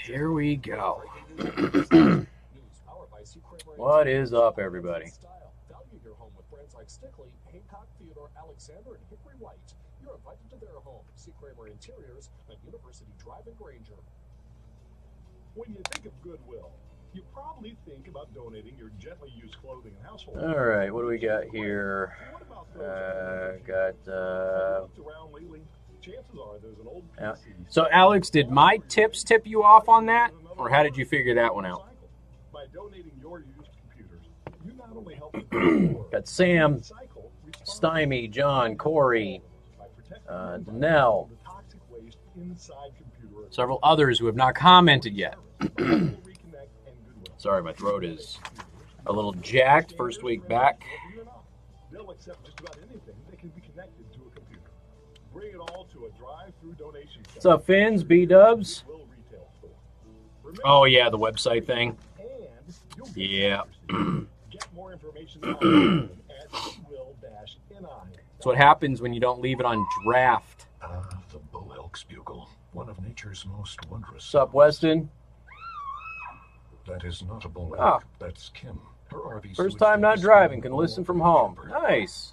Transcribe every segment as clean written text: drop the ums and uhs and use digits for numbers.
Here we go. What is up, everybody? Value your home with brands like Stickley, Hancock, Theodore, Alexander, and Hickory White. You're invited to their home, C. Kramer Interiors, at University Drive in Granger. When you think of Goodwill, you probably think about donating your gently used clothing and household. All right, what do we got here? So, Alex, did my tips tip you off on that, or how did you figure that one out? By donating your used computers, you not only help got Sam, Stymie, John, Corey, Danelle, several others who have not commented yet. Sorry, my throat is a little jacked. First week back. They'll accept just about anything that can be connected to a computer. Bring it all to a drive-through donation center. What's up, Fins? B-dubs? Oh, yeah, the website thing. Yeah. Get more information at goodwill-ni. That's what happens when you don't leave it on draft. The bull elk's bugle, one of nature's most wondrous. What's up, Weston? That is not a bull elk. Oh. That's Kim. Her RV First time not driving, can listen from home. Nice.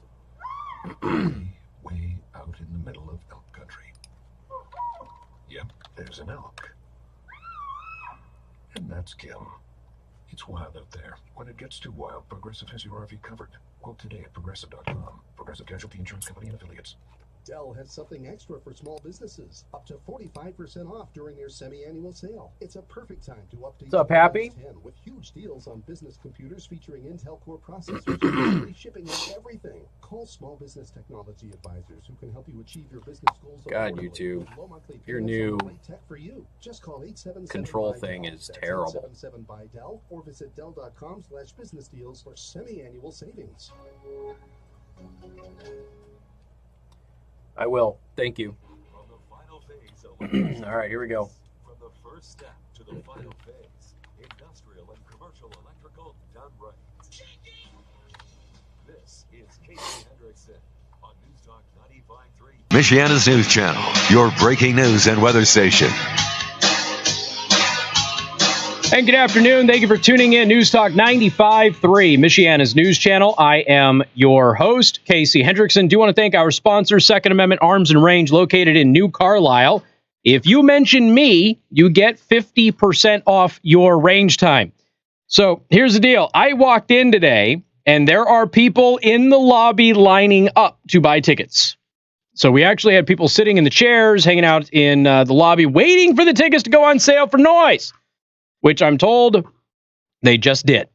Way out in the middle of elk country. Yep, there's an elk. And that's Kim. It's wild out there. When it gets too wild, Progressive has your RV covered. Quote today at Progressive.com. Progressive Casualty Insurance Company and Affiliates. Dell has something extra for small businesses. Up to 45% off during their semi-annual sale. It's a perfect time to update. What's up, Happy? With huge deals on business computers featuring Intel Core processors and free shipping on everything. Call Small Business Technology Advisors who can help you achieve your business goals. God, YouTube, your new tech for you. Just call 877 control thing is terrible. 877 by Dell or visit Dell.com/business deals for semi-annual savings. I will. Thank you. All right, here we go. From the first step to the final phase, industrial and commercial electrical done right. This is Casey Hendrickson on News Talk 95.3. Michiana's News Channel, your breaking news and weather station. And good afternoon. Thank you for tuning in. News Talk 95.3, Michiana's News Channel. I am your host, Casey Hendrickson. Do want to thank our sponsor, Second Amendment Arms and Range, located in New Carlisle. If you mention me, you get 50% off your range time. So here's the deal. I walked in today, and there are people in the lobby lining up to buy tickets. So we actually had people sitting in the chairs, hanging out in the lobby, waiting for the tickets to go on sale for noise, which I'm told they just did.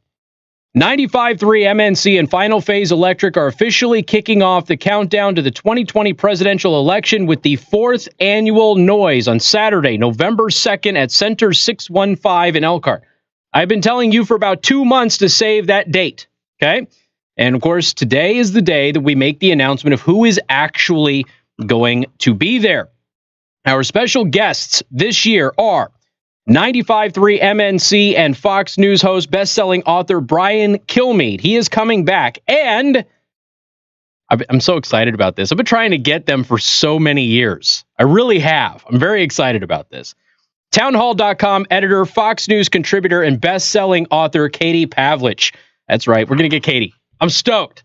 95.3 MNC and Final Phase Electric are officially kicking off the countdown to the 2020 presidential election with the 4th annual noise on Saturday, November 2nd at Center 615 in Elkhart. I've been telling you for about 2 months to save that date, okay? And, of course, today is the day that we make the announcement of who is actually going to be there. Our special guests this year are 95.3 MNC and Fox News host, best-selling author Brian Kilmeade. He is coming back, and I'm so excited about this. I've been trying to get them for so many years. I really have. I'm very excited about this. Townhall.com editor, Fox News contributor, and best-selling author Katie Pavlich. That's right. We're going to get Katie. I'm stoked.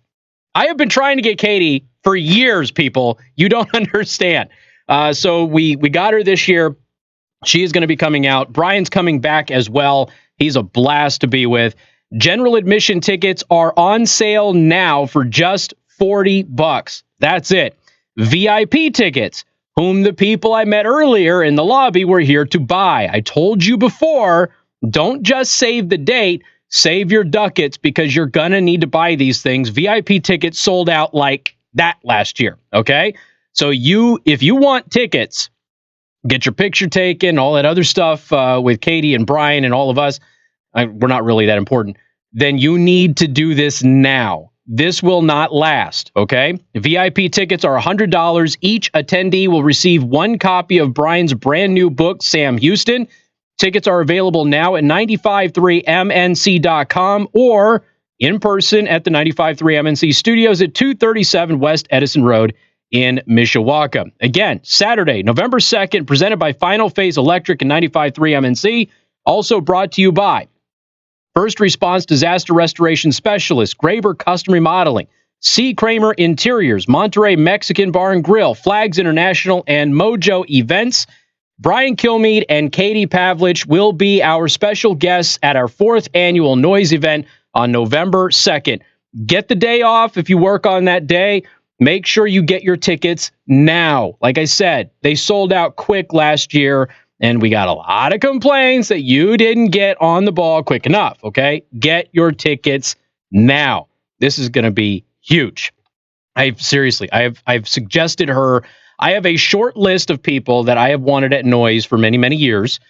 I have been trying to get Katie for years, people. You don't understand. So we got her this year. She is going to be coming out. Brian's coming back as well. He's a blast to be with. General admission tickets are on sale now for just $40. That's it. VIP tickets, whom the people I met earlier in the lobby were here to buy. I told you before, don't just save the date, save your ducats because you're going to need to buy these things. VIP tickets sold out like that last year, okay? So if you want tickets, get your picture taken, all that other stuff with Katie and Brian and all of us. We're not really that important. Then you need to do this now. This will not last, okay? VIP tickets are $100. Each attendee will receive one copy of Brian's brand new book, Sam Houston. Tickets are available now at 953mnc.com or in person at the 95.3 MNC studios at 237 West Edison Road in Mishawaka. Again, Saturday, November 2nd, presented by Final Phase Electric and 95.3 MNC. Also brought to you by First Response Disaster Restoration Specialist, Graber Custom Remodeling, C. Kramer Interiors, Monterey Mexican Bar and Grill, Flags International, and Mojo Events. Brian Kilmeade and Katie Pavlich will be our special guests at our 4th annual Noise event on November 2nd. Get the day off if you work on that day. Make sure you get your tickets now. Like I said, they sold out quick last year, and we got a lot of complaints that you didn't get on the ball quick enough, okay? Get your tickets now. This is going to be huge. I've suggested her. I have a short list of people that I have wanted at Noise for many, many years,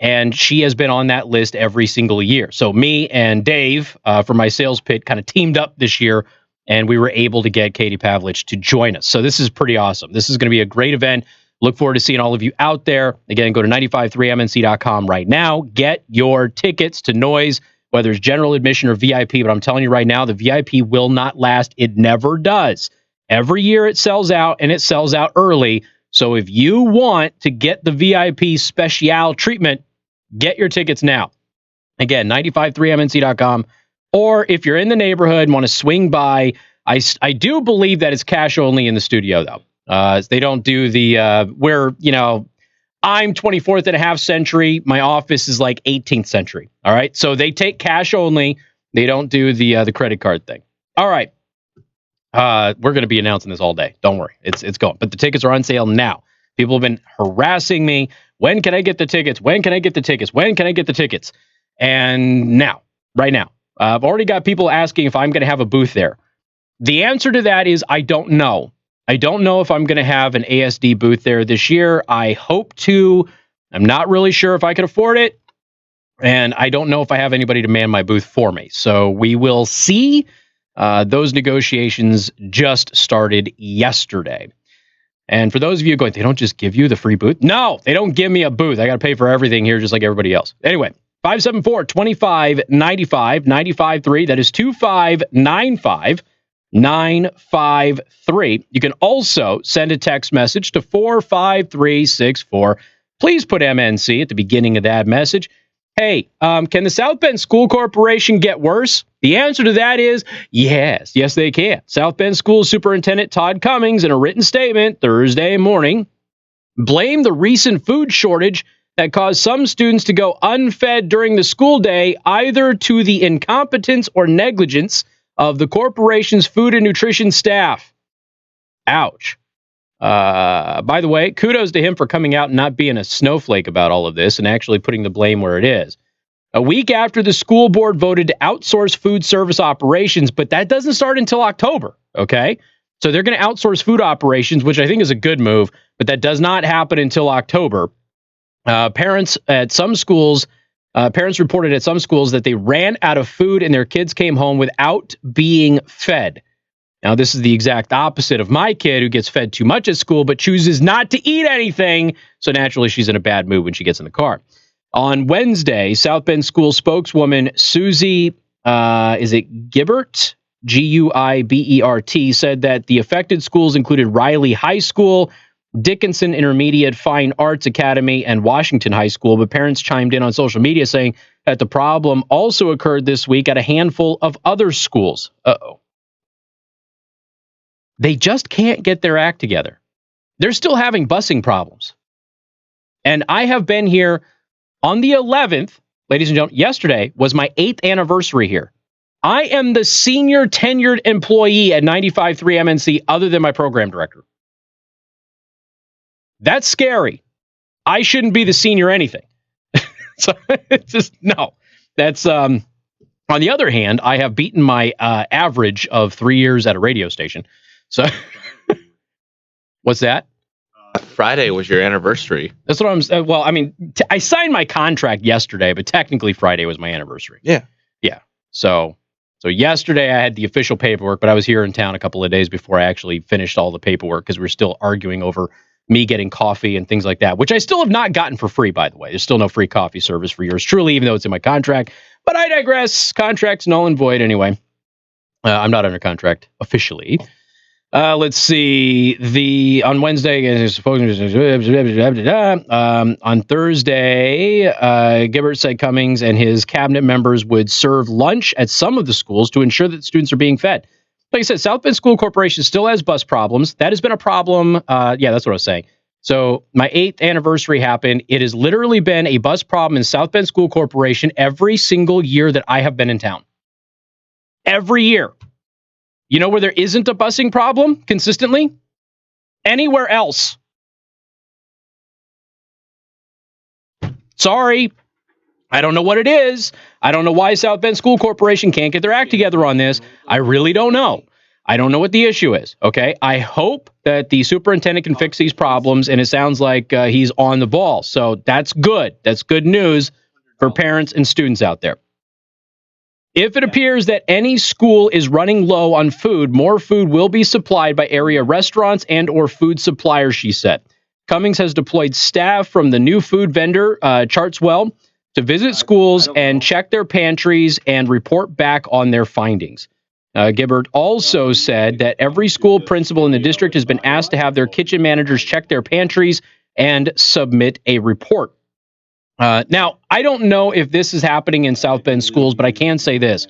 and she has been on that list every single year. So me and Dave from my sales pit kind of teamed up this year, and we were able to get Katie Pavlich to join us. So this is pretty awesome. This is going to be a great event. Look forward to seeing all of you out there. Again, go to 953mnc.com right now. Get your tickets to Noise, whether it's general admission or VIP. But I'm telling you right now, the VIP will not last. It never does. Every year it sells out, and it sells out early. So if you want to get the VIP special treatment, get your tickets now. Again, 953mnc.com. Or if you're in the neighborhood and want to swing by, I do believe that it's cash only in the studio, though. They don't do the, I'm 24th and a half century. My office is like 18th century. All right. So they take cash only. They don't do the credit card thing. All right. We're going to be announcing this all day. Don't worry. It's going. But the tickets are on sale now. People have been harassing me. When can I get the tickets? When can I get the tickets? When can I get the tickets? And now, right now, I've already got people asking if I'm going to have a booth there. The answer to that is I don't know. I don't know if I'm going to have an ASD booth there this year. I hope to. I'm not really sure if I can afford it. And I don't know if I have anybody to man my booth for me. So we will see. Those negotiations just started yesterday. And for those of you going, they don't just give you the free booth? No, they don't give me a booth. I got to pay for everything here just like everybody else. Anyway, 574-2595, 95.3. That is 2595-953. You can also send a text message to 45364. Please put MNC at the beginning of that message. Hey, can the South Bend School Corporation get worse? The answer to that is yes. Yes, they can. South Bend School Superintendent Todd Cummings, in a written statement Thursday morning, blamed the recent food shortage that caused some students to go unfed during the school day either to the incompetence or negligence of the corporation's food and nutrition staff. Ouch. By the way, kudos to him for coming out and not being a snowflake about all of this and actually putting the blame where it is. A week after the school board voted to outsource food service operations, but that doesn't start until October, okay? So they're going to outsource food operations, which I think is a good move, but that does not happen until October. Parents reported at some schools that they ran out of food and their kids came home without being fed. Now, this is the exact opposite of my kid, who gets fed too much at school but chooses not to eat anything. So naturally, she's in a bad mood when she gets in the car. On Wednesday, South Bend School spokeswoman Susie, Gibbert? Guibert, said that the affected schools included Riley High School, Dickinson Intermediate Fine Arts Academy, and Washington High School. But parents chimed in on social media saying that the problem also occurred this week at a handful of other schools. Uh-oh. They just can't get their act together. They're still having busing problems. And I have been here on the 11th, ladies and gentlemen. Yesterday was my 8th anniversary here. I am the senior tenured employee at 95.3 MNC other than my program director. That's scary. I shouldn't be the senior anything. So it's just, no. That's, on the other hand, I have beaten my average of 3 years at a radio station. So what's that? Friday was your anniversary. That's what I'm saying. Well, I mean, I signed my contract yesterday, but technically Friday was my anniversary. Yeah. Yeah. So yesterday I had the official paperwork, but I was here in town a couple of days before I actually finished all the paperwork because we're still arguing over me getting coffee and things like that, which I still have not gotten for free, by the way. There's still no free coffee service for yours truly, even though it's in my contract. But I digress. Contract's null and void anyway. I'm not under contract officially. Let's see. On Wednesday, on Thursday, Gibbert said Cummings and his cabinet members would serve lunch at some of the schools to ensure that students are being fed. Like I said, South Bend School Corporation still has bus problems. That has been a problem. Yeah, that's what I was saying. So my 8th anniversary happened. It has literally been a bus problem in South Bend School Corporation every single year that I have been in town. Every year. You know where there isn't a busing problem consistently? Anywhere else. Sorry. I don't know what it is. I don't know why South Bend School Corporation can't get their act together on this. I really don't know. I don't know what the issue is, okay? I hope that the superintendent can fix these problems, and it sounds like he's on the ball. So that's good. That's good news for parents and students out there. If it appears that any school is running low on food, more food will be supplied by area restaurants and or food suppliers, she said. Cummings has deployed staff from the new food vendor, Chartswell, to visit schools and check their pantries and report back on their findings. Gibbert also said that every school principal in the district has been asked to have their kitchen managers check their pantries and submit a report. Now, I don't know if this is happening in South Bend schools, but I can say this.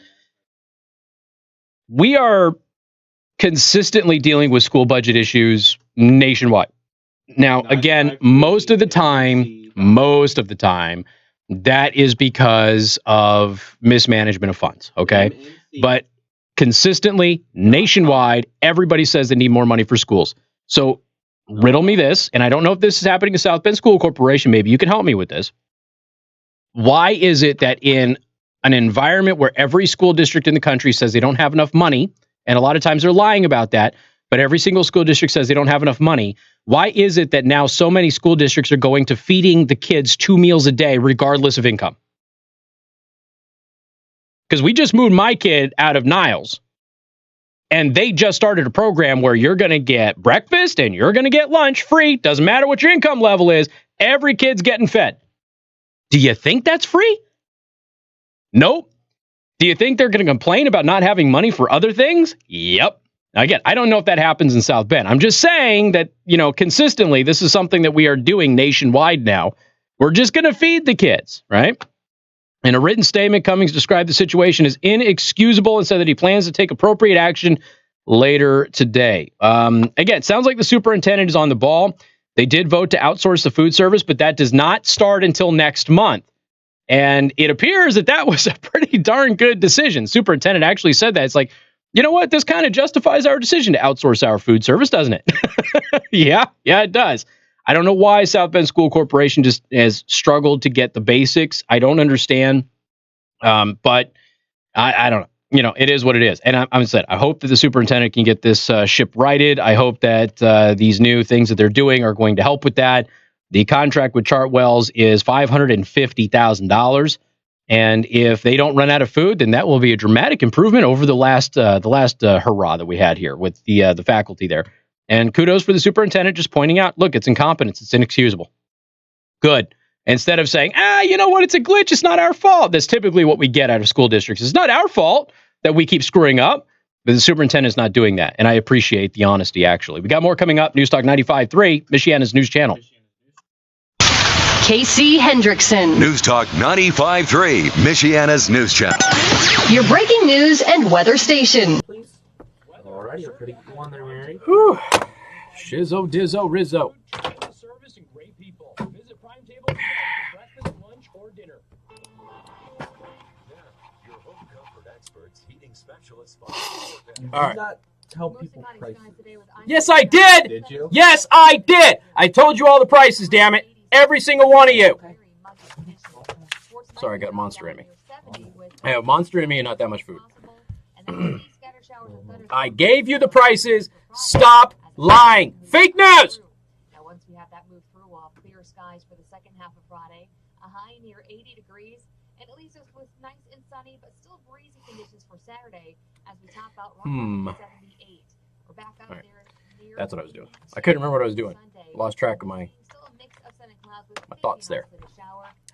We are consistently dealing with school budget issues nationwide. Now, again, most of the time, that is because of mismanagement of funds, okay? But consistently, nationwide, everybody says they need more money for schools. So riddle me this, and I don't know if this is happening in South Bend School Corporation. Maybe you can help me with this. Why is it that in an environment where every school district in the country says they don't have enough money, and a lot of times they're lying about that, but every single school district says they don't have enough money, why is it that now so many school districts are going to feeding the kids 2 meals a day regardless of income? Because we just moved my kid out of Niles, and they just started a program where you're going to get breakfast and you're going to get lunch free. Doesn't matter what your income level is. Every kid's getting fed. Do you think that's free? Nope. Do you think they're going to complain about not having money for other things? Yep. Again, I don't know if that happens in South Bend. I'm just saying that, consistently, this is something that we are doing nationwide now. We're just going to feed the kids, right? In a written statement, Cummings described the situation as inexcusable and said that he plans to take appropriate action later today. Again, sounds like the superintendent is on the ball. They did vote to outsource the food service, but that does not start until next month. And it appears that was a pretty darn good decision. Superintendent actually said that. It's like, you know what? This kind of justifies our decision to outsource our food service, doesn't it? Yeah, it does. I don't know why South Bend School Corporation just has struggled to get the basics. I don't understand. But I don't know. It is what it is. And I hope that the superintendent can get this ship righted. I hope that these new things that they're doing are going to help with that. The contract with Chartwells is $550,000. And if they don't run out of food, then that will be a dramatic improvement over the last hurrah that we had here with the faculty there. And kudos for the superintendent just pointing out, look, it's incompetence. It's inexcusable. Good. Instead of saying, you know what? It's a glitch. It's not our fault. That's typically what we get out of school districts. It's not our fault that we keep screwing up. But the superintendent's not doing that. And I appreciate the honesty, actually. We got more coming up. News Talk 95.3, Michiana's news channel. Casey Hendrickson. News Talk 95.3, Michiana's news channel. Your breaking news and weather station. Alrighty, you're pretty cool on there, Mary. Whew. Shizzo, Dizzo, Rizzo. Service and great people. Visit Prime Table for breakfast, lunch, or dinner. Now, your home comfort experts, heating specialists. All right. Not tell people prices. Yes, I did. Did you? Yes, I did. I told you all the prices, damn it. Every single one of you. Sorry, I got a monster in me. I have a monster in me and not that much food. I gave you the prices. Stop lying. Fake news. Now, once we have that move through, we'll have clear skies for the second half of Friday. A high near 80 degrees, and it leaves us with nice and sunny, but still breezy conditions for Saturday as we top out right 78. We're back out Right. near That's what I was doing. I couldn't remember what I was doing. Lost track of my thoughts there.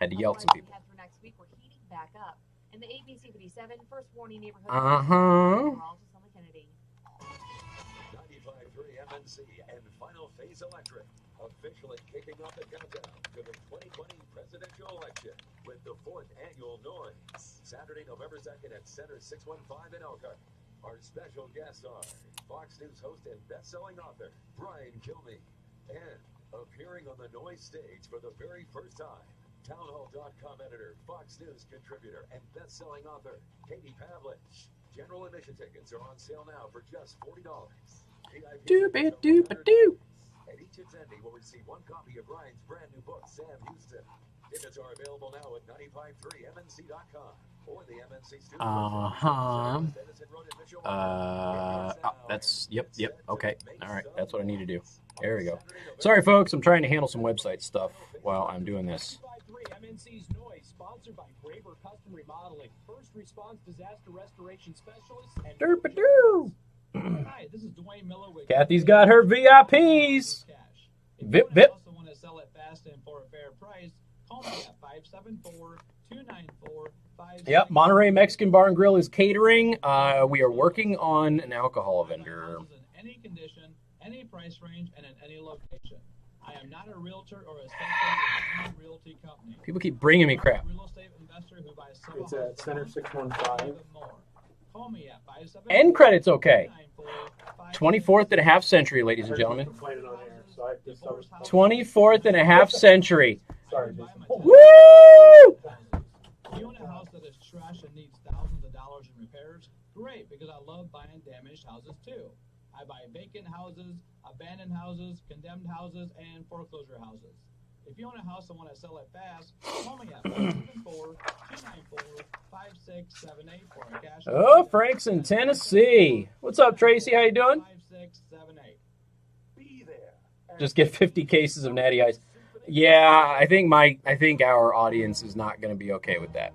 Had to yell at some people. Next week, we're heating back up. And the ABC 57 first warning neighborhood. 95.3 MNC and Final Phase Electric, officially kicking off the countdown to the 2020 presidential election with the 4th annual Noise. Saturday, November 2nd at Center 615 in Elkhart. Our special guests are Fox News host and best-selling author Brian Kilmeade, and appearing on the Noise stage for the very first time, Townhall.com editor, Fox News contributor, and best-selling author Katie Pavlich. General admission tickets are on sale now for just $40. Doop-it-doop-a-doop. And each attendee will receive one copy of Brian's brand new book, Sam Houston. Tickets are available now at 953mnc.com or the MNC studio. Edison Road in Mishawaka. That's, yep, okay. All right, that's what I need to do. There we go. Sorry, folks, I'm trying to handle some website stuff while I'm doing this. MNC's Noise, sponsored by Graber Custom Remodeling, first response disaster restoration specialists, and Derp-a-doo. Hi, this is Dwayne Miller with Kathy's got her VIPs. Vip, vip. Also want to sell it fast and for a fair price, call me at 574-294-56. Yep, Monterey Mexican Bar and Grill is catering. We are working on an alcohol vendor. In any condition, any price range, and in any location. I am not a realtor or a with any realty company. People keep bringing me crap. Real estate investor who buys several It's at Center 615. Call me at 574. End credit's okay. 24th and a half century, ladies and gentlemen. 24th and a half century. Sorry, Jason. Woo! You own a house that is trash and needs thousands of dollars in repairs? Great, because I love buying damaged houses too. I buy vacant houses, abandoned houses, condemned houses, and foreclosure houses. If you own a house and want to sell it fast, call me at 574-294-5678 for a cash. Oh, Frank's in Tennessee. What's up, Tracy? How you doing? 5678. Be there. Just get 50 cases of Natty Ice. Yeah, I think our audience is not going to be okay with that.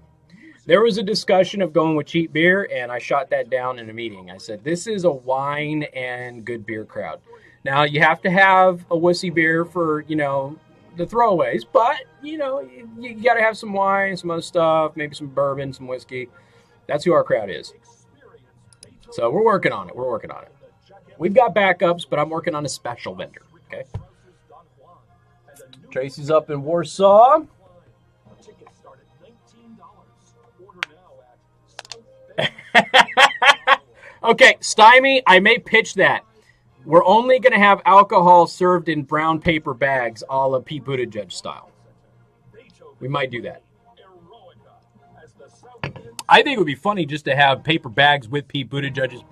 There was a discussion of going with cheap beer, and I shot that down in a meeting. I said, this is a wine and good beer crowd. Now, you have to have a wussy beer for, the throwaways, but, you got to have some wine, some other stuff, maybe some bourbon, some whiskey. That's who our crowd is. So we're working on it. We've got backups, but I'm working on a special vendor, okay? Tracy's up in Warsaw. Tickets start at $19. Order now at Okay, Stymie, I may pitch that. We're only going to have alcohol served in brown paper bags, a la Pete Buttigieg style. We might do that. I think it would be funny just to have paper bags with Pete Buttigieg's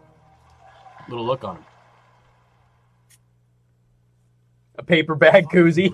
little look on them. A paper bag koozie.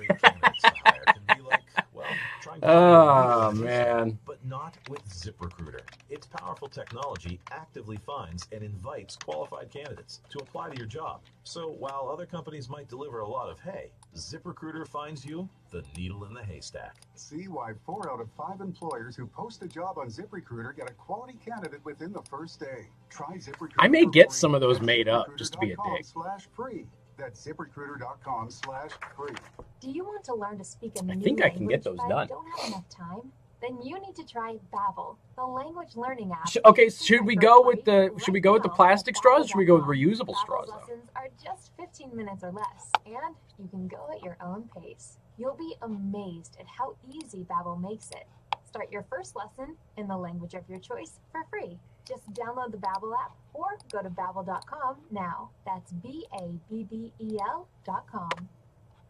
Oh, man. But not with ZipRecruiter. Its powerful technology actively finds and invites qualified candidates to apply to your job. So while other companies might deliver a lot of hay, ZipRecruiter finds you the needle in the haystack. See why 4 out of 5 employers who post a job on ZipRecruiter get a quality candidate within the first day. Try ZipRecruiter. I may get some of those made up just to be a dick. /free. That's ZipRecruiter.com/free. Do you want to learn to speak a new think I can get language those but done. don't have enough time? Then you need to try Babbel, the language learning app. Okay, should we go with the plastic straws? Or should we go with reusable straws? Babbel's lessons are just 15 minutes or less, and you can go at your own pace. You'll be amazed at how easy Babbel makes it. Start your first lesson in the language of your choice for free. Just download the Babbel app or go to Babbel.com now. That's BABBEL.com.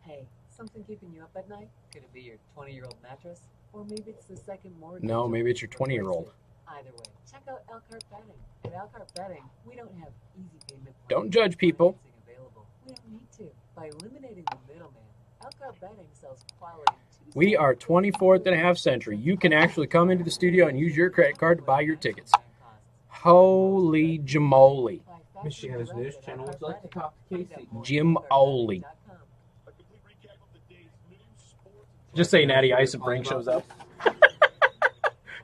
Hey, something keeping you up at night? Could it be your 20-year-old mattress? Or maybe it's the second mortgage. No, maybe it's your 20-year-old. Either way, check out Elkhart Betting. At Elkhart Betting, we don't have easy payment plans. Don't judge people. Available. We don't need to. By eliminating the middleman, Elkhart Betting sells quality. We are 24th and a half century. You can actually come into the studio and use your credit card to buy your tickets. Holy jamoly. Michiana's News Channel would like to talk to Casey. Jim Oley. Just say Natty Ice and Frank shows up.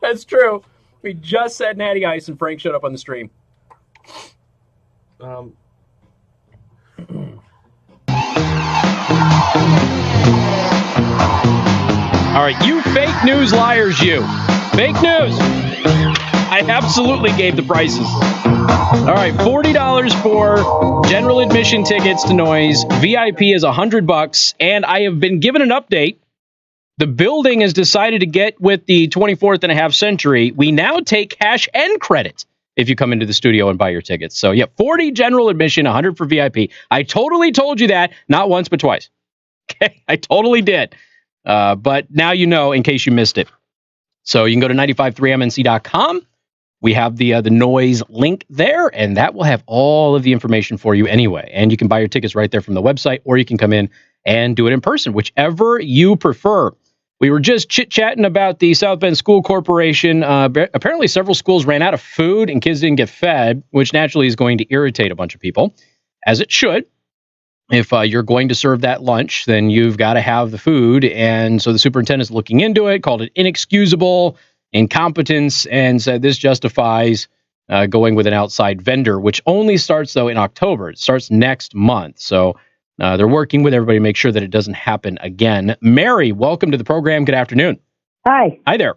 That's true. We just said Natty Ice and Frank showed up on the stream. All right, you fake news liars, you. Fake news. I absolutely gave the prices. All right, $40 for general admission tickets to Noise. VIP is $100, and I have been given an update. The building has decided to get with the 24th and a half century. We now take cash and credit if you come into the studio and buy your tickets. So, yeah, 40 general admission, 100 for VIP. I totally told you that, not once but twice. Okay, I totally did. But now you know in case you missed it. So you can go to 953mnc.com. We have the Noise link there, and that will have all of the information for you anyway. And you can buy your tickets right there from the website, or you can come in and do it in person, whichever you prefer. We were just chit-chatting about the South Bend School Corporation. Apparently several schools ran out of food and kids didn't get fed, which naturally is going to irritate a bunch of people, as it should. If you're going to serve that lunch, then you've got to have the food. And so the superintendent's looking into it, called it inexcusable incompetence, and said this justifies going with an outside vendor, which only starts, though, in October. It starts next month. So they're working with everybody to make sure that it doesn't happen again. Mary, welcome to the program. Good afternoon. Hi. Hi there.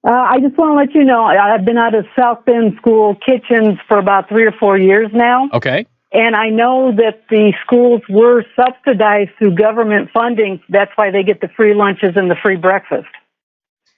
I just want to let you know, I've been out of South Bend school kitchens for about 3 or 4 years now. Okay. And I know that the schools were subsidized through government funding. That's why they get the free lunches and the free breakfast.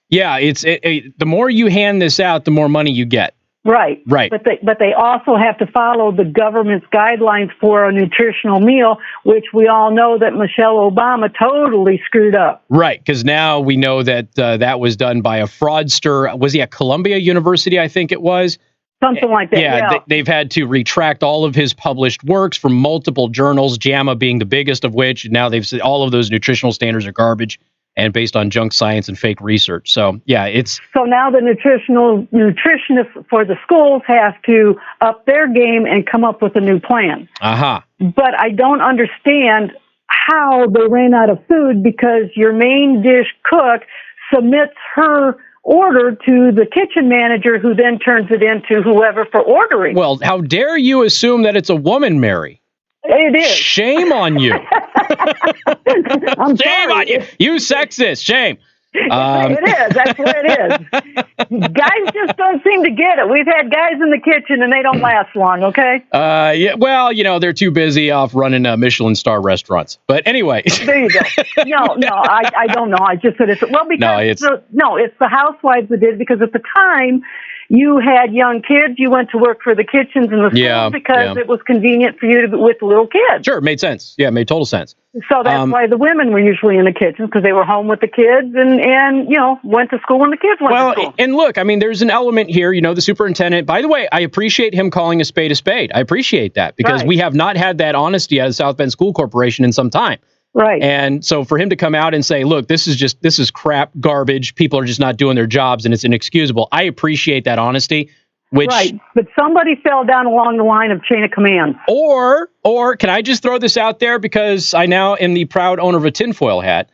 Yeah, the more you hand this out, the more money you get. Right. Right. But they also have to follow the government's guidelines for a nutritional meal, which we all know that Michelle Obama totally screwed up. Right, because now we know that that was done by a fraudster. Was he at Columbia University, I think it was? Something like that, yeah. They've had to retract all of his published works from multiple journals, JAMA being the biggest of which. Now they've said all of those nutritional standards are garbage and based on junk science and fake research. So, yeah, it's... So now the nutritionists for the schools have to up their game and come up with a new plan. Uh-huh. But I don't understand how they ran out of food, because your main dish cook submits her order to the kitchen manager, who then turns it into whoever for ordering. Well, how dare you assume that it's a woman, Mary? It is. Shame on you. Shame on you. You sexist. Shame. It is. That's what it is. Guys just don't seem to get it. We've had guys in the kitchen and they don't last long, okay? Yeah. Well, they're too busy off running Michelin star restaurants. But anyway. There you go. No, I don't know. I just said it's... Well, because... it's the housewives that did, because at the time... You had young kids. You went to work for the kitchens and the schools because it was convenient for you to be with little kids. Sure, it made sense. Yeah, it made total sense. So that's why the women were usually in the kitchen, because they were home with the kids and went to school when the kids went to school. And look, I mean, there's an element here. The superintendent. By the way, I appreciate him calling a spade a spade. I appreciate that, because we have not had that honesty out of South Bend School Corporation in some time. Right. And so for him to come out and say, look, this is crap, garbage. People are just not doing their jobs and it's inexcusable. I appreciate that honesty. Right. But somebody fell down along the line of chain of command. Or can I just throw this out there, because I now am the proud owner of a tinfoil hat.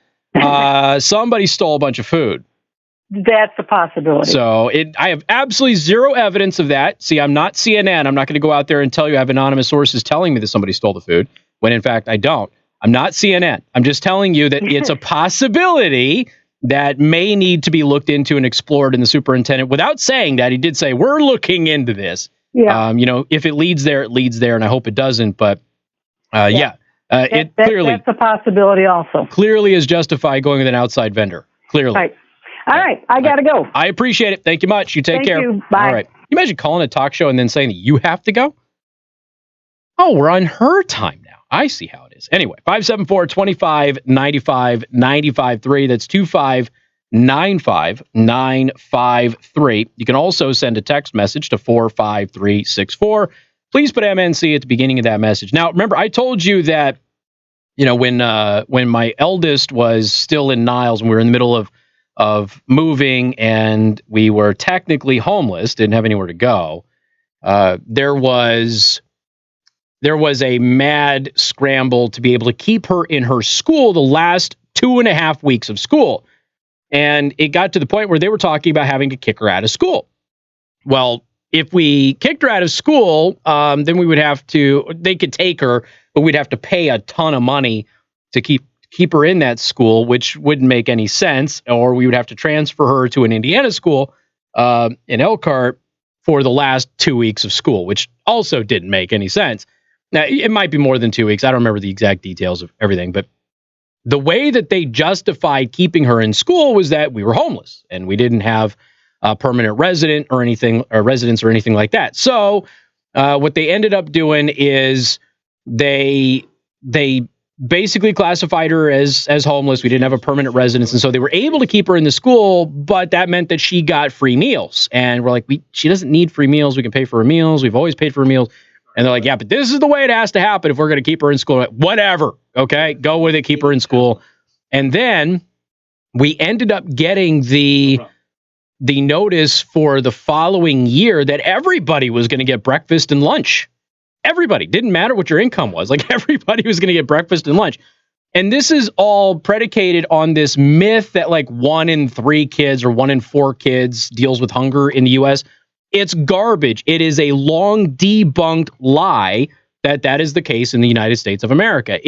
Somebody stole a bunch of food. That's a possibility. So I have absolutely zero evidence of that. See, I'm not CNN. I'm not going to go out there and tell you I have anonymous sources telling me that somebody stole the food, when in fact I don't. I'm not CNN. I'm just telling you that it's a possibility that may need to be looked into and explored in the superintendent. Without saying that, he did say, we're looking into this. Yeah. If it leads there, it leads there, and I hope it doesn't. But it clearly... That's a possibility also. Clearly is justified going with an outside vendor. Clearly. Right. All right. I got to go. I appreciate it. Thank you much. You take care. Thank you. Bye. All right. Can you imagine calling a talk show and then saying that you have to go? Oh, we're on her time now. I see how it is. Anyway, 574-2595-95.3. That's 2595-953. You can also send a text message to 45364. Please put MNC at the beginning of that message. Now, remember, I told you that, when my eldest was still in Niles and we were in the middle of moving and we were technically homeless, didn't have anywhere to go, there was a mad scramble to be able to keep her in her school the last 2.5 weeks of school. And it got to the point where they were talking about having to kick her out of school. Well, if we kicked her out of school, then we would have to, they could take her, but we'd have to pay a ton of money to keep her in that school, which wouldn't make any sense. Or we would have to transfer her to an Indiana school, in Elkhart for the last 2 weeks of school, which also didn't make any sense. Now, it might be more than 2 weeks. I don't remember the exact details of everything, but the way that they justified keeping her in school was that we were homeless and we didn't have a permanent residence or anything like that. So what they ended up doing is they basically classified her as homeless. We didn't have a permanent residence, and so they were able to keep her in the school, but that meant that she got free meals. And we're like, she doesn't need free meals. We can pay for her meals. We've always paid for her meals. And they're like, yeah, but this is the way it has to happen if we're going to keep her in school. Whatever. Okay, go with it. Keep her in school. And then we ended up getting the notice for the following year that everybody was going to get breakfast and lunch. Everybody. Didn't matter what your income was. Like, everybody was going to get breakfast and lunch. And this is all predicated on this myth that like 1 in 3 kids or 1 in 4 kids deals with hunger in the U.S. It's garbage. It is a long debunked lie that is the case in the United States of America.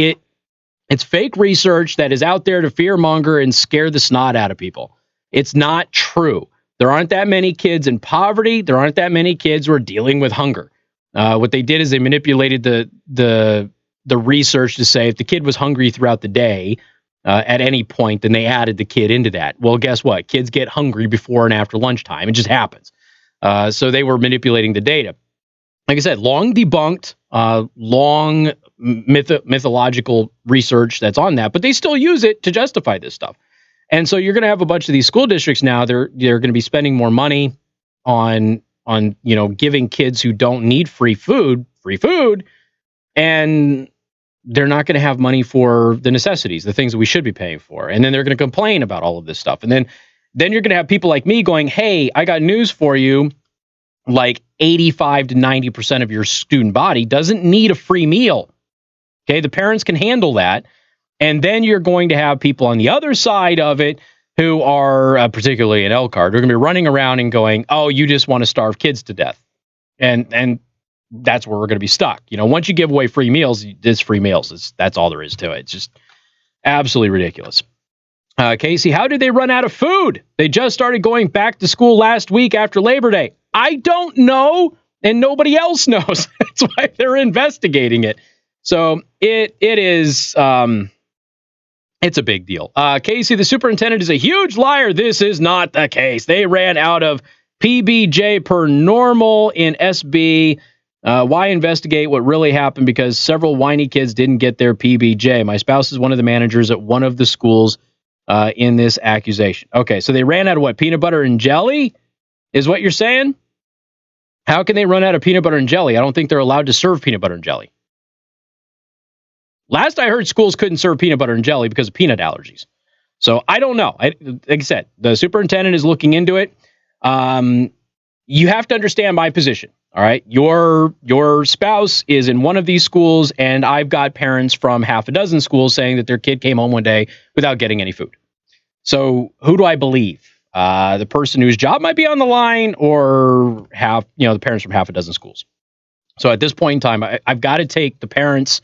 It's fake research that is out there to fearmonger and scare the snot out of people. It's not true. There aren't that many kids in poverty. There aren't that many kids who are dealing with hunger. What they did is they manipulated the research to say if the kid was hungry throughout the day at any point, then they added the kid into that. Well, guess what? Kids get hungry before and after lunchtime. It just happens. So they were manipulating the data. Like I said, long debunked, long mythological research that's on that, but they still use it to justify this stuff. And so you're going to have a bunch of these school districts now. They're going to be spending more money on giving kids who don't need free food, and they're not going to have money for the necessities, the things that we should be paying for. And then they're going to complain about all of this stuff. And then you're going to have people like me going, hey, I got news for you. Like 85 to 90% of your student body doesn't need a free meal. Okay, the parents can handle that. And then you're going to have people on the other side of it who are, particularly in Elkhart, who are going to be running around and going, oh, you just want to starve kids to death. And that's where we're going to be stuck. Once you give away free meals, it's free meals. That's all there is to it. It's just absolutely ridiculous. Casey, how did they run out of food? They just started going back to school last week after Labor Day. I don't know, and nobody else knows. That's why they're investigating it. So it is, it's a big deal. Casey, the superintendent is a huge liar. This is not the case. They ran out of PBJ per normal in SB. Why investigate what really happened? Because several whiny kids didn't get their PBJ. My spouse is one of the managers at one of the schools in this accusation. Okay, so they ran out of what? Peanut butter and jelly is what you're saying? How can they run out of peanut butter and jelly? I don't think they're allowed to serve peanut butter and jelly. Last I heard, schools couldn't serve peanut butter and jelly because of peanut allergies. So I don't know. Like I said, the superintendent is looking into it. You have to understand my position. All right. Your spouse is in one of these schools, and I've got parents from half a dozen schools saying that their kid came home one day without getting any food. So who do I believe? The person whose job might be on the line, or the parents from half a dozen schools. So at this point in time, I've got to take the parents'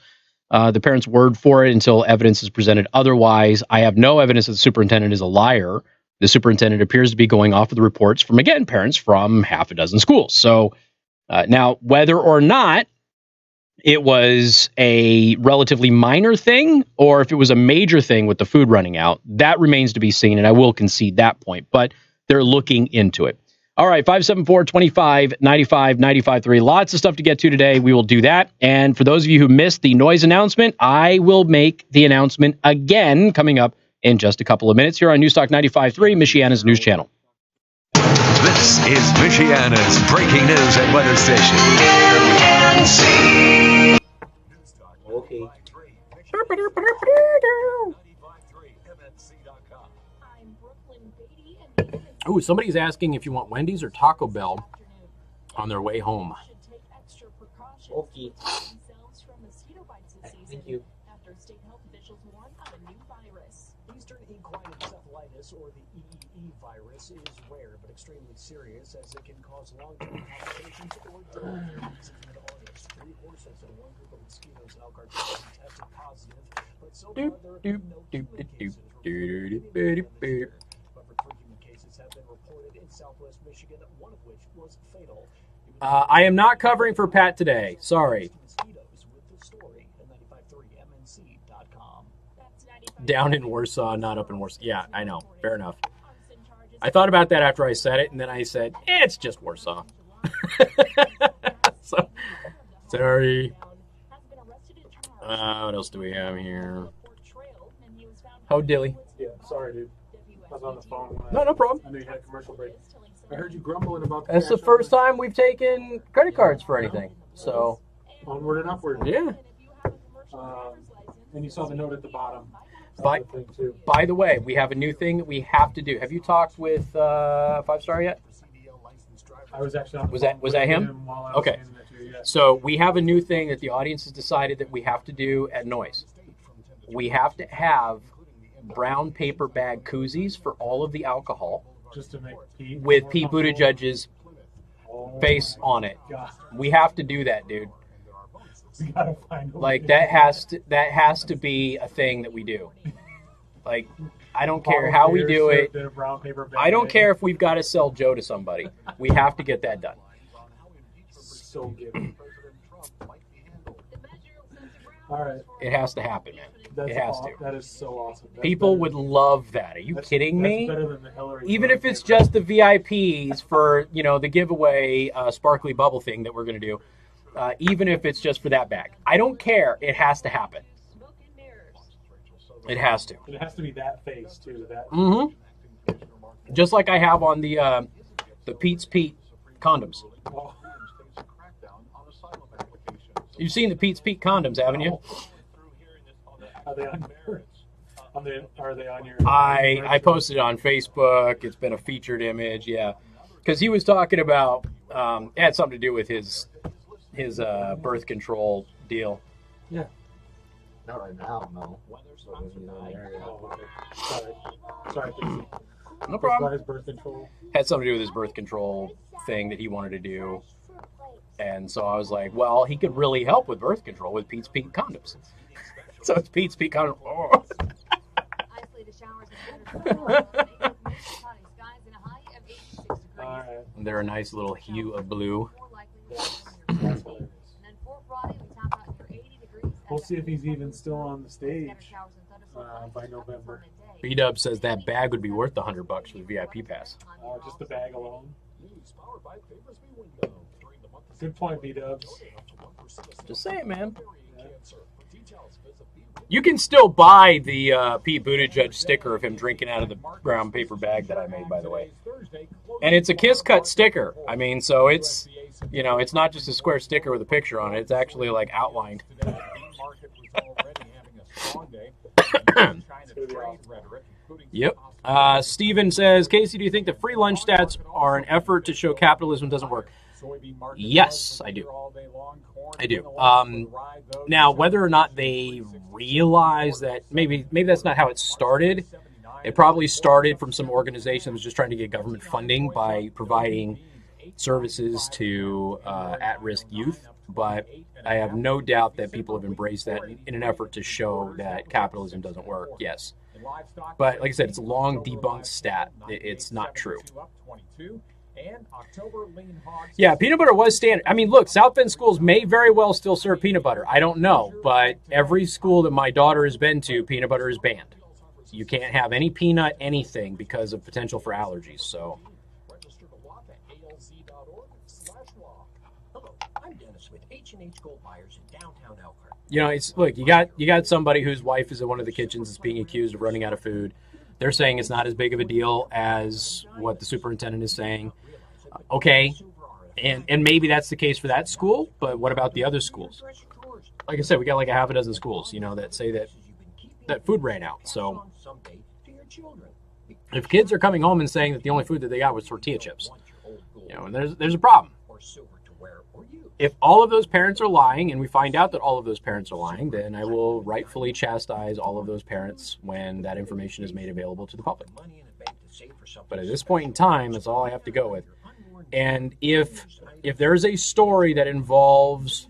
word for it until evidence is presented. Otherwise, I have no evidence that the superintendent is a liar. The superintendent appears to be going off of the reports from, again, parents from half a dozen schools. So now, whether or not it was a relatively minor thing, or if it was a major thing with the food running out, that remains to be seen, and I will concede that point. But they're looking into it. All right, 574-25-95-95-3. Lots of stuff to get to today. We will do that. And for those of you who missed the noise announcement, I will make the announcement again coming up in just a couple of minutes here on Newstalk 95.3, Michiana's news channel. This is Michiana's breaking news and weather station. MNC. Okay. Oh, somebody's asking if you want Wendy's or Taco Bell on their way home. Okay. Thank you. After state health officials warn of a new virus. Eastern equine encephalitis, or the EEE virus, is rare but extremely serious, as it can cause long-term complications or death. In August, 3 horses and 1 group of mosquitoes in Elkhart tested positive, but so far there have been no human cases reported in this area. But for 3 human cases have been reported in Southwest Michigan, one of which was fatal. I am not covering for Pat today. Sorry. Down in Warsaw, not up in Warsaw. Yeah, I know. Fair enough. I thought about that after I said it, and then I said, it's just Warsaw. So, sorry. What else do we have here? Oh, Dilly. Yeah, sorry, dude. I was on the phone. No problem. I knew you had a commercial break. I heard you grumbling about That's the first time we've taken credit cards for anything. So onward and upward. Yeah. And you saw the note at the bottom. By the way, we have a new thing that we have to do. Have you talked with 5 Star yet? I was actually on was that him? Okay. So we have a new thing that the audience has decided that we have to do at Noise. We have to have brown paper bag koozies for all of the alcohol. Just to make Pete with Pete Buttigieg's face on it. God. We have to do that, dude. We gotta find like that has to be a thing that we do. Like, I don't care how we do it. I don't care if we've got to sell Joe to somebody. We have to get that done. So good. All right. It has to happen, man. It has to. That is so awesome. People would love that. Are you kidding me? Better than the Hillary Even if it's just the VIPs for, the giveaway sparkly bubble thing that we're going to do. Even if it's just for that bag. I don't care. It has to happen. It has to. It has to be that face, too. Mm-hmm. Just like I have on the Pete's Pete condoms. Oh. You've seen the Pete's Pete condoms, haven't you? Are they on your... I posted it on Facebook. It's been a featured image, yeah. Because he was talking about, it had something to do with his birth control deal. Yeah. Not right now, no. Oh, okay. Sorry. No problem. His birth control. Had something to do with his birth control thing that he wanted to do. And so I was like, well, he could really help with birth control with Pete's Pete condoms. So it's Pete's Pete condoms. Oh. All right. They're a nice little hue of blue. We'll see if he's even still on the stage by November. B-Dub says that bag would be worth $100 for the VIP pass. Just the bag alone. Good point, B-Dubs. Just saying, man. You can still buy the Pete Buttigieg sticker of him drinking out of the brown paper bag that I made, by the way. And it's a kiss cut sticker. I mean, so it's, it's not just a square sticker with a picture on it. It's actually like outlined. Yep. Steven says, Casey, do you think the free lunch stats are an effort to show capitalism doesn't work? Yes, I do. I do. Now, whether or not they realize that maybe that's not how it started. It probably started from some organization that was just trying to get government funding by providing services to at-risk youth. But I have no doubt that people have embraced that in an effort to show that capitalism doesn't work. Yes. But like I said, it's a long debunked stat. It's not true. Yeah, peanut butter was standard. I mean, look, South Bend schools may very well still serve peanut butter. I don't know. But every school that my daughter has been to, peanut butter is banned. You can't have any peanut anything because of potential for allergies. So. It's look, you got somebody whose wife is in one of the kitchens that's being accused of running out of food. They're saying it's not as big of a deal as what the superintendent is saying. Okay, and maybe that's the case for that school, but what about the other schools? Like I said, we got like a half a dozen schools, that say that food ran out. So if kids are coming home and saying that the only food that they got was tortilla chips, and there's a problem. If all of those parents are lying, and we find out that all of those parents are lying, then I will rightfully chastise all of those parents when that information is made available to the public. But at this point in time, that's all I have to go with. And if there's a story that involves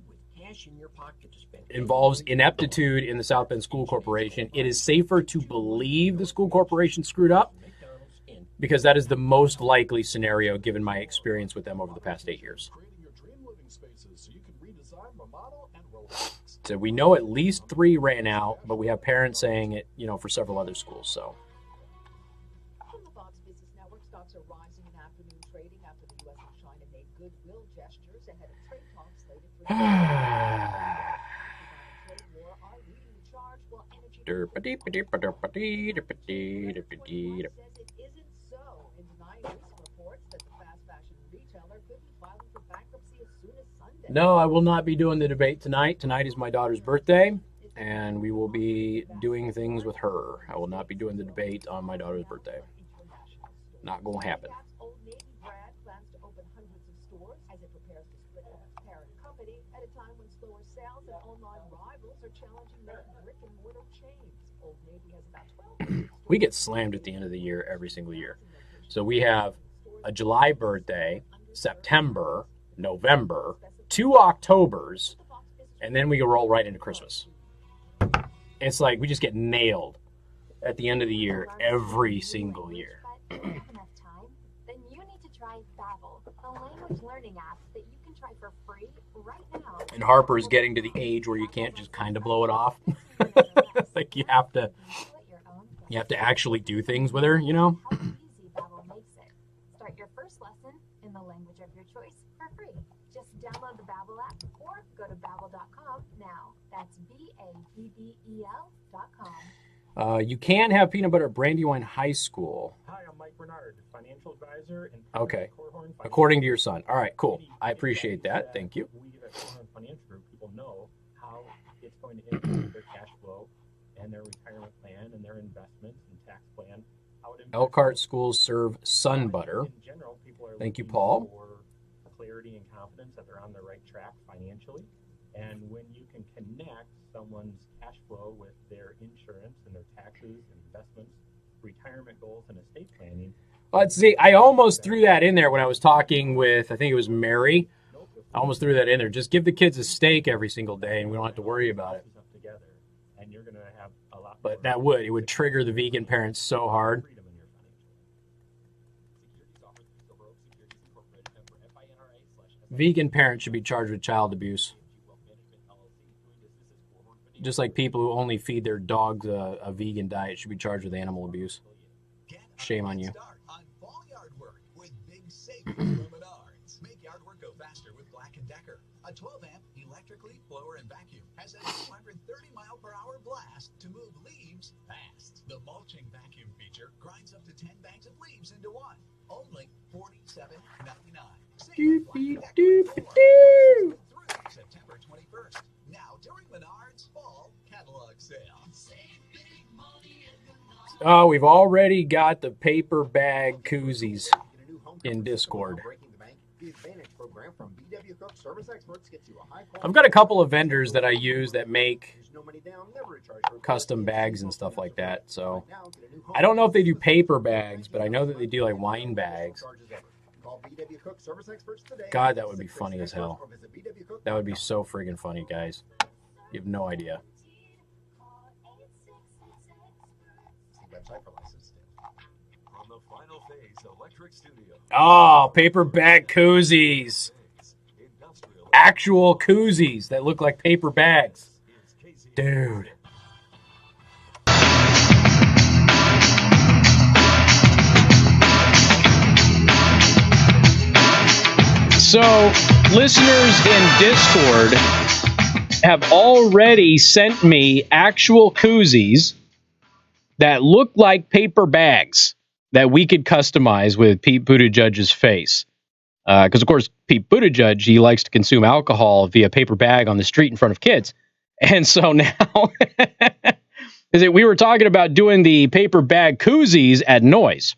ineptitude in the South Bend School Corporation, it is safer to believe the school corporation screwed up because that is the most likely scenario given my experience with them over the past 8 years. So we know at least 3 ran out, but we have parents saying it, for several other schools. So. From the Fox Business Network, stocks are rising in afternoon trading after the U.S. and China made goodwill gestures ahead of trade talks slated for trade war are leading the charge, while energy says it isn't so. In denying recent reports that the fast fashion retailer could be filing for bankruptcy as soon as Sunday. No, I will not be doing the debate tonight. Tonight is my daughter's birthday, and we will be doing things with her. I will not be doing the debate on my daughter's birthday. Not going to happen. Old Navy brand plans to open hundreds of stores as it prepares to split from its parent company at a time when slower sales and online rivals are challenging their brick-and-mortar chains. Old Navy has about 12. We get slammed at the end of the year every single year. So we have a July birthday, September, November, 2 Octobers, and then we go roll right into Christmas. It's like we just get nailed at the end of the year every single year. If you have enough time, then you need to try Babbel, a language learning app that you can try for free right now. And Harper is getting to the age where you can't just kind of blow it off. Like you have to actually do things with her, How easy Babbel makes it. Start your first lesson in the language of your choice for free. Just download the Babbel app or go to babbel.com now. That's BABBEL.com. You can have peanut butter at Brandywine High School. Hi, I'm Mike Bernard, financial advisor. Okay. According to your son. All right, cool. I appreciate that. Thank you. We at Corhorn Financial Group, people know how it's going to impact their cash flow and their retirement plan and their investments and tax plan. Elkhart schools serve Sun Butter. In general, people are Thank you, looking Paul. for clarity and confidence that they're on the right track financially. And when you can connect someone's cash flow with their insurance and their taxes, investments, retirement goals, and estate planning. Let's see. I almost threw that in there when I was talking with, I think it was Mary. I almost threw that in there. Just give the kids a steak every single day, and we don't have to worry about it. And you're going to have a lot. But it would trigger the vegan parents so hard. Vegan parents should be charged with child abuse. Just like people who only feed their dogs a vegan diet should be charged with animal abuse. Shame on you. Fall yard work with big savings from Menards. Make yard work go faster with Black & Decker. A 12-amp electrically blower and vacuum has a 230-mile-per-hour blast to move leaves fast. The mulching vacuum feature grinds up to 10 bags of leaves into one. Only $47.99. Through September 21st. Now during Menards Fall Catalog Sale. Oh, we've already got the paper bag koozies in Discord. I've got a couple of vendors that I use that make custom bags and stuff like that. So I don't know if they do paper bags, but I know that they do like wine bags. God, that would be funny as hell. That would be so friggin' funny, guys. You have no idea. Oh, paper bag koozies. Actual koozies that look like paper bags. Dude. So, listeners in Discord have already sent me actual koozies that look like paper bags that we could customize with Pete Buttigieg's face. Because, of course, Pete Buttigieg, he likes to consume alcohol via paper bag on the street in front of kids. And so now, we were talking about doing the paper bag koozies at Noise.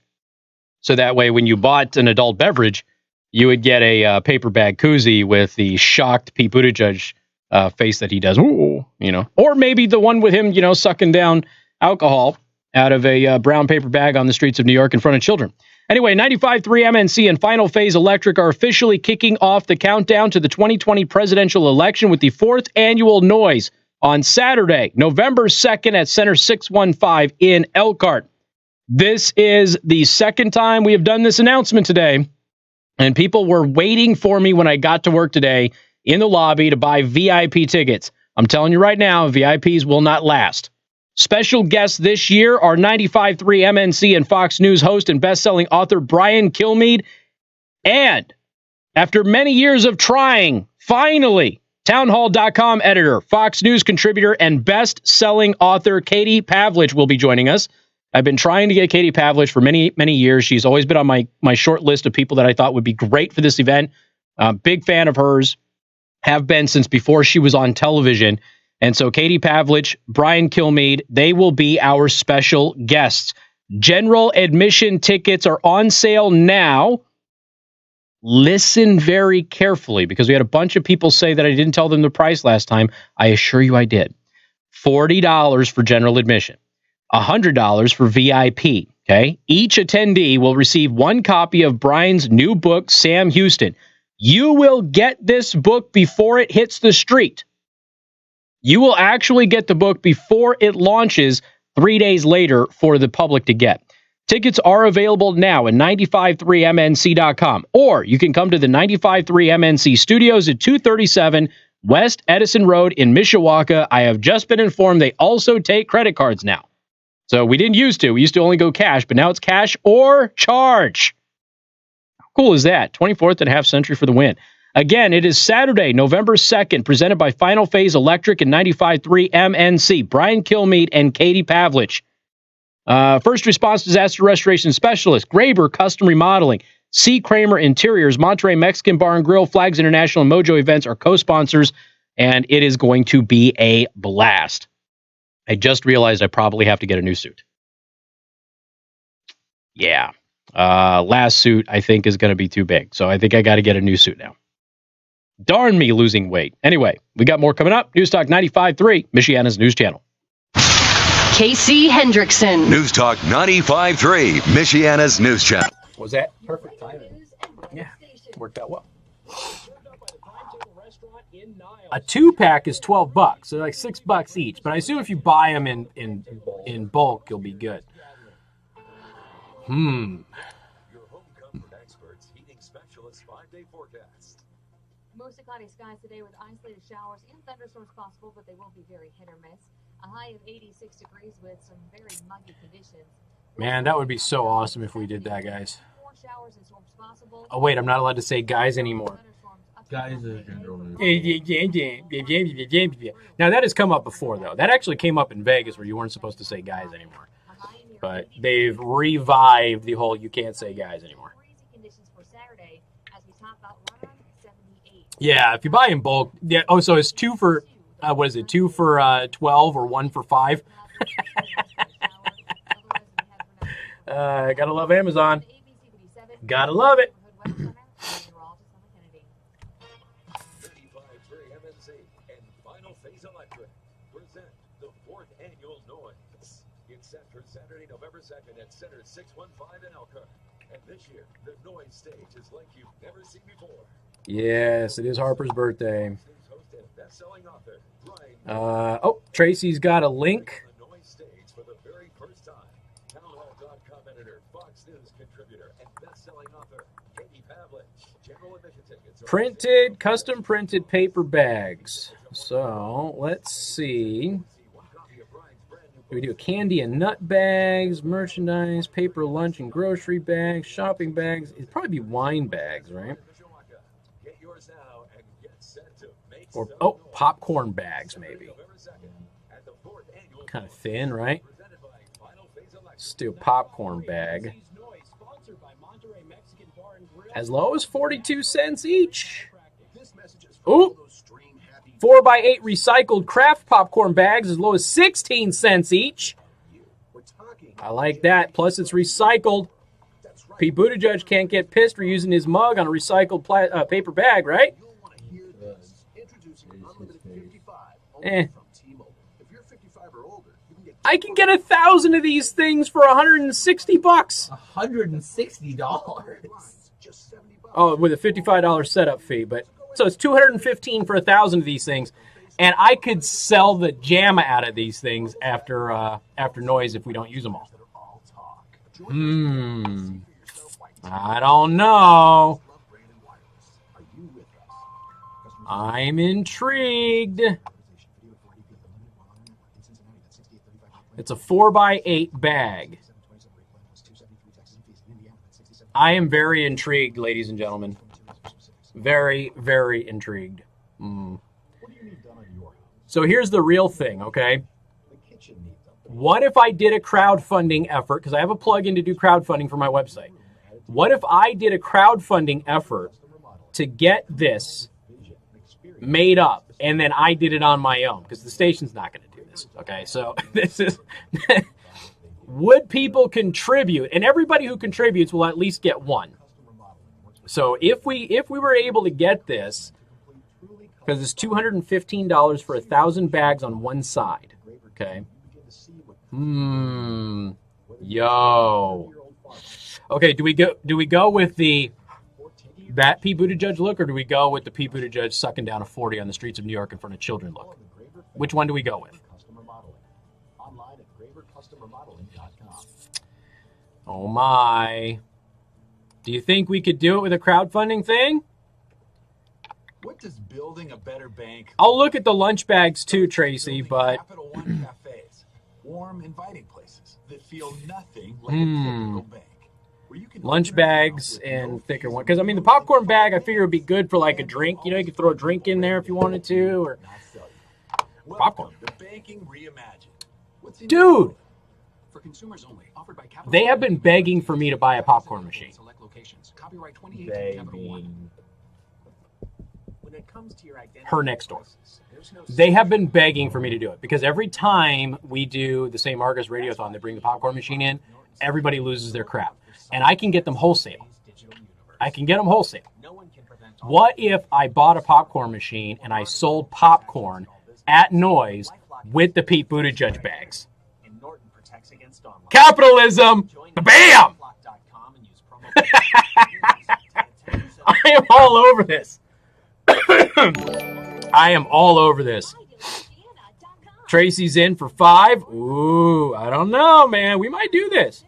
So that way, when you bought an adult beverage, you would get a paper bag koozie with the shocked Pete Buttigieg face that he does. Ooh, or maybe the one with him, sucking down alcohol out of a brown paper bag on the streets of New York in front of children. Anyway, 95.3 MNC and Final Phase Electric are officially kicking off the countdown to the 2020 presidential election with the 4th annual Noise on Saturday, November 2nd at Center 615 in Elkhart. This is the second time we have done this announcement today, and people were waiting for me when I got to work today in the lobby to buy VIP tickets. I'm telling you right now, VIPs will not last. Special guests this year are 95.3 MNC and Fox News host and best-selling author Brian Kilmeade. And after many years of trying, finally, townhall.com editor, Fox News contributor, and best-selling author Katie Pavlich will be joining us. I've been trying to get Katie Pavlich for many, many years. She's always been on my short list of people that I thought would be great for this event. Big fan of hers. Have been since before she was on television. And so Katie Pavlich, Brian Kilmeade, they will be our special guests. General admission tickets are on sale now. Listen very carefully, because we had a bunch of people say that I didn't tell them the price last time. I assure you I did. $40 for general admission. $100 for VIP. Okay. Each attendee will receive one copy of Brian's new book, Sam Houston. You will get this book before it hits the street. You will actually get the book before it launches 3 days later for the public to get. Tickets are available now at 953mnc.com, or you can come to the 953 MNC studios at 237 West Edison Road in Mishawaka. I have just been informed they also take credit cards now. So we didn't used to. We used to only go cash, but now it's cash or charge. How cool is that? 24th and a half century for the win. Again, it is Saturday, November 2nd, presented by Final Phase Electric and 95.3 MNC. Brian Kilmeade and Katie Pavlich. First response disaster restoration specialist, Graber Custom Remodeling, C. Kramer Interiors, Monterey Mexican Bar and Grill, Flags International, and Mojo Events are co-sponsors, and it is going to be a blast. I just realized I probably have to get a new suit. Yeah. Last suit, I think, is going to be too big. So I think I got to get a new suit now. Darn me losing weight. Anyway, we got more coming up. News Talk 95.3, Michiana's news channel. Casey Hendrickson. News Talk 95.3, Michiana's news channel. Was that perfect timing? Yeah, worked out well. A 2-pack is $12, so like $6 each. But I assume if you buy them in bulk, you'll be good. Your home comfort experts, heating specialists, 5-day forecast. Mostly cloudy skies today with isolated showers and thunderstorms possible, but they will be very hit or miss. A high of 86 degrees with some very muggy conditions. Man, that would be so awesome if we did that, guys. Oh, wait, I'm not allowed to say guys anymore. Guys is general news. Now, that has come up before, though. That actually came up in Vegas where you weren't supposed to say guys anymore. But they've revived the whole you can't say guys anymore. Yeah, if you buy in bulk. Yeah. Oh, so it's 2 for, what is it, 2 for 12 or 1 for 5? Gotta love Amazon. Gotta love it. 95.3 MNC and Final Phase Electric present the 4th annual Noise. It's set for Saturday, November 2nd at Center 615 in Elkhart. And this year, the Noise stage is like you've never seen before. Yes, it is Harper's birthday. Tracy's got a link. The Noise stage for the very first time. Townhall.com editor, Fox News contributor, and best-selling author Katie Pavlich. General admission tickets. Printed, custom printed paper bags. So let's see. We do candy and nut bags, merchandise, paper lunch and grocery bags, shopping bags. It'd probably be wine bags, right? Or, popcorn bags, maybe. Kind of thin, right? Let's do a popcorn bag. As low as 42 cents each. Ooh! 4x8 recycled craft popcorn bags as low as 16 cents each. I like that. Plus, it's recycled. Pete Buttigieg can't get pissed for using his mug on a recycled paper bag, right? I can get 1,000 of these things for $160. $160. Oh, with a $55 setup fee, but so it's $215 for 1,000 of these things, and I could sell the jamma out of these things after Noise if we don't use them all. I don't know. I'm intrigued. It's a 4x8 bag. I am very intrigued, ladies and gentlemen. Very, very intrigued. So here's the real thing, okay? What if I did a crowdfunding effort? Because I have a plugin to do crowdfunding for my website. What if I did a crowdfunding effort to get this made up, and then I did it on my own? Because the station's not going to do this, okay? So this is... Would people contribute? And everybody who contributes will at least get one. So if we were able to get this, because it's $215 for 1,000 bags on one side, okay? Yo. Okay, do we go with that Pete Buttigieg look, or do we go with the Pete Buttigieg sucking down a 40 on the streets of New York in front of children look? Which one do we go with? Oh my. Do you think we could do it with a crowdfunding thing? What does building a better bank? I'll look at the lunch bags too, Tracy, but Capital One cafes, warm, inviting places that feel nothing like a typical bank. Lunch bags and thicker one. Because, I mean, the popcorn bag, I figure would be good for like a drink. You know, you could throw a drink in there if you wanted to, or popcorn. The banking reimagined. Dude, For consumers only, offered by Capital they have been begging for me to buy a popcorn machine. Select locations. Copyright 2018 Capital One. When it comes to your identity, Her next door. They have been begging for me to do it because every time we do the St. Marcus Radiothon, they bring the popcorn machine in, everybody loses their crap. And I can get them wholesale. What if I bought a popcorn machine and I sold popcorn at Noise with the Pete Buttigieg bags? Capitalism! Bam! I am all over this. I am all over this. Tracy's in for 5. Ooh, I don't know, man. We might do this.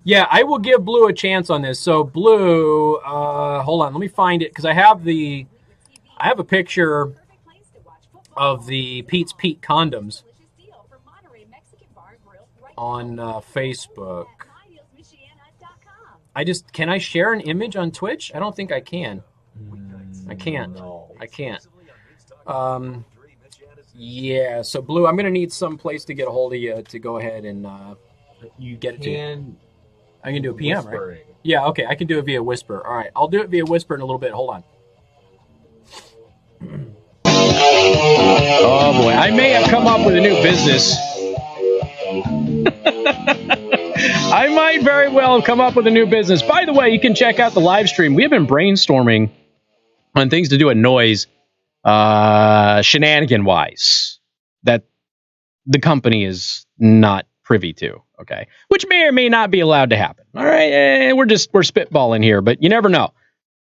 Yeah, I will give Blue a chance on this. So Blue, hold on, let me find it because I have a picture of the Pete's Pete condoms on Facebook. Can I share an image on Twitch? I don't think I can. I can't. Yeah, so Blue, I'm going to need some place to get a hold of you to go ahead and you get it to me. I can do a PM, right? Yeah, okay, I can do it via Whisper. All right, I'll do it via Whisper in a little bit. Hold on. Oh, boy. I may have come up with a new business. I might very well have come up with a new business. By the way, you can check out the live stream. We have been brainstorming on things to do at Noise, shenanigan-wise, that the company is not privy to, okay? Which may or may not be allowed to happen. All right, we're spitballing here, but you never know.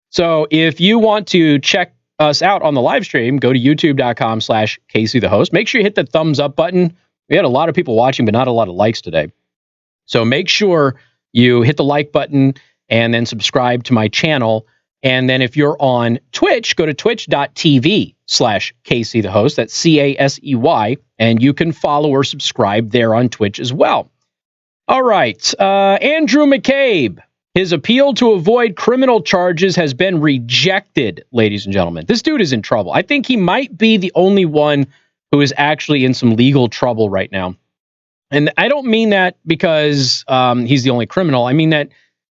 So if you want to check us out on the live stream, go to youtube.com/CaseyTheHost. Make sure you hit the thumbs up button. We had a lot of people watching, but not a lot of likes today. So make sure you hit the like button and then subscribe to my channel. And then if you're on Twitch, go to twitch.tv/CaseyTheHost. That's CASEY. And you can follow or subscribe there on Twitch as well. All right. Andrew McCabe. His appeal to avoid criminal charges has been rejected, ladies and gentlemen. This dude is in trouble. I think he might be the only one who is actually in some legal trouble right now. And I don't mean that because he's the only criminal. I mean that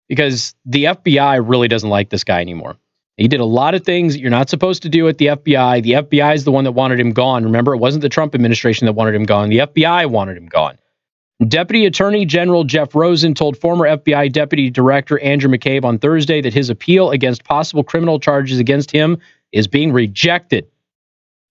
because the FBI really doesn't like this guy anymore. He did a lot of things that you're not supposed to do at the FBI. The FBI is the one that wanted him gone. Remember, it wasn't the Trump administration that wanted him gone. The FBI wanted him gone. Deputy Attorney General Jeff Rosen told former FBI Deputy Director Andrew McCabe on Thursday that his appeal against possible criminal charges against him is being rejected.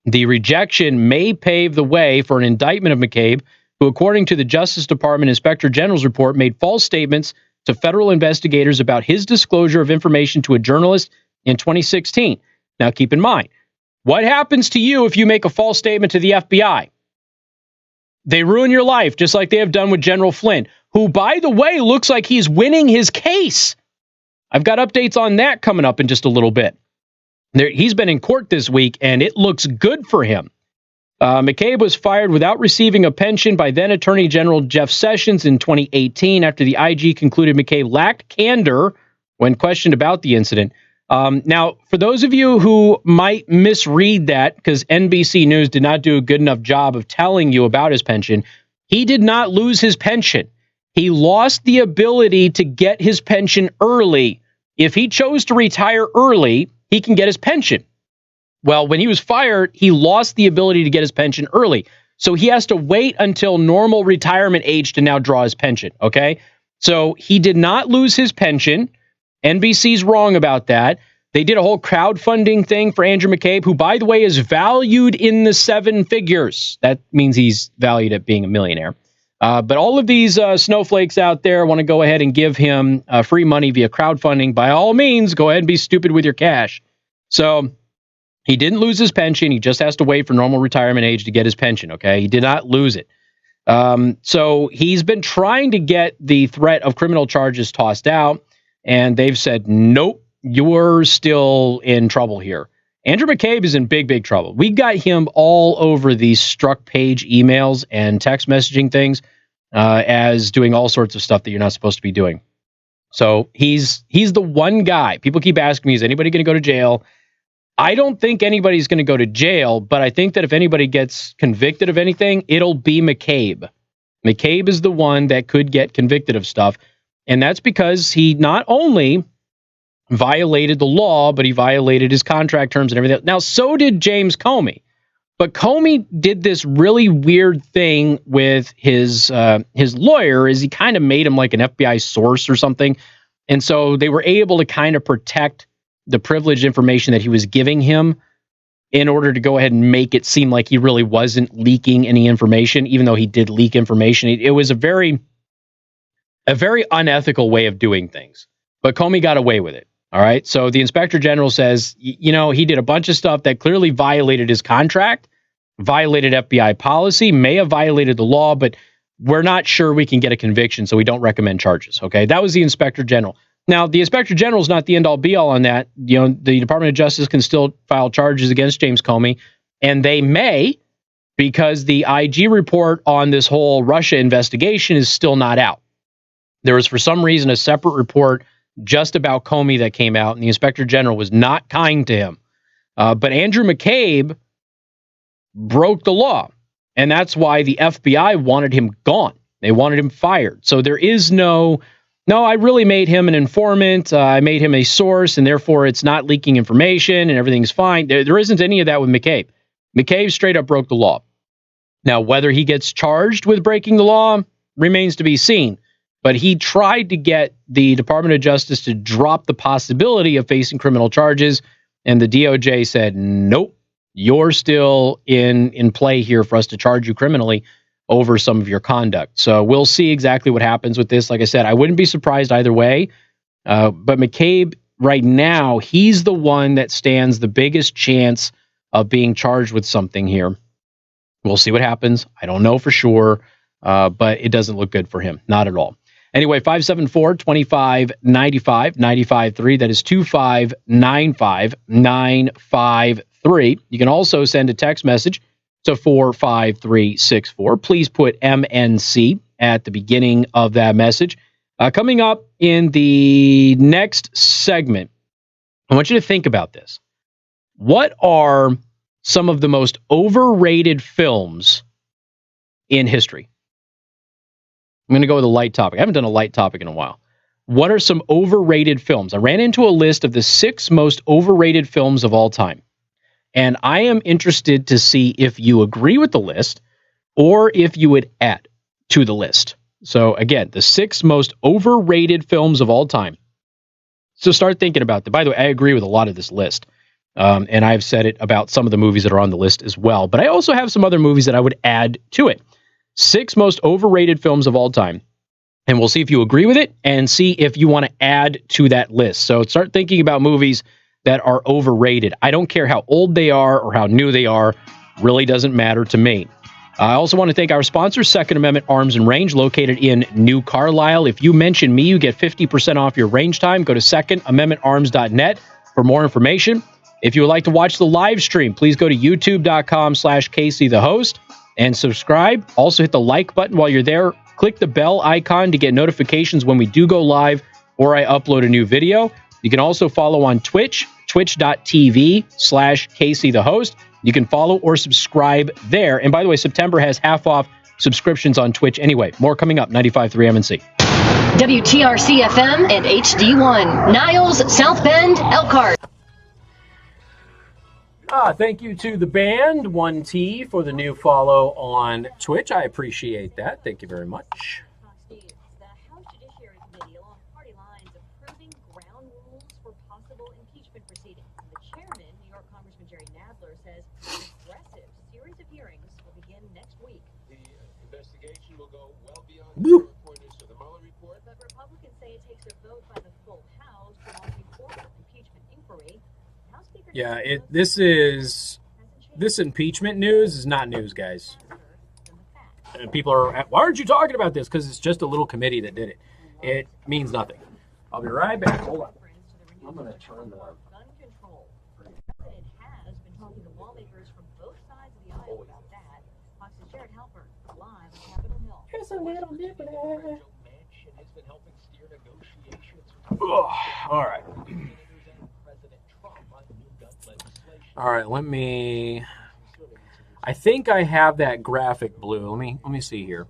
The rejection may pave the way for an indictment of McCabe, who, according to the Justice Department Inspector General's report, made false statements to federal investigators about his disclosure of information to a journalist in 2016. Now, keep in mind, what happens to you if you make a false statement to the FBI? They ruin your life, just like they have done with General Flynn, who, by the way, looks like he's winning his case. I've got updates on that coming up in just a little bit. He's been in court this week, and it looks good for him. McCabe was fired without receiving a pension by then Attorney General Jeff Sessions in 2018 after the IG concluded McCabe lacked candor when questioned about the incident. Now, for those of you who might misread that, because NBC News did not do a good enough job of telling you about his pension, he did not lose his pension. He lost the ability to get his pension early. If he chose to retire early, he can get his pension. Well, when he was fired, he lost the ability to get his pension early. So he has to wait until normal retirement age to now draw his pension, okay? So he did not lose his pension. NBC's wrong about that. They did a whole crowdfunding thing for Andrew McCabe, who, by the way, is valued in the 7 figures. That means he's valued at being a millionaire. But all of these snowflakes out there want to go ahead and give him free money via crowdfunding. By all means, go ahead and be stupid with your cash. So he didn't lose his pension. He just has to wait for normal retirement age to get his pension, okay? He did not lose it. So he's been trying to get the threat of criminal charges tossed out, and they've said, nope, you're still in trouble here. Andrew McCabe is in big, big trouble. We got him all over these struck page emails and text messaging things as doing all sorts of stuff that you're not supposed to be doing. So he's the one guy. People keep asking me, is anybody going to go to jail? I don't think anybody's going to go to jail, but I think that if anybody gets convicted of anything, it'll be McCabe. McCabe is the one that could get convicted of stuff. And that's because he not only violated the law, but he violated his contract terms and everything. Now, so did James Comey. But Comey did this really weird thing with his lawyer, is he kind of made him like an FBI source or something. And so they were able to kind of protect the privileged information that he was giving him in order to go ahead and make it seem like he really wasn't leaking any information, even though he did leak information. It was a very unethical way of doing things. But Comey got away with it. All right. So the inspector general says, he did a bunch of stuff that clearly violated his contract, violated FBI policy, may have violated the law, but we're not sure we can get a conviction, so we don't recommend charges. Okay. That was the inspector general. Now, the inspector general is not the end all be all on that. The Department of Justice can still file charges against James Comey, and they may, because the IG report on this whole Russia investigation is still not out. There was, for some reason, a separate report just about Comey that came out, and the inspector general was not kind to him. But Andrew McCabe broke the law, and that's why the FBI wanted him gone. They wanted him fired. So there is no, I really made him an informant. I made him a source, and therefore it's not leaking information, and everything's fine. There isn't any of that with McCabe. McCabe straight up broke the law. Now, whether he gets charged with breaking the law remains to be seen. But he tried to get the Department of Justice to drop the possibility of facing criminal charges, and the DOJ said, nope, you're still in play here for us to charge you criminally over some of your conduct. So we'll see exactly what happens with this. Like I said, I wouldn't be surprised either way. But McCabe, right now, he's the one that stands the biggest chance of being charged with something here. We'll see what happens. I don't know for sure, but it doesn't look good for him. Not at all. Anyway, 574-2595, 95.3. That is 2595-953. You can also send a text message to 45364. Please put MNC at the beginning of that message. Coming up in the next segment, I want you to think about this. What are some of the most overrated films in history? I'm going to go with a light topic. I haven't done a light topic in a while. What are some overrated films? I ran into a list of the 6 most overrated films of all time. And I am interested to see if you agree with the list or if you would add to the list. So again, the 6 most overrated films of all time. So start thinking about that. By the way, I agree with a lot of this list. And I've said it about some of the movies that are on the list as well. But I also have some other movies that I would add to it. 6 most overrated films of all time. And we'll see if you agree with it and see if you want to add to that list. So start thinking about movies that are overrated. I don't care how old they are or how new they are. Really doesn't matter to me. I also want to thank our sponsor, Second Amendment Arms and Range, located in New Carlisle. If you mention me, you get 50% off your range time. Go to secondamendmentarms.net for more information. If you would like to watch the live stream, please go to youtube.com/Casey the host and subscribe. Also hit the like button while you're there. Click the bell icon to get notifications when we do go live or I upload a new video. You can also follow on Twitch, twitch.tv/Casey the host. You can follow or subscribe there. And by the way, September has half off subscriptions on Twitch anyway. More coming up, 95.3 MNC. WTRC-FM and HD1. Niles, South Bend, Elkhart. Thank you to the band, 1T, for the new follow on Twitch. I appreciate that. Thank you very much. Woo. But Republicans say it takes a vote by the full House to launch a formal impeachment inquiry. House Speaker Yeah, this impeachment news is not news, guys. And people are, why aren't you talking about this? Because it's just a little committee that did it. It means nothing. I'll be right back. Hold on. I'm going to turn the gun control. The president has been talking to lawmakers from both sides of the aisle about that. Fox's Jared Halpern live on Capitol Hill. It's a little nibbler. All right. All right, let me. I think I have that graphic blue. Let me see here.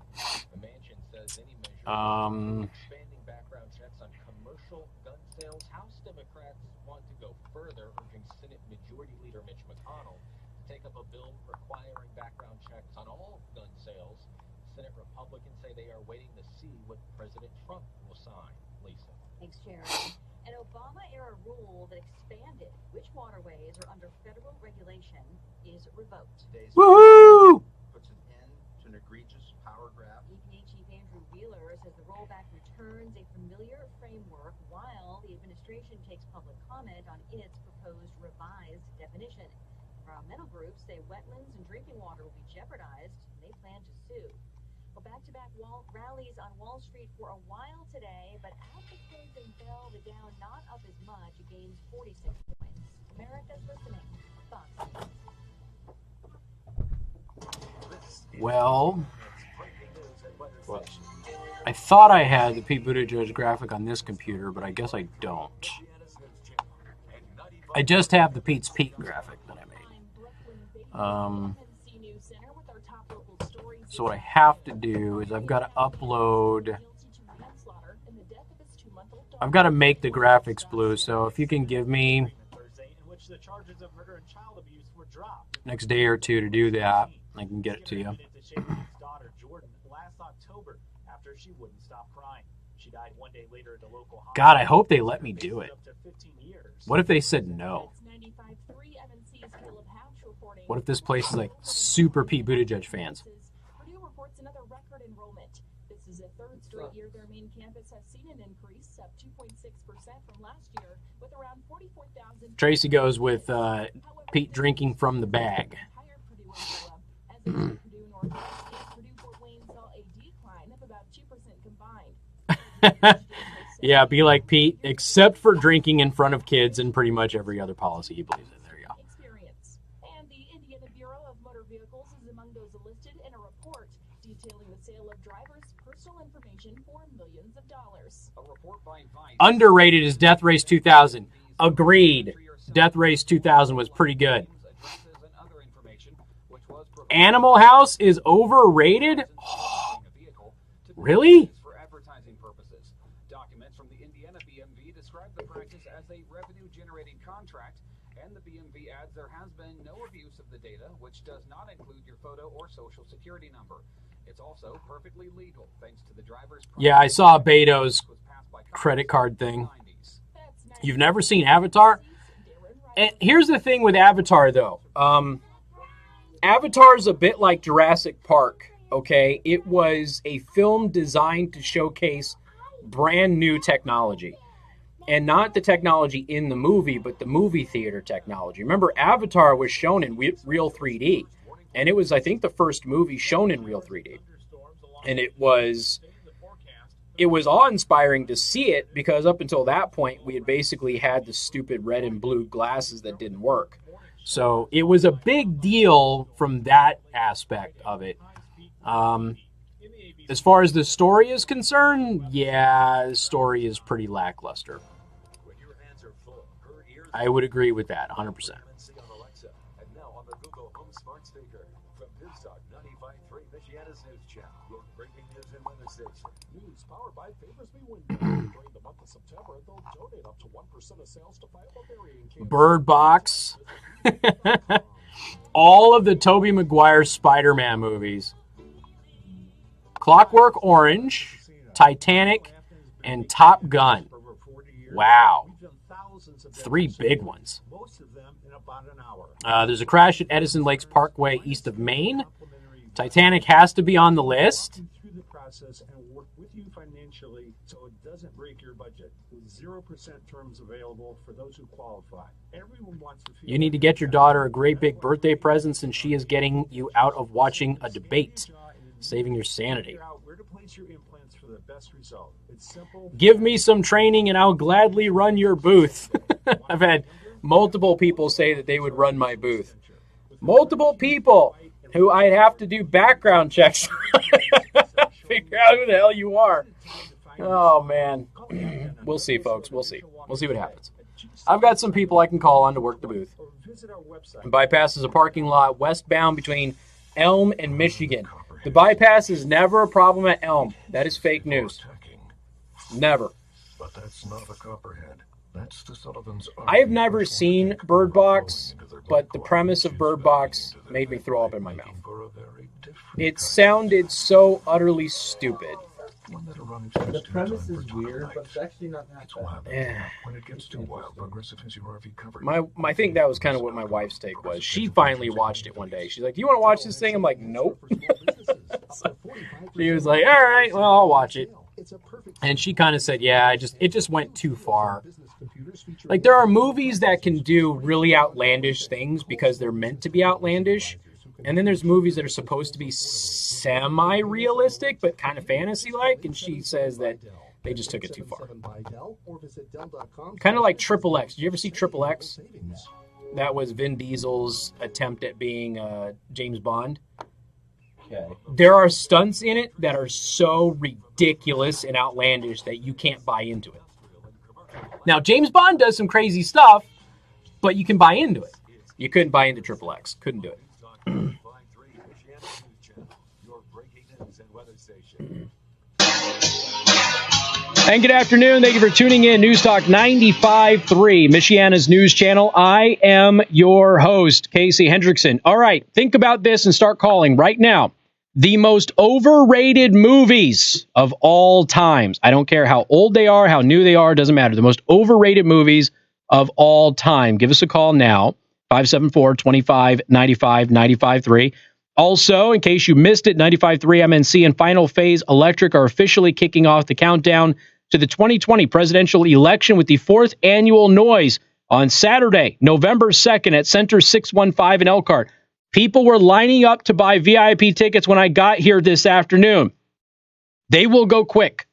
Thanks, Chair. An Obama-era rule that expanded which waterways are under federal regulation is revoked. Woohoo! Puts an end to an egregious power grab. EPA Chief Andrew Wheeler says the rollback returns a familiar framework while the administration takes public comment on its proposed revised definition. Environmental groups say wetlands and drinking water will be jeopardized, and they plan to sue. Well, back-to-back rallies on Wall Street for a while today, but at the closing bell, the Dow not up as much. It gains 46 points. America's listening. Thoughts? Well, I thought I had the Pete Buttigieg graphic on this computer, but I guess I don't. I just have the Pete's Pete graphic that I made. So what I have to do is I've got to upload. I've got to make the graphics blue. So if you can give me next day or two to do that, I can get it to you. God, I hope they let me do it. What if they said no? What if this place is like super Pete Buttigieg fans? This is a third straight year their main campus has seen an increase of 2.6% from last year, with around 44,000. Tracy goes with Pete drinking from the bag. Yeah, be like Pete, except for drinking in front of kids and pretty much every other policy he believes in. There you go. And the Indiana Bureau of Motor Vehicles is among those listed in a report detailing the sale of drivers' personal information for millions of dollars. A report by Vice. Underrated is Death Race 2000. Agreed. Death Race 2000 was pretty good. Animal House is overrated? Oh, really? For advertising purposes. Documents from the Indiana BMV describe the practice as a revenue-generating contract, and the BMV adds there has been no abuse of the data, which does not include your photo or social security number. It's also perfectly legal, thanks to the driver's... Yeah, I saw Beto's credit card thing. You've never seen Avatar? And here's the thing with Avatar, though. Avatar's a bit like Jurassic Park, okay? It was a film designed to showcase brand new technology. And not the technology in the movie, but the movie theater technology. Remember, Avatar was shown in real 3D. And it was, I think, the first movie shown in real 3D. And it was awe-inspiring to see it because up until that point, we had basically had the stupid red and blue glasses that didn't work. So it was a big deal from that aspect of it. As far as the story is concerned, yeah, the story is pretty lackluster. I would agree with that, 100%. News powered by Favorsby Window. During the month of September, they'll donate up to 1% of sales to fight ovarian cancer. Bird Box. All of the Tobey Maguire Spider-Man movies. Clockwork Orange, Titanic, and Top Gun. Wow. 3 big ones. There's a crash at Edison Lakes Parkway east of Maine. Titanic has to be on the list. And work with you financially so it doesn't break your budget. With 0% terms available for those who qualify. Everyone wants to feel You need to get your daughter a great big birthday present since she is getting you out of watching a debate, saving your sanity. where to place your implants for the best result. It's simple. Give me some training and I'll gladly run your booth. I've had multiple people say that they would run my booth. Multiple people who I'd have to do background checks. Figure out who the hell you are. Oh, man. We'll see, folks. We'll see. We'll see what happens. I've got some people I can call on to work the booth. The bypass is a parking lot westbound between Elm and Michigan. The bypass is never a problem at Elm. That is fake news. Never. But that's not a copperhead. That's the Sullivans. I have never seen Bird Box, but the premise of Bird Box made me throw up in my mouth. It sounded so utterly stupid. The premise is weird, but it's actually not that bad. When it gets too wild, Progressive has your RV covered. I think that was kind of what my wife's take was. She finally watched it one day. She's like, "Do you want to watch this thing?" I'm like, "Nope." So she was like, "All right, well, I'll watch it." And she kind of said, "Yeah, it just went too far." Like, there are movies that can do really outlandish things because they're meant to be outlandish. And then there's movies that are supposed to be semi-realistic, but kind of fantasy-like. And she says that they just took it too far. Kind of like Triple X. Did you ever see Triple X? That was Vin Diesel's attempt at being James Bond. Okay. There are stunts in it that are so ridiculous and outlandish that you can't buy into it. Now, James Bond does some crazy stuff, but you can buy into it. You couldn't buy into Triple X. Couldn't do it. And good afternoon. Thank you for tuning in. News Talk 95.3, Michiana's news channel. I am your host, Casey Hendrickson. All right, think about this and start calling right now. The most overrated movies of all times. I don't care how old they are, how new they are, doesn't matter. The most overrated movies of all time. Give us a call now, 574-2595-95.3. Also, in case you missed it, 95.3 MNC and Final Phase Electric are officially kicking off the countdown to the 2020 presidential election with the 4th annual noise on Saturday, November 2nd at Center 615 in Elkhart. People were lining up to buy VIP tickets when I got here this afternoon. They will go quick.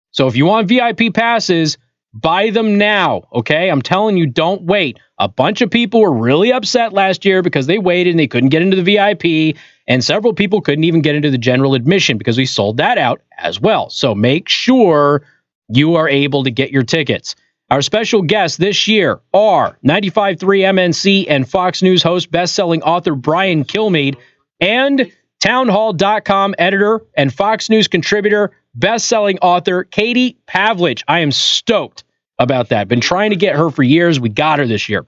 So if you want VIP passes, buy them now, okay? I'm telling you, don't wait. A bunch of people were really upset last year because they waited and they couldn't get into the VIP, and several people couldn't even get into the general admission because we sold that out as well. So make sure you are able to get your tickets. Our special guests this year are 95.3 MNC and Fox News host, best-selling author Brian Kilmeade, and townhall.com editor and Fox News contributor, best-selling author Katie Pavlich. I am stoked about that. Been trying to get her for years. We got her this year.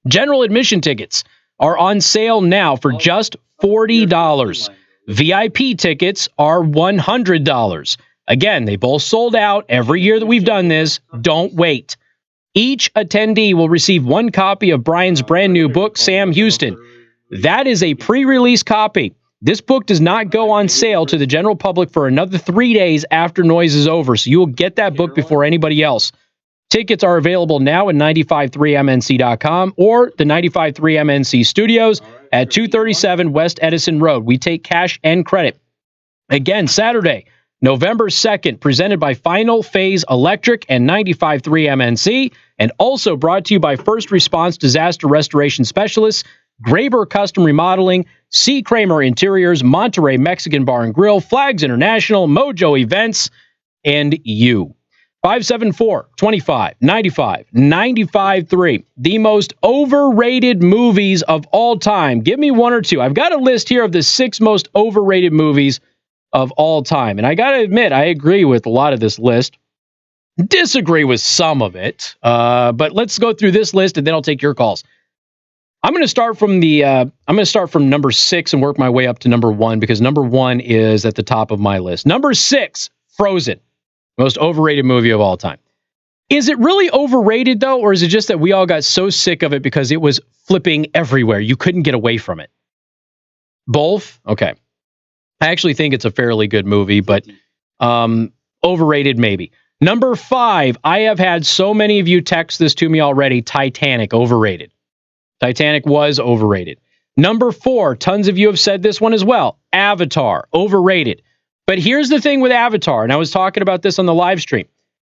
General admission tickets are on sale now for just $40. VIP tickets are $100. Again, they both sold out every year that we've done this. Don't wait. Each attendee will receive one copy of Brian's brand new book, Sam Houston. That is a pre-release copy. This book does not go on sale to the general public for another 3 days after noise is over, so you will get that book before anybody else. Tickets are available now at 953mnc.com or the 95.3 MNC studios. at 237 West Edison Road. We take cash and credit. Again, Saturday, November 2nd, presented by Final Phase Electric and 95.3 MNC, and also brought to you by First Response Disaster Restoration Specialists, Graber Custom Remodeling, C. Kramer Interiors, Monterey Mexican Bar and Grill, Flags International, Mojo Events, and you. 574-25-95-95-3. The most overrated movies of all time. Give me one or two. I've got a list here of the 6 most overrated movies of all time. And I got to admit, I agree with a lot of this list. Disagree with some of it. But let's go through this list and then I'll take your calls. I'm going to start from number 6 and work my way up to number 1 because number 1 is at the top of my list. Number 6, Frozen. Most overrated movie of all time. Is it really overrated, though, or is it just that we all got so sick of it because it was flipping everywhere? You couldn't get away from it. Both? Okay. I actually think it's a fairly good movie, but overrated maybe. Number 5, I have had so many of you text this to me already, Titanic, overrated. Titanic was overrated. Number 4, tons of you have said this one as well, Avatar, overrated. But here's the thing with Avatar, and I was talking about this on the live stream.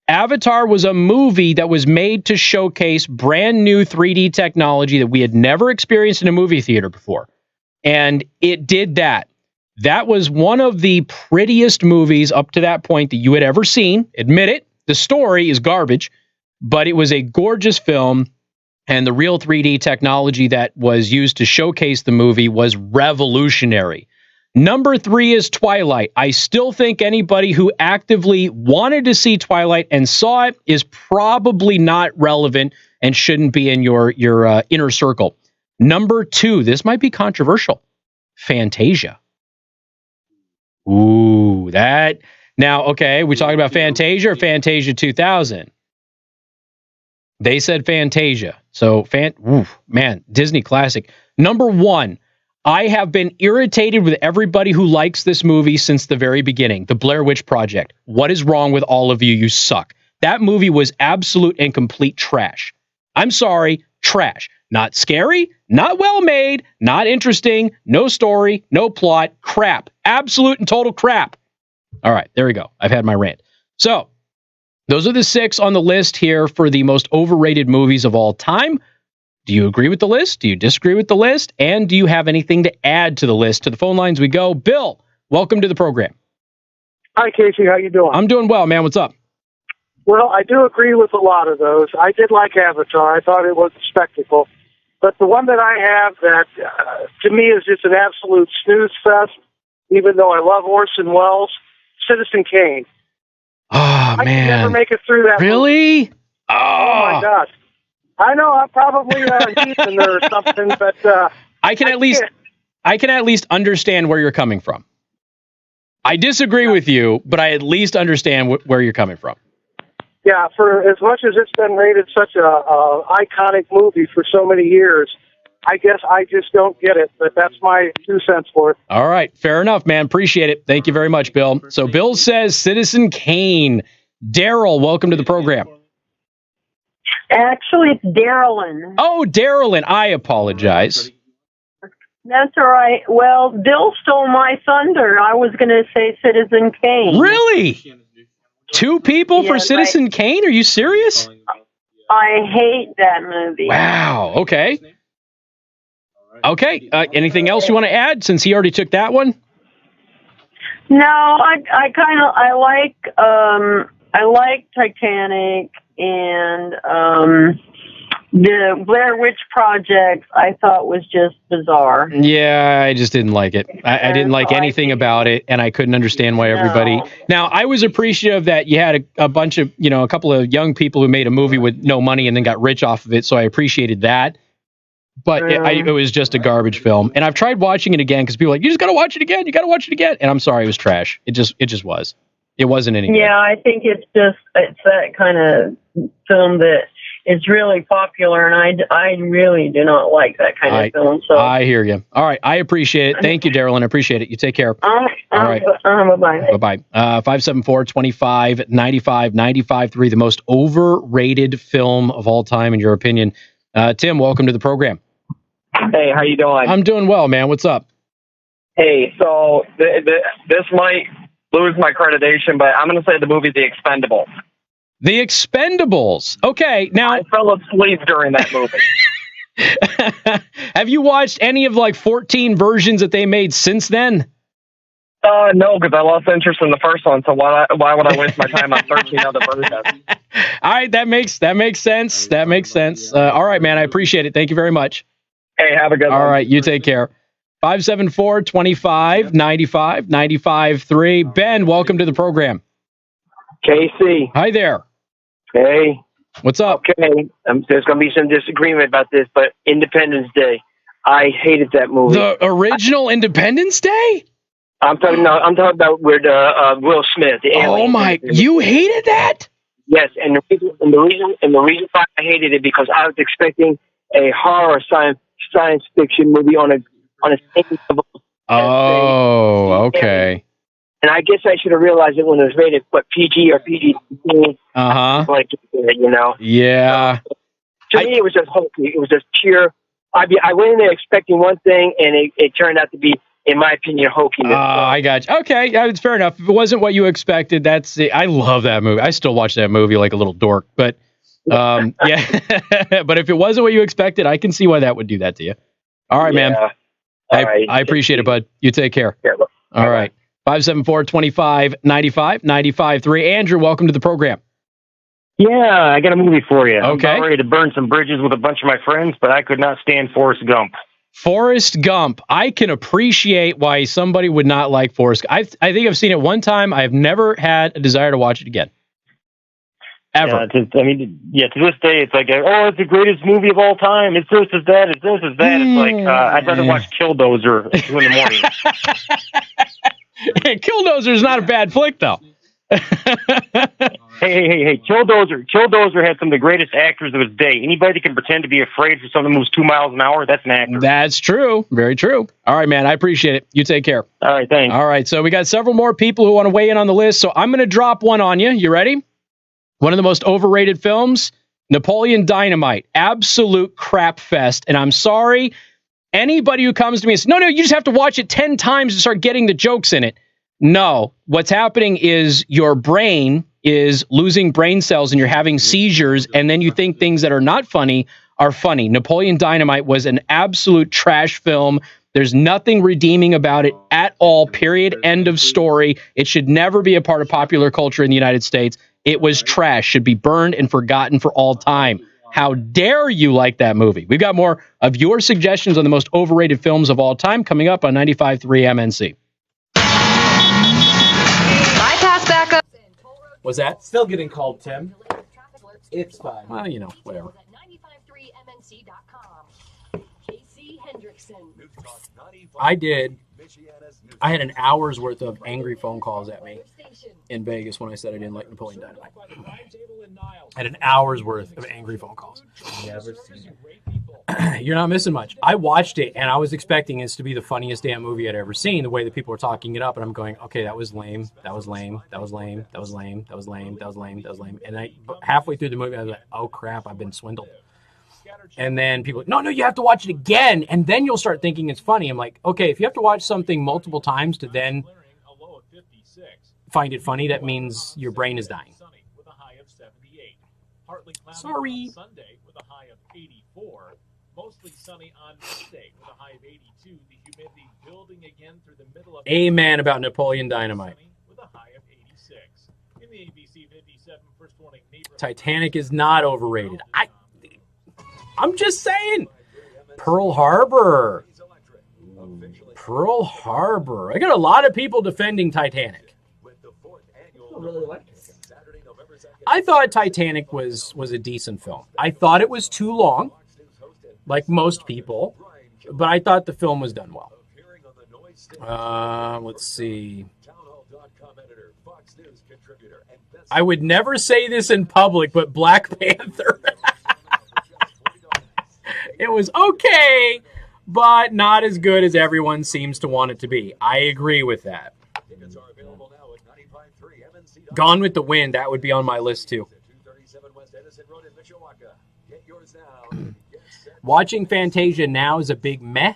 Avatar was a movie that was made to showcase brand new 3D technology that we had never experienced in a movie theater before. And it did that. That was one of the prettiest movies up to that point that you had ever seen. Admit it. The story is garbage, but it was a gorgeous film. And the real 3D technology that was used to showcase the movie was revolutionary. Number 3 is Twilight. I still think anybody who actively wanted to see Twilight and saw it is probably not relevant and shouldn't be in your inner circle. Number 2, this might be controversial, Fantasia. Ooh, that. Now, okay, we talking about Fantasia or Fantasia 2000? They said Fantasia. So, man, Disney classic. Number 1, I have been irritated with everybody who likes this movie since the very beginning. The Blair Witch Project. What is wrong with all of you? You suck. That movie was absolute and complete trash. I'm sorry, trash. Not scary, not well made, not interesting, no story, no plot, crap. Absolute and total crap. All right, there we go. I've had my rant. So, those are the 6 on the list here for the most overrated movies of all time. Do you agree with the list? Do you disagree with the list? And do you have anything to add to the list? To the phone lines we go. Bill, welcome to the program. Hi, Casey. How you doing? I'm doing well, man. What's up? Well, I do agree with a lot of those. I did like Avatar. I thought it was a spectacle. But the one that I have that, to me, is just an absolute snooze fest, even though I love Orson Welles, Citizen Kane. Oh, I man. could never make it through that Really? movie. Oh, my gosh. I know, I'm probably Heathen there or something, but I can at least understand where you're coming from. I disagree with you, but I at least understand where you're coming from. Yeah, for as much as it's been rated such a iconic movie for so many years, I guess I just don't get it, but that's my 2 cents for it. All right, fair enough, man. Appreciate it. Thank you very much, Bill. So Bill says Citizen Kane. Daryl, welcome to the program. Actually, it's Darylyn. Oh, Darylyn. I apologize. That's all right. Well, Bill stole my thunder. I was going to say Citizen Kane. Really? 2 people for Citizen Kane? Are you serious? I hate that movie. Wow. Okay. Okay. Anything else you want to add since he already took that one? No, I like Titanic and the Blair Witch Project. I thought was just bizarre. Yeah, I just didn't like it. I didn't like anything about it, and I couldn't understand why everybody. Now, I was appreciative that you had a bunch of, a couple of young people who made a movie with no money and then got rich off of it, so I appreciated that. But it was just a garbage film, and I've tried watching it again because people are like, you just got to watch it again. You got to watch it again, and I'm sorry, it was trash. It just was. It wasn't any good. Yeah, I think it's that kind of film that is really popular, and I really do not like that kind of film. So I hear you. All right, I appreciate it. Thank you, Darylyn. I appreciate it. You take care. All right. Bye-bye. Bye-bye. 574-25-95-95-3, the most overrated film of all time, in your opinion. Tim, welcome to the program. Hey, how you doing? I'm doing well, man. What's up? Hey, so this might lose my accreditation, but I'm going to say the movie The Expendables. The Expendables. Okay, now I fell asleep during that movie. Have you watched any of 14 versions that they made since then? No, because I lost interest in the first one. So why would I waste my time on 13 other versions? All right, that makes sense. That makes sense. All right, man. I appreciate it. Thank you very much. Hey, have a good one. All right, you take care. 574-2595, 95.3. Ben, welcome to the program. Casey. Hi there. Hey. What's up? Okay, there's going to be some disagreement about this, but Independence Day, I hated that movie. The original Independence Day? I'm talking about with Will Smith. The alien. Oh my! You hated that? Yes, and the reason why I hated it because I was expecting a horror science fiction movie on a same level. Oh, okay. And I guess I should have realized it when it was rated, PG or PG. Like, you know. Yeah. To me, it was just hokey. It was just pure. I went in there expecting one thing, and it turned out to be, in my opinion, hokiness. I got you. Okay, it's fair enough. If it wasn't what you expected, I love that movie. I still watch that movie like a little dork, but yeah. But if it wasn't what you expected, I can see why that would do that to you. All right, man. I appreciate it, bud. You take care. Yeah, all right. 574-2595, 95.3. Andrew, welcome to the program. Yeah, I got a movie for you. Okay. I'm about ready to burn some bridges with a bunch of my friends, but I could not stand Forrest Gump. Forrest Gump. I can appreciate why somebody would not like Forrest Gump. I think I've seen it one time. I've never had a desire to watch it again. Ever. Yeah, to this day, it's like, oh, it's the greatest movie of all time. It's this, it's that, it's this, it's that. It's like, I'd rather watch Killdozer at 2 in the morning. Killdozer is not a bad flick, though. Hey, Killdozer had some of the greatest actors of his day. Anybody that can pretend to be afraid for something that moves 2 miles an hour, that's an actor. That's true. Very true. All right, man. I appreciate it. You take care. All right, thanks. All right, so we got several more people who want to weigh in on the list, so I'm going to drop one on you. You ready? One of the most overrated films, Napoleon Dynamite. Absolute crap fest. And I'm sorry, anybody who comes to me and says, no, you just have to watch it 10 times to start getting the jokes in it. No, what's happening is your brain is losing brain cells and you're having seizures, and then you think things that are not funny are funny. Napoleon Dynamite was an absolute trash film. There's nothing redeeming about it at all, period, end of story. It should never be a part of popular culture in the United States. It was trash, should be burned and forgotten for all time. How dare you like that movie? We've got more of your suggestions on the most overrated films of all time coming up on 95.3 MNC. Bypass backup. Was that? Still getting called, Tim. It's fine. Well, whatever. I had an hour's worth of angry phone calls at me in Vegas when I said I didn't like Napoleon Dynamite. I had an hour's worth of angry phone calls. Never seen it. You're not missing much. I watched it, and I was expecting this to be the funniest damn movie I'd ever seen, the way that people were talking it up, and I'm going, okay, that was lame, that was lame, that was lame, that was lame, that was lame, that was lame, that was lame. And halfway through the movie, I was like, oh, crap, I've been swindled. And then people, no, you have to watch it again, and then you'll start thinking it's funny. I'm like, okay, if you have to watch something multiple times to then find it funny, that means your brain is dying. Sorry. Sunday with a high of 84. Mostly sunny on Monday with a high of 82. The humidity building again through the middle of Amen about Napoleon Dynamite. With a high of 86. In the ABC 57 first warning neighborhood. Titanic is not overrated. I'm just saying. Pearl Harbor. I got a lot of people defending Titanic. I thought Titanic was a decent film. I thought it was too long, like most people, but I thought the film was done well. Let's see. I would never say this in public, but Black Panther. It was okay, but not as good as everyone seems to want it to be. I agree with that. Gone with the Wind, that would be on my list too. 237 West Edison Road in Mishawaka. Get yours now. Watching Fantasia now is a big meh.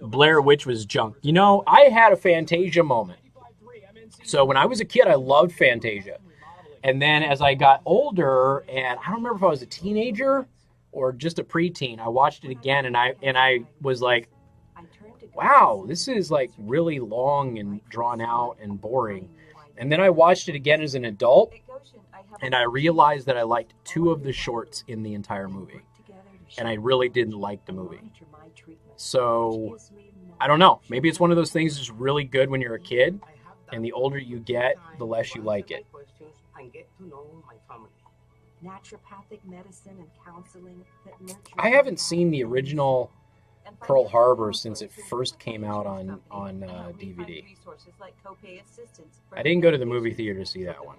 Blair Witch was junk. You know, I had a Fantasia moment. So when I was a kid, I loved Fantasia. And then as I got older, and I don't remember if I was a teenager or just a preteen, I watched it again, and I was like, wow, this is like really long and drawn out and boring. And then I watched it again as an adult, and I realized that I liked 2 of the shorts in the entire movie. And I really didn't like the movie. So, I don't know. Maybe it's one of those things that's really good when you're a kid, and the older you get, the less you like it. And get to know my family. Naturopathic medicine and counseling that nurture. I haven't seen the original Pearl Harbor since it first came out on DVD. I didn't go to the movie theater to see that one.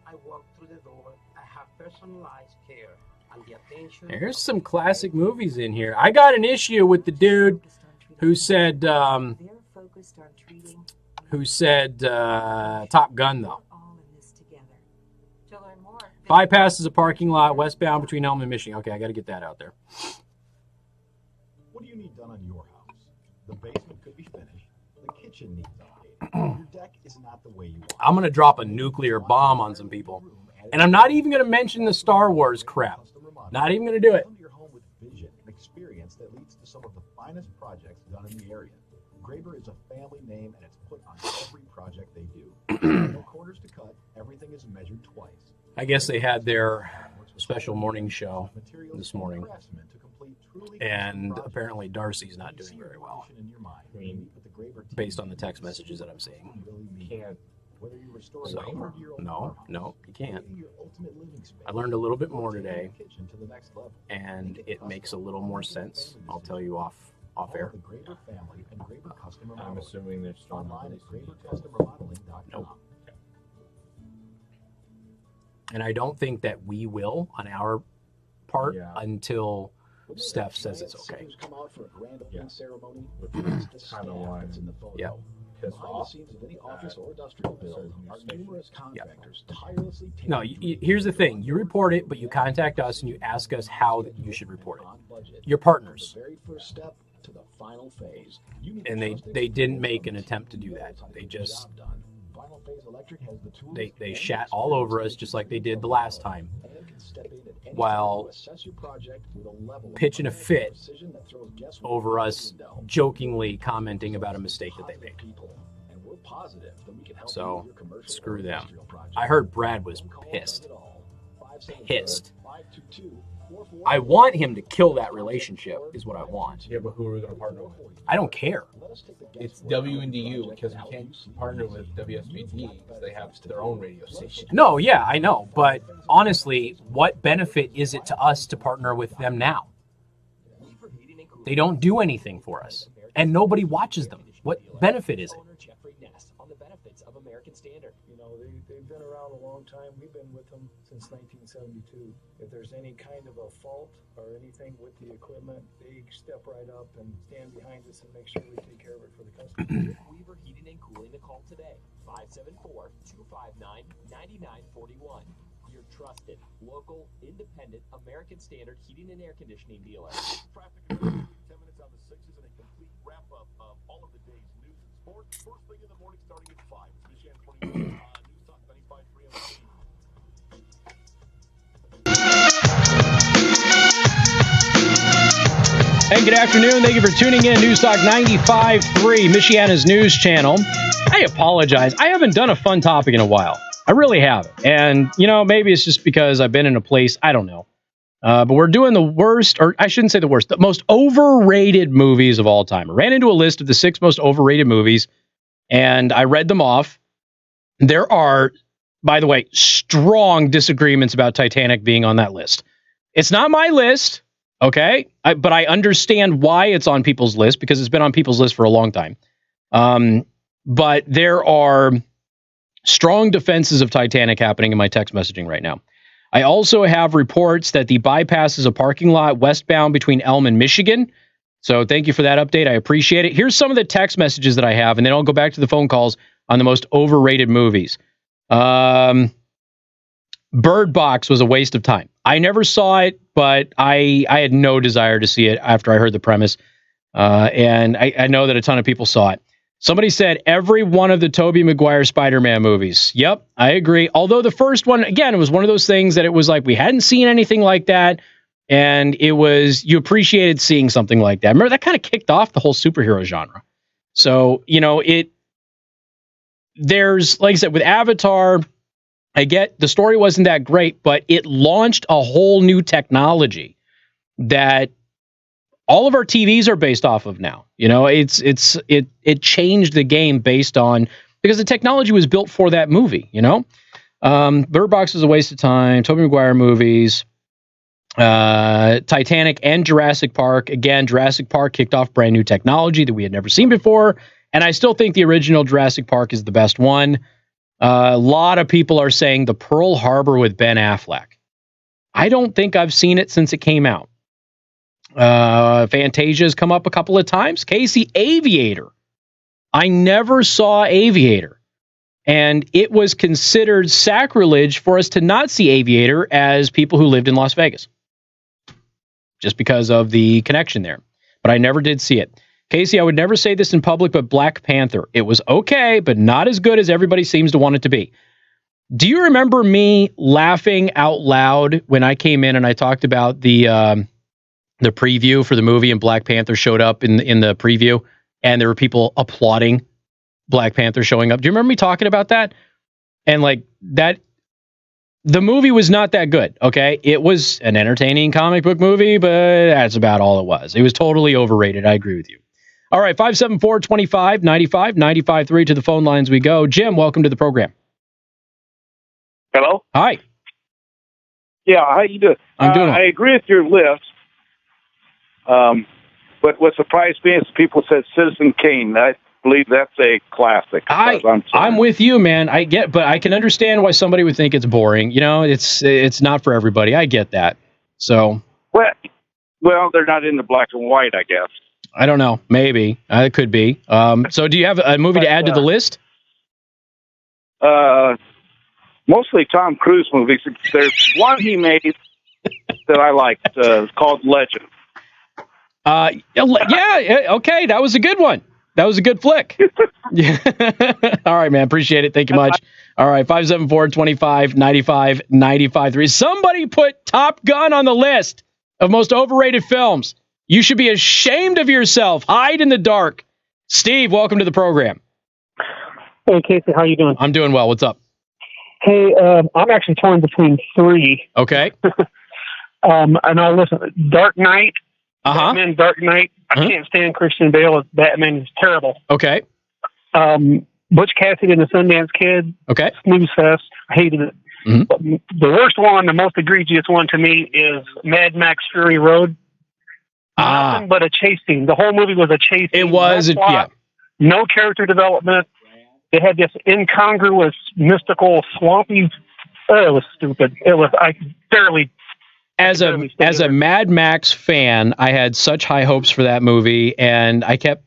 I walk through the door, I have personalized care and the attention. There's some classic movies in here. I got an issue with the dude who said Top Gun, though. Bypasses a parking lot westbound between Elm and Michigan. Okay, I got to get that out there. What do you need done on your house? The basement could be finished. The kitchen needs updated. Your deck is not the way you want. I'm going to drop a nuclear bomb on some people. And I'm not even going to mention the Star Wars crap. Not even going to do it. Come to your home with vision and experience that leads to some of the finest projects done in the area. Graber is a family name, and it's put on every project they do. No corners to cut. Everything is measured twice. I guess they had their special morning show this morning. And apparently Darcy's not doing very well, based on the text messages that I'm seeing. So, no, you can't. I learned a little bit more today, and it makes a little more sense. I'll tell you off air. I'm assuming they're still online. Nope. And I don't think that we will on our part until Steph says it's okay. Yeah. No, here's the thing. You report it, but you contact us and you ask us how you should report it. You're partners. And they didn't make an attempt to do that. They just... They shat all over us just like they did the last time, while pitching a fit over us jokingly commenting about a mistake that they made. So, screw them. I heard Brad was pissed. I want him to kill that relationship, is what I want. Yeah, but who are we going to partner with? I don't care. It's WNDU, because we can't partner with WSBT because they have their own radio station. No, yeah, I know. But honestly, what benefit is it to us to partner with them now? They don't do anything for us, and nobody watches them. What benefit is it? They've been around a long time. We've been with them since 1972. If there's any kind of a fault or anything with the equipment, they step right up and stand behind us and make sure we take care of it for the customer. Weaver Heating and Cooling to call today. 574-259-9941. Your trusted, local, independent, American Standard heating and air conditioning dealer. Traffic and 10 minutes on the 6s and a complete wrap-up of all of the day's news and sports. First thing in the morning starting at 5. It's Michigan 20 News Talk 95.3 MNC. Hey, good afternoon. Thank you for tuning in. News Talk 95.3, Michiana's news channel. I apologize. I haven't done a fun topic in a while. I really haven't. And, maybe it's just because I've been in a place, I don't know. But we're doing the worst, or I shouldn't say the worst, the most overrated movies of all time. I ran into a list of the 6 most overrated movies, and I read them off. There are, by the way, strong disagreements about Titanic being on that list. It's not my list. Okay, but I understand why it's on people's list, because it's been on people's list for a long time. But there are strong defenses of Titanic happening in my text messaging right now. I also have reports that the bypass is a parking lot westbound between Elm and Michigan. So thank you for that update. I appreciate it. Here's some of the text messages that I have, and then I'll go back to the phone calls on the most overrated movies. Bird Box was a waste of time. I never saw it, but I had no desire to see it after I heard the premise. And I know that a ton of people saw it. Somebody said every one of the Tobey Maguire Spider-Man movies. Yep, I agree. Although the first one, again, it was one of those things that it was like we hadn't seen anything like that. And it was, you appreciated seeing something like that. Remember, that kind of kicked off the whole superhero genre. So, there's, like I said, with Avatar, I get the story wasn't that great, but it launched a whole new technology that all of our TVs are based off of now. It changed the game based on, because the technology was built for that movie, Bird Box is a waste of time. Tobey Maguire movies, Titanic and Jurassic Park. Again, Jurassic Park kicked off brand new technology that we had never seen before. And I still think the original Jurassic Park is the best one. A lot of people are saying the Pearl Harbor with Ben Affleck. I don't think I've seen it since it came out. Fantasia's come up a couple of times. Casey, Aviator. I never saw Aviator. And it was considered sacrilege for us to not see Aviator as people who lived in Las Vegas. Just because of the connection there. But I never did see it. Casey, I would never say this in public, but Black Panther. It was okay, but not as good as everybody seems to want it to be. Do you remember me laughing out loud when I came in and I talked about the preview for the movie and Black Panther showed up in the preview and there were people applauding Black Panther showing up? Do you remember me talking about that? And like that, the movie was not that good, okay? It was an entertaining comic book movie, but that's about all it was. It was totally overrated. I agree with you. All right, 574-2595, 95.3 to the phone lines we go. Jim, welcome to the program. Hello? Hi. Yeah, how you doing? I'm doing well. I agree with your list. But what surprised me is people said Citizen Kane. I believe that's a classic. I'm with you, man. But I can understand why somebody would think it's boring. It's not for everybody. I get that. So. Well, they're not into black and white, I guess. I don't know. Maybe. It could be. So do you have a movie to add to the list? Mostly Tom Cruise movies. There's one he made that I liked called Legend. Yeah, okay. That was a good one. That was a good flick. All right, man. Appreciate it. Thank you much. All right, 574-25-95-95-3. Somebody put Top Gun on the list of most overrated films. You should be ashamed of yourself. Hide in the dark. Steve, welcome to the program. Hey, Casey, how you doing? I'm doing well. What's up? Hey, I'm actually torn between three. Okay. And I'll listen. Dark Knight. Batman, Dark Knight. I can't stand Christian Bale as Batman. He's terrible. Okay. Butch Cassidy and the Sundance Kid. Okay. Snooze fest. I hated it. Mm-hmm. But the worst one, the most egregious one to me, is Mad Max Fury Road. Nothing but a chase scene. The whole movie was a chase scene. It was, no character development. It had this incongruous, mystical, swampy. It was stupid. I barely. As a Mad Max fan, I had such high hopes for that movie, and I kept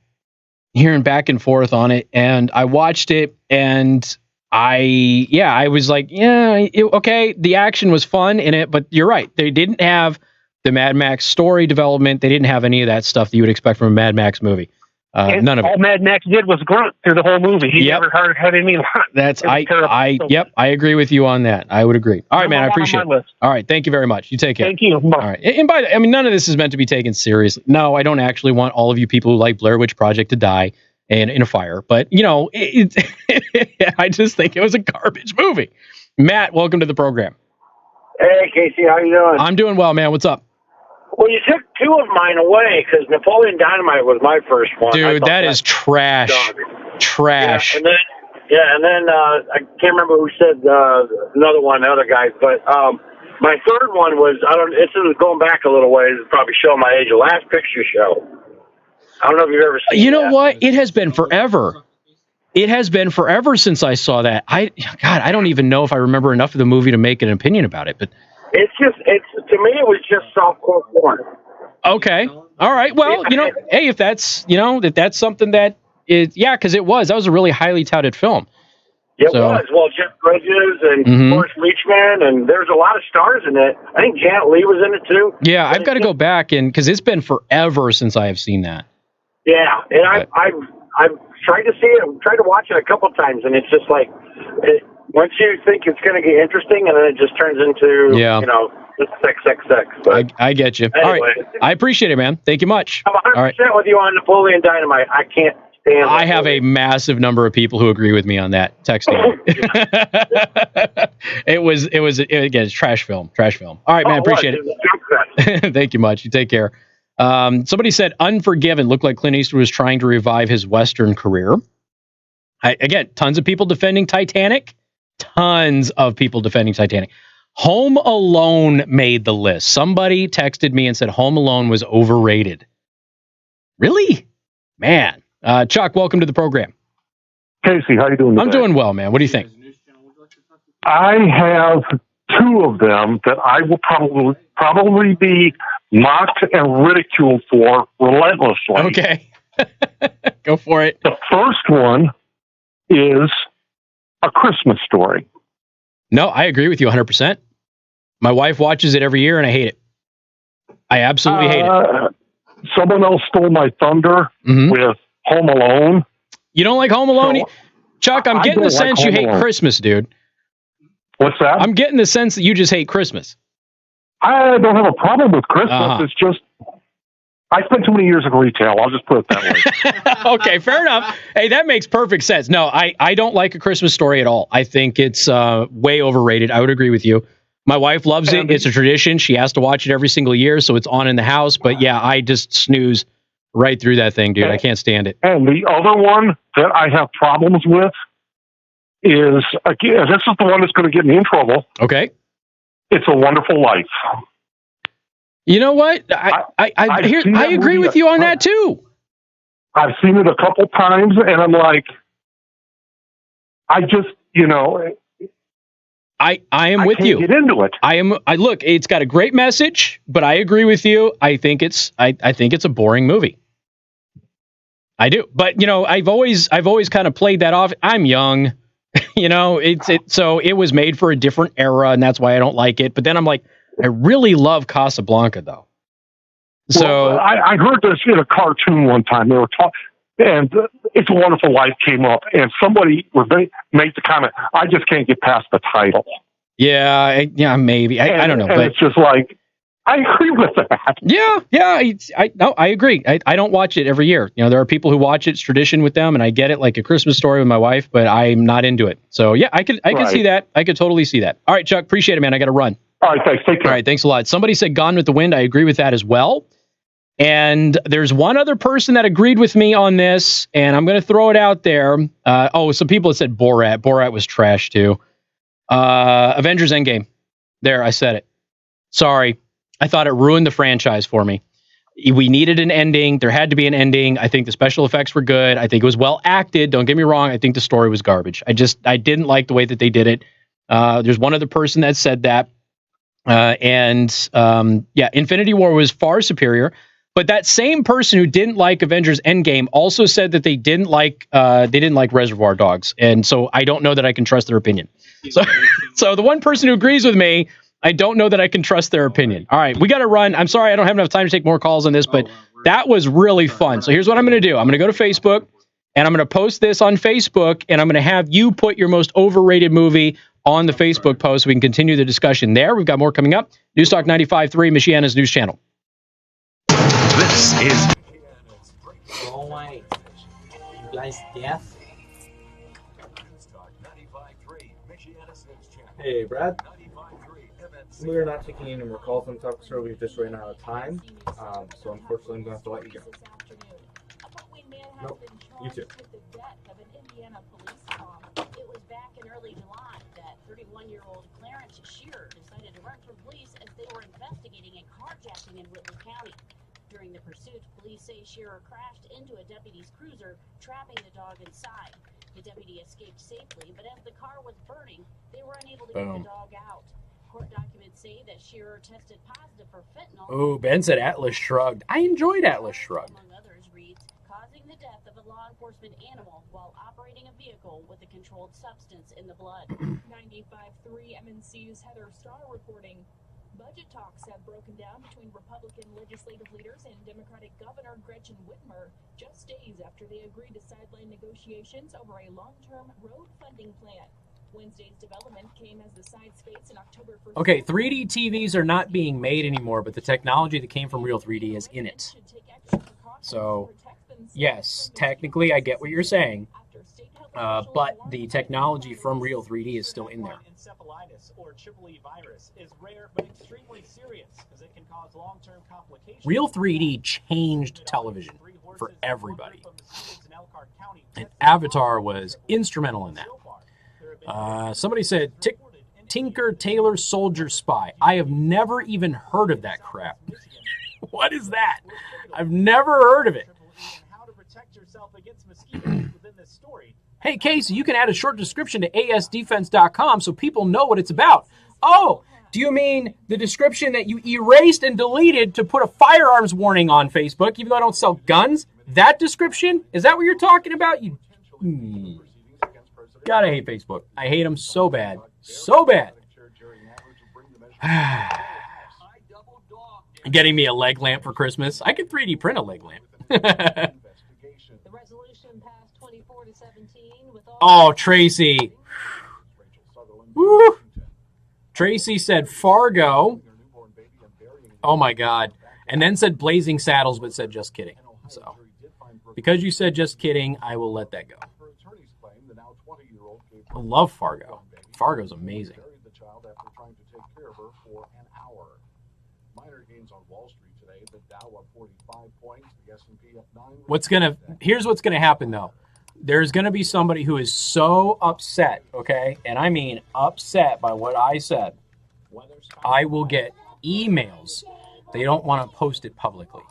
hearing back and forth on it. And I watched it, and I was like, okay. The action was fun in it, but you're right. They didn't have the Mad Max story development. They didn't have any of that stuff that you would expect from a Mad Max movie. None of it. All Mad Max did was grunt through the whole movie. He never had any lines. I agree with you on that. I would agree. All right, man, I appreciate it. All right, thank you very much. You take care. Thank you. All right. And by the way, none of this is meant to be taken seriously. No, I don't actually want all of you people who like Blair Witch Project to die in a fire. But, I just think it was a garbage movie. Matt, welcome to the program. Hey, Casey, how you doing? I'm doing well, man. What's up? Well, you took two of mine away because Napoleon Dynamite was my first one. Dude, that is trash. Trash. Yeah, and then I can't remember who said another one, the other guys, but my third one was, this is going back a little ways, it's probably showing my age, The Last Picture Show. I don't know if you've ever seen You know what? It has been forever. It has been forever since I saw that. I don't even know if I remember enough of the movie to make an opinion about it, but to me, it was just softcore porn. Okay. All right. Well, hey, if that's something that is, because that was a really highly touted film. It was. Well, Jeff Bridges and Forrest Leachman, and there's a lot of stars in it. I think Janet Leigh was in it too. Yeah, I've got to go back and because it's been forever since I have seen that. Yeah, and I've tried to see it. I've tried to watch it a couple times, and it's just like once you think it's going to get interesting, and then it just turns into sex. But I get you. Anyway. All right, I appreciate it, man. Thank you much. I'm 100% All right. with you on Napoleon Dynamite. I can't stand. I have a massive number of people who agree with me on that. Texting. It's trash film. All right, man. Appreciate it. Thank you much. You take care. Somebody said Unforgiven looked like Clint Eastwood was trying to revive his Western career. Again, tons of people defending Titanic. Tons of people defending Titanic. Home Alone made the list. Somebody texted me and said Home Alone was overrated. Really? Man. Chuck, welcome to the program. Casey, how you doing today? I'm doing well, man. What do you think? I have two of them that I will probably be mocked and ridiculed for relentlessly. Okay. Go for it. The first one is A Christmas Story. No, I agree with you 100%. My wife watches it every year, and I hate it. I absolutely hate it. Someone else stole my thunder with Home Alone. You don't like Home Alone? Chuck, I'm getting the sense you hate Christmas, dude. What's that? I'm getting the sense that you just hate Christmas. I don't have a problem with Christmas. It's just, I spent too many years in retail. I'll just put it that way. Okay, fair enough. Hey, that makes perfect sense. No, I don't like A Christmas Story at all. I think it's way overrated. I would agree with you. My wife loves it. It's a tradition. She has to watch it every single year, so it's on in the house. But yeah, I just snooze right through that thing, dude. I can't stand it. And the other one that I have problems with is, again, this is the one that's going to get me in trouble. Okay. It's A Wonderful Life. You know what? I agree with you on that too. I've seen it a couple times, and I'm like, I just, I am with you. Get into it. Look, it's got a great message, but I agree with you. I think it's a boring movie. I do. But I've always kind of played that off. I'm young. So it was made for a different era, and that's why I don't like it. But then I'm like, I really love Casablanca though. So I heard this in a cartoon one time. They were talking, and It's a Wonderful Life came up, and somebody made the comment, I just can't get past the title. Yeah, maybe. I don't know. But it's just like, I agree with that. Yeah. I agree. I don't watch it every year. There are people who watch it. It's tradition with them, and I get it, like A Christmas Story with my wife, but I'm not into it. So yeah, I could see that. I could totally see that. All right, Chuck, appreciate it, man. I got to run. All right, thanks. Take care. All right, thanks a lot. Somebody said Gone with the Wind. I agree with that as well. And there's one other person that agreed with me on this, and I'm going to throw it out there. Some people have said Borat. Borat was trash too. Avengers Endgame. There, I said it. Sorry. I thought it ruined the franchise for me. We needed an ending. There had to be an ending. I think the special effects were good. I think it was well acted. Don't get me wrong. I think the story was garbage. I didn't like the way that they did it. There's one other person that said that. Infinity War was far superior. But that same person who didn't like Avengers Endgame also said that they didn't like Reservoir Dogs. And so I don't know that I can trust their opinion. So the one person who agrees with me, I don't know that I can trust their opinion. All right, we got to run. I'm sorry I don't have enough time to take more calls on this, but that was really fun. So here's what I'm going to do. I'm going to go to Facebook, and I'm going to post this on Facebook, and I'm going to have you put your most overrated movie on the Facebook post so we can continue the discussion there. We've got more coming up. Newstalk 95.3, Michiana's news channel. This is... Oh my... You guys deaf? Hey, Brad. We're not taking any more calls on Talk Show. We've just ran out of time. So unfortunately, I'm going to have to let you go. Nope. You too. It was back in early July that 31-year-old Clarence Shearer decided to run from police as they were investigating a carjacking in Whitley County. During the pursuit, police say Shearer crashed into a deputy's cruiser, trapping the dog inside. The deputy escaped safely, but as the car was burning, they were unable to get the dog out. Court documents say that Shearer tested positive for fentanyl. Oh, Ben said Atlas Shrugged. I enjoyed Atlas Shrugged. Among others, reads, causing the death of a law enforcement animal while operating a vehicle with a controlled substance in the blood. 95.3 MNC's Heather Starr reporting. Budget talks have broken down between Republican legislative leaders and Democratic Governor Gretchen Whitmer just days after they agreed to sideline negotiations over a long-term road funding plan. Wednesday's development came as the sides face in October 1st. Okay, 3D TVs are not being made anymore, but the technology that came from Real 3D is in it. So, yes, technically I get what you're saying, but the technology from Real 3D is still in there. Encephalitis or Tripoli virus is rare but extremely serious because it can cause long-term complications. Real 3D changed television for everybody, and Avatar was instrumental in that. Somebody said, Tinker Tailor Soldier Spy. I have never even heard of that crap. What is that? I've never heard of it. Hey, Casey, you can add a short description to asdefense.com so people know what it's about. Oh, do you mean the description that you erased and deleted to put a firearms warning on Facebook, even though I don't sell guns? That description? Is that what you're talking about? You... God, I hate Facebook. I hate them so bad. So bad. Getting me a leg lamp for Christmas. I could 3D print a leg lamp. Oh, Tracy. Woo. Tracy said Fargo. Oh, my God. And then said Blazing Saddles, but said just kidding. So, because you said just kidding, I will let that go. I love Fargo. Fargo's amazing. Here's what's gonna happen though. There's gonna be somebody who is so upset, okay, and I mean upset by what I said. I will get emails. They don't want to post it publicly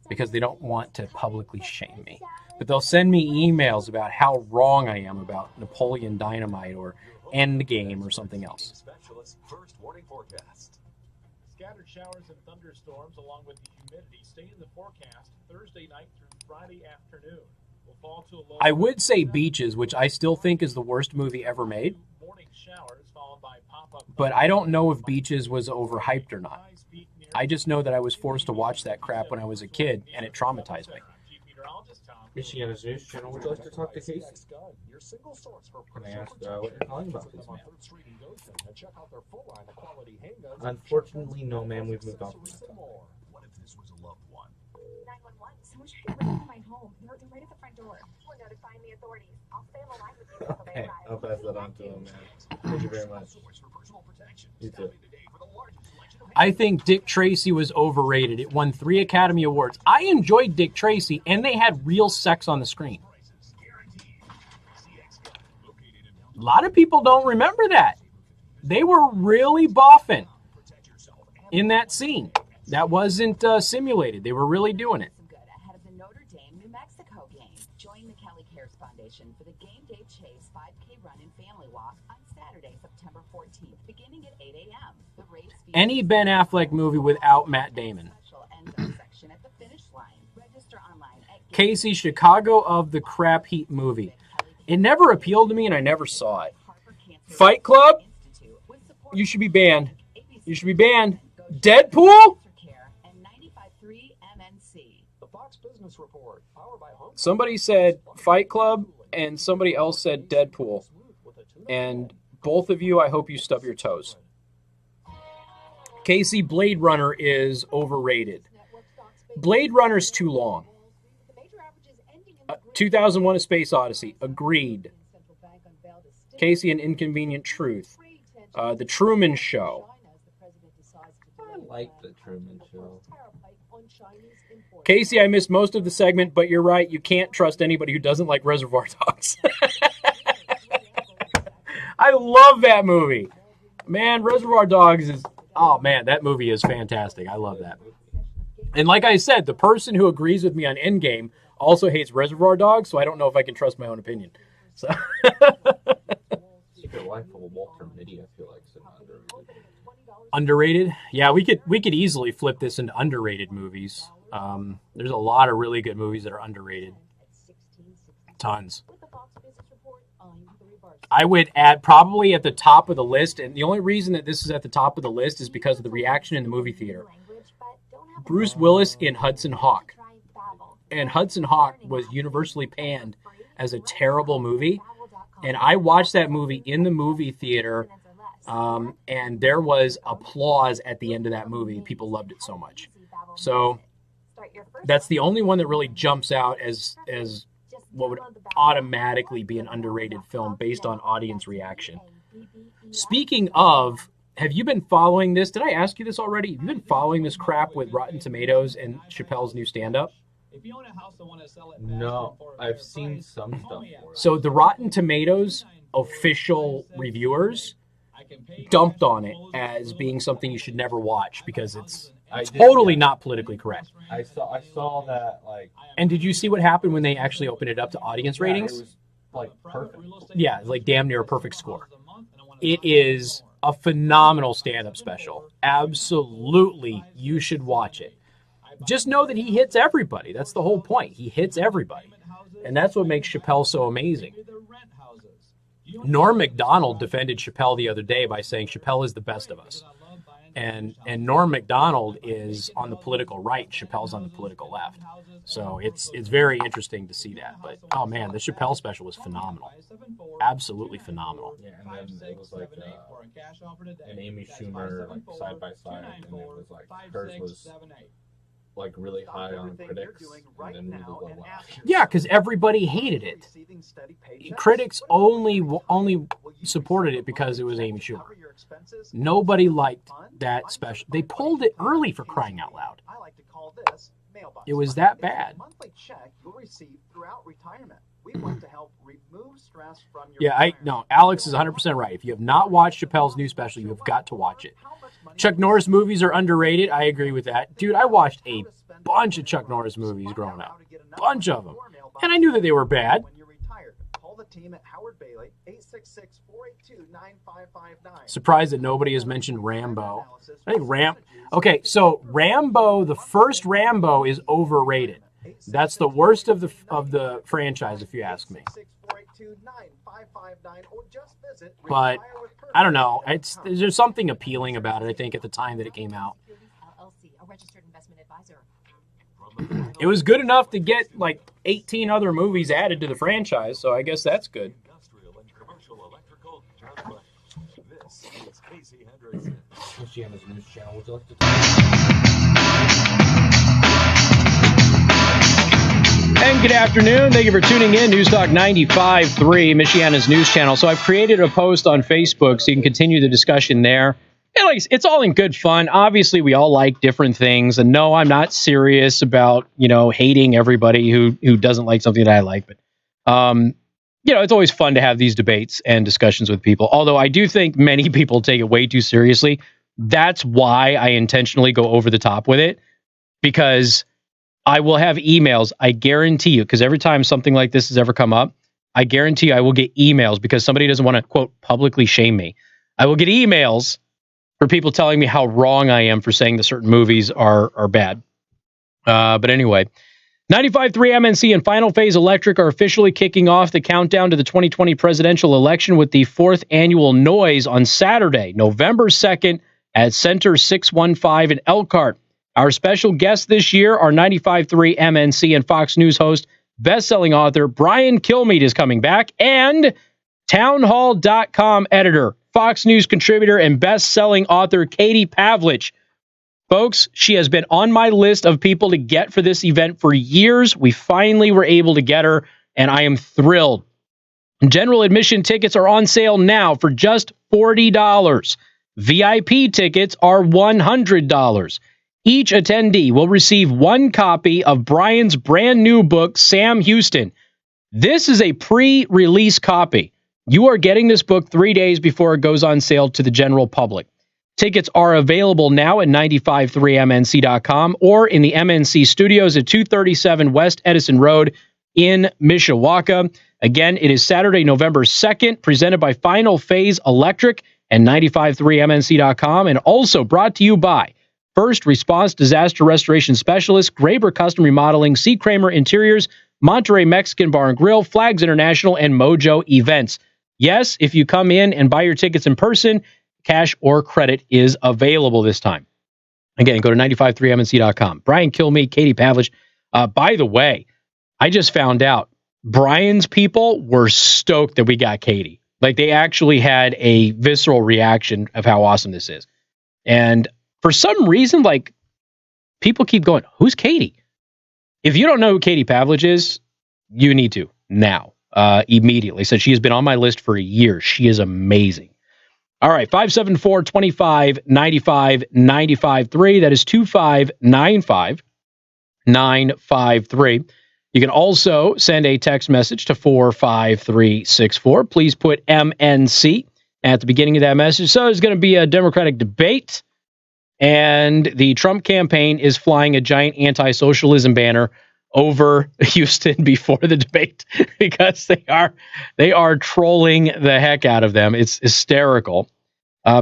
because they don't want to publicly shame me. But they'll send me emails about how wrong I am about Napoleon Dynamite or Endgame or something else. First warning forecast. Scattered showers and thunderstorms along with the humidity stay in the forecast Thursday night through Friday afternoon. Will fall to a low. I would say Beaches, which I still think is the worst movie ever made. Morning showers followed by pop-up. But I don't know if Beaches was overhyped or not. I just know that I was forced to watch that crap when I was a kid, and it traumatized me. Michiana's News Channel, would you like to talk to Casey? Can I ask what you're calling about, please, ma'am? Unfortunately, no, ma'am. We've moved on from that topic. What if this was a loved one? 911. Someone should get ready for my home. They're right at the front door. We're notifying the authorities. I'll stay on the line with you until they Okay, arrive. I'll pass that on to him, man. Thank you very much. You too. I think Dick Tracy was overrated. It won 3 Academy Awards. I enjoyed Dick Tracy, and they had real sex on the screen. A lot of people don't remember that. They were really boffing in that scene. That wasn't simulated. They were really doing it. Ahead of the Notre Dame, New Mexico game. Join the Kelly Cares Foundation for the Game Day Chase 5K Run and Family Walk on Saturday, September 14th, beginning at 8 a.m. The race Any Ben Affleck movie without Matt Damon. section at the finish line. Register online at Casey, Chicago of the Crap Heap movie. It never appealed to me, and I never saw it. Fight Club? You should be banned. You should be banned. Deadpool? Somebody said Fight Club, and somebody else said Deadpool. And both of you, I hope you stub your toes. Casey, Blade Runner is overrated. Blade Runner's too long. 2001: A Space Odyssey. Agreed. Casey, An Inconvenient Truth. The Truman Show. I like The Truman Show. Casey, I missed most of the segment, but you're right. You can't trust anybody who doesn't like Reservoir Dogs. I love that movie. Man, Reservoir Dogs is... Oh, man, that movie is fantastic. I love that. And like I said, the person who agrees with me on Endgame also hates Reservoir Dogs, so I don't know if I can trust my own opinion. So... Secret Life of Walter Mitty, I feel like, is underrated. Underrated? Yeah, we could easily flip this into underrated movies. There's a lot of really good movies that are underrated. Tons. I would add probably at the top of the list, and the only reason that this is at the top of the list is because of the reaction in the movie theater. Bruce Willis in Hudson Hawk. And Hudson Hawk was universally panned as a terrible movie. And I watched that movie in the movie theater, and there was applause at the end of that movie. People loved it so much. So that's the only one that really jumps out as what would automatically be an underrated film based on audience reaction. Speaking of, have you been following this? Did I ask you this already? Have you been following this crap with Rotten Tomatoes and Chappelle's new stand-up? No, I've seen some stuff. So the Rotten Tomatoes official reviewers dumped on it as being something you should never watch because it's totally not politically correct. I saw that, like. And did you see what happened when they actually opened it up to audience ratings? It was like perfect. Yeah, like damn near a perfect score. It is a phenomenal stand-up special. Absolutely, you should watch it. Just know that he hits everybody. That's the whole point. He hits everybody. And that's what makes Chappelle so amazing. Norm Macdonald defended Chappelle the other day by saying Chappelle is the best of us. And Norm Macdonald is on the political right. Chappelle's on the political left. So it's very interesting to see that. But, oh, man, the Chappelle special was phenomenal. Absolutely phenomenal. Yeah, and then it was like an Amy Schumer like side by side, and it was like hers was like really high on critics, and then really low. Yeah, because everybody hated it. Critics only supported it because it was Amy Schumer. Nobody liked that special. They pulled it early, for crying out loud. It was that bad. Yeah, Alex is 100% right. If you have not watched Chappelle's new special, you have got to watch it. Chuck Norris movies are underrated. I agree with that. Dude, I watched a bunch of Chuck Norris movies growing up. Bunch of them. And I knew that they were bad. Surprised that nobody has mentioned Rambo. I think Okay, so Rambo, the first Rambo is overrated. That's the worst of the franchise, if you ask me. But I don't know. There's something appealing about it, I think, at the time that it came out. It was good enough to get like 18 other movies added to the franchise, so I guess that's good. Michiana's news channel. Would you like to And good afternoon. Thank you for tuning in. News Talk 95.3, Michiana's news channel. So I've created a post on Facebook so you can continue the discussion there. It's all in good fun. Obviously, we all like different things. And no, I'm not serious about, hating everybody who doesn't like something that I like. But, it's always fun to have these debates and discussions with people. Although I do think many people take it way too seriously. That's why I intentionally go over the top with it. Because I will have emails, I guarantee you, because every time something like this has ever come up, I guarantee you I will get emails because somebody doesn't want to, quote, publicly shame me. I will get emails for people telling me how wrong I am for saying that certain movies are bad. But anyway, 95.3 MNC and Final Phase Electric are officially kicking off the countdown to the 2020 presidential election with the 4th annual Noise on Saturday, November 2nd at Center 615 in Elkhart. Our special guests this year are 95.3 MNC and Fox News host, best-selling author Brian Kilmeade is coming back, and townhall.com editor, Fox News contributor, and best-selling author Katie Pavlich. Folks, she has been on my list of people to get for this event for years. We finally were able to get her, and I am thrilled. General admission tickets are on sale now for just $40. VIP tickets are $100. Each attendee will receive one copy of Brian's brand new book, Sam Houston. This is a pre-release copy. You are getting this book 3 days before it goes on sale to the general public. Tickets are available now at 953mnc.com or in the MNC studios at 237 West Edison Road in Mishawaka. Again, it is Saturday, November 2nd, presented by Final Phase Electric and 953mnc.com, and also brought to you by First Response Disaster Restoration Specialist, Graber Custom Remodeling, C. Kramer Interiors, Monterey Mexican Bar and Grill, Flags International, and Mojo Events. Yes, if you come in and buy your tickets in person, cash or credit is available this time. Again, go to 953mnc.com. Brian Kilmeade, Katie Pavlich. By the way, I just found out Brian's people were stoked that we got Katie. Like, they actually had a visceral reaction of how awesome this is. And for some reason, like, people keep going, who's Katie? If you don't know who Katie Pavlich is, you need to now, immediately. So she has been on my list for a year. She is amazing. All right, 574-25-95-95-3. That is 2595-953. You can also send a text message to 45364. Please put MNC at the beginning of that message. So there's going to be a Democratic debate, and the Trump campaign is flying a giant anti-socialism banner over Houston before the debate because they are trolling the heck out of them. It's hysterical.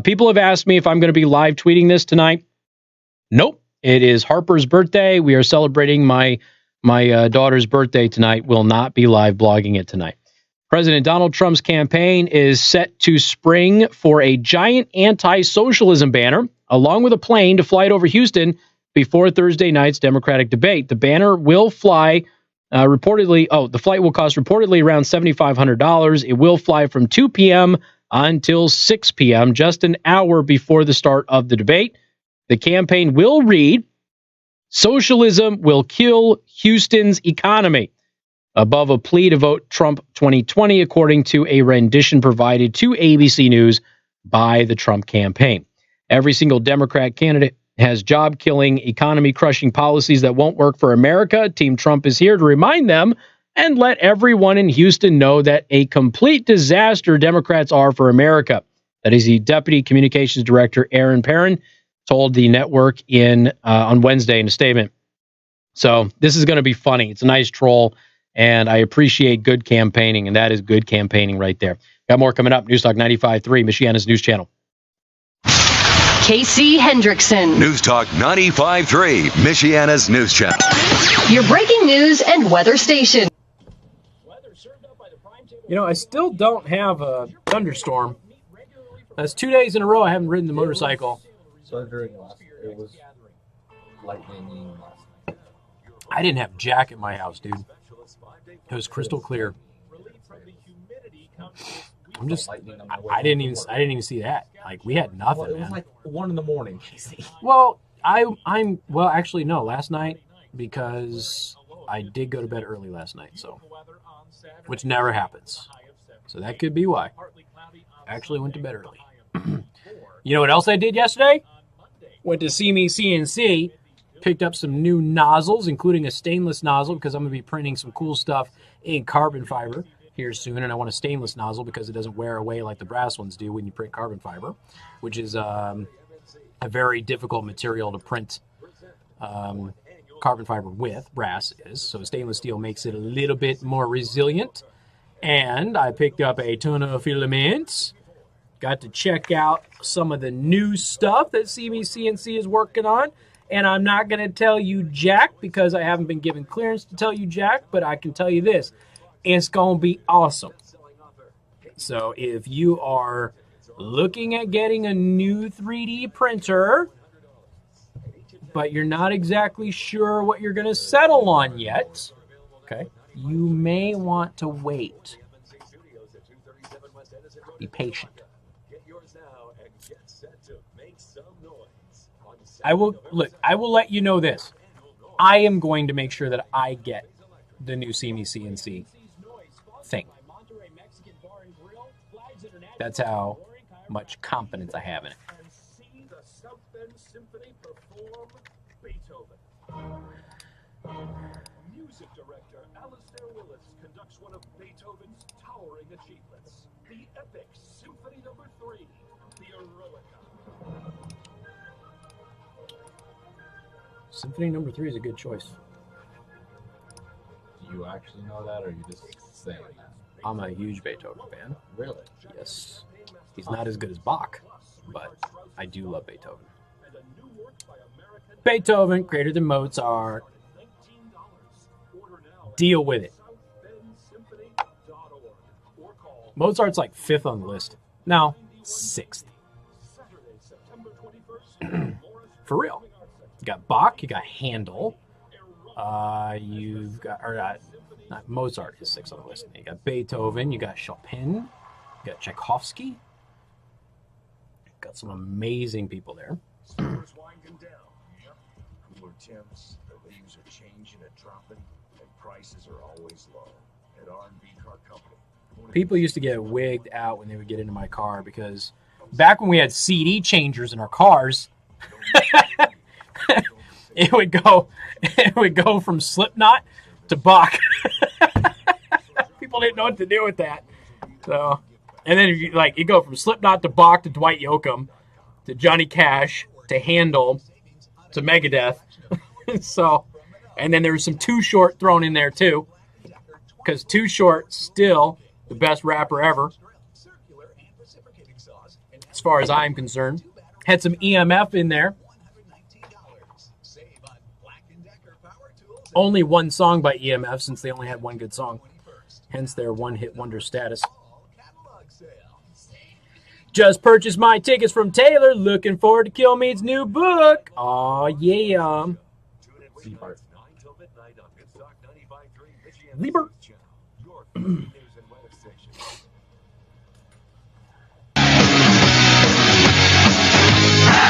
People have asked me if I'm going to be live tweeting this tonight. Nope. It is Harper's birthday. We are celebrating my daughter's birthday tonight. Will not be live blogging it tonight. President Donald Trump's campaign is set to spring for a giant anti-socialism banner, along with a plane to fly it over Houston before Thursday night's Democratic debate. The banner will fly the flight will cost reportedly around $7,500. It will fly from 2 p.m. until 6 p.m., just an hour before the start of the debate. The campaign will read, "Socialism will kill Houston's economy," above a plea to vote Trump 2020, according to a rendition provided to ABC News by the Trump campaign. Every single Democrat candidate has job-killing, economy-crushing policies that won't work for America. Team Trump is here to remind them and let everyone in Houston know that a complete disaster Democrats are for America. That is the Deputy Communications Director, Aaron Perrin, told the network on Wednesday in a statement. So this is going to be funny. It's a nice troll, and I appreciate good campaigning, and that is good campaigning right there. Got more coming up. Newstalk 95.3, Michiana's news channel. Casey Hendrickson. News Talk 95.3, Michiana's news channel. Your breaking news and weather station. You know, I still don't have a thunderstorm. That's 2 days in a row I haven't ridden the motorcycle. So it was lightning last night. I didn't have Jack at my house, dude. It was crystal clear. I didn't even see that. Like, we had nothing. Well, it was like 1 a.m, Casey. Well, actually no, last night, because I did go to bed early last night, so, which never happens. So that could be why. I actually went to bed early. You know what else I did yesterday? Went to see me CNC, picked up some new nozzles, including a stainless nozzle, because I'm going to be printing some cool stuff in carbon fiber here soon, and I want a stainless nozzle because it doesn't wear away like the brass ones do when you print carbon fiber, which is a very difficult material to print carbon fiber with. Brass is, so stainless steel makes it a little bit more resilient. And I picked up a ton of filaments. Got to check out some of the new stuff that CNC is working on. And I'm not going to tell you jack because I haven't been given clearance to tell you jack, but I can tell you this. It's going to be awesome. So if you are looking at getting a new 3D printer, but you're not exactly sure what you're going to settle on yet, okay, you may want to wait. Be patient. I will let you know this. I am going to make sure that I get the new CNC thing. That's how much confidence I have in it. Music director Alistair Willis conducts one of Beethoven's towering achievements, the epic Symphony No. 3, the Eroica. Symphony No. 3 is a good choice. Do you actually know that, or are you just saying that? I'm a huge Beethoven fan. Really? Yes. He's not as good as Bach, but I do love Beethoven. Beethoven, greater than Mozart. Deal with it. Mozart's like 5th on the list. No, 6th. For real. You got Bach, you got Handel. You've got, not Mozart is 6th on the list. You got Beethoven, you got Chopin, you got Tchaikovsky. Got some amazing people there. Stores winding down. Cooler temps, the leaves are changing and dropping, and prices are always low. At R&B Car Company. People used to get wigged out when they would get into my car because back when we had CD changers in our cars, it would go from Slipknot to Bach. People didn't know what to do with that. So, and then if you go from Slipknot to Bach to Dwight Yoakam to Johnny Cash to Handel to Megadeth. So, and then there was some Too Short thrown in there too, because Too Short still the best rapper ever, as far as I'm concerned. Had some EMF in there. Only one song by EMF, since they only had one good song. Hence their one-hit wonder status. Just purchased my tickets from Taylor. Looking forward to Killmeat's new book. Aw, yeah. Lieber.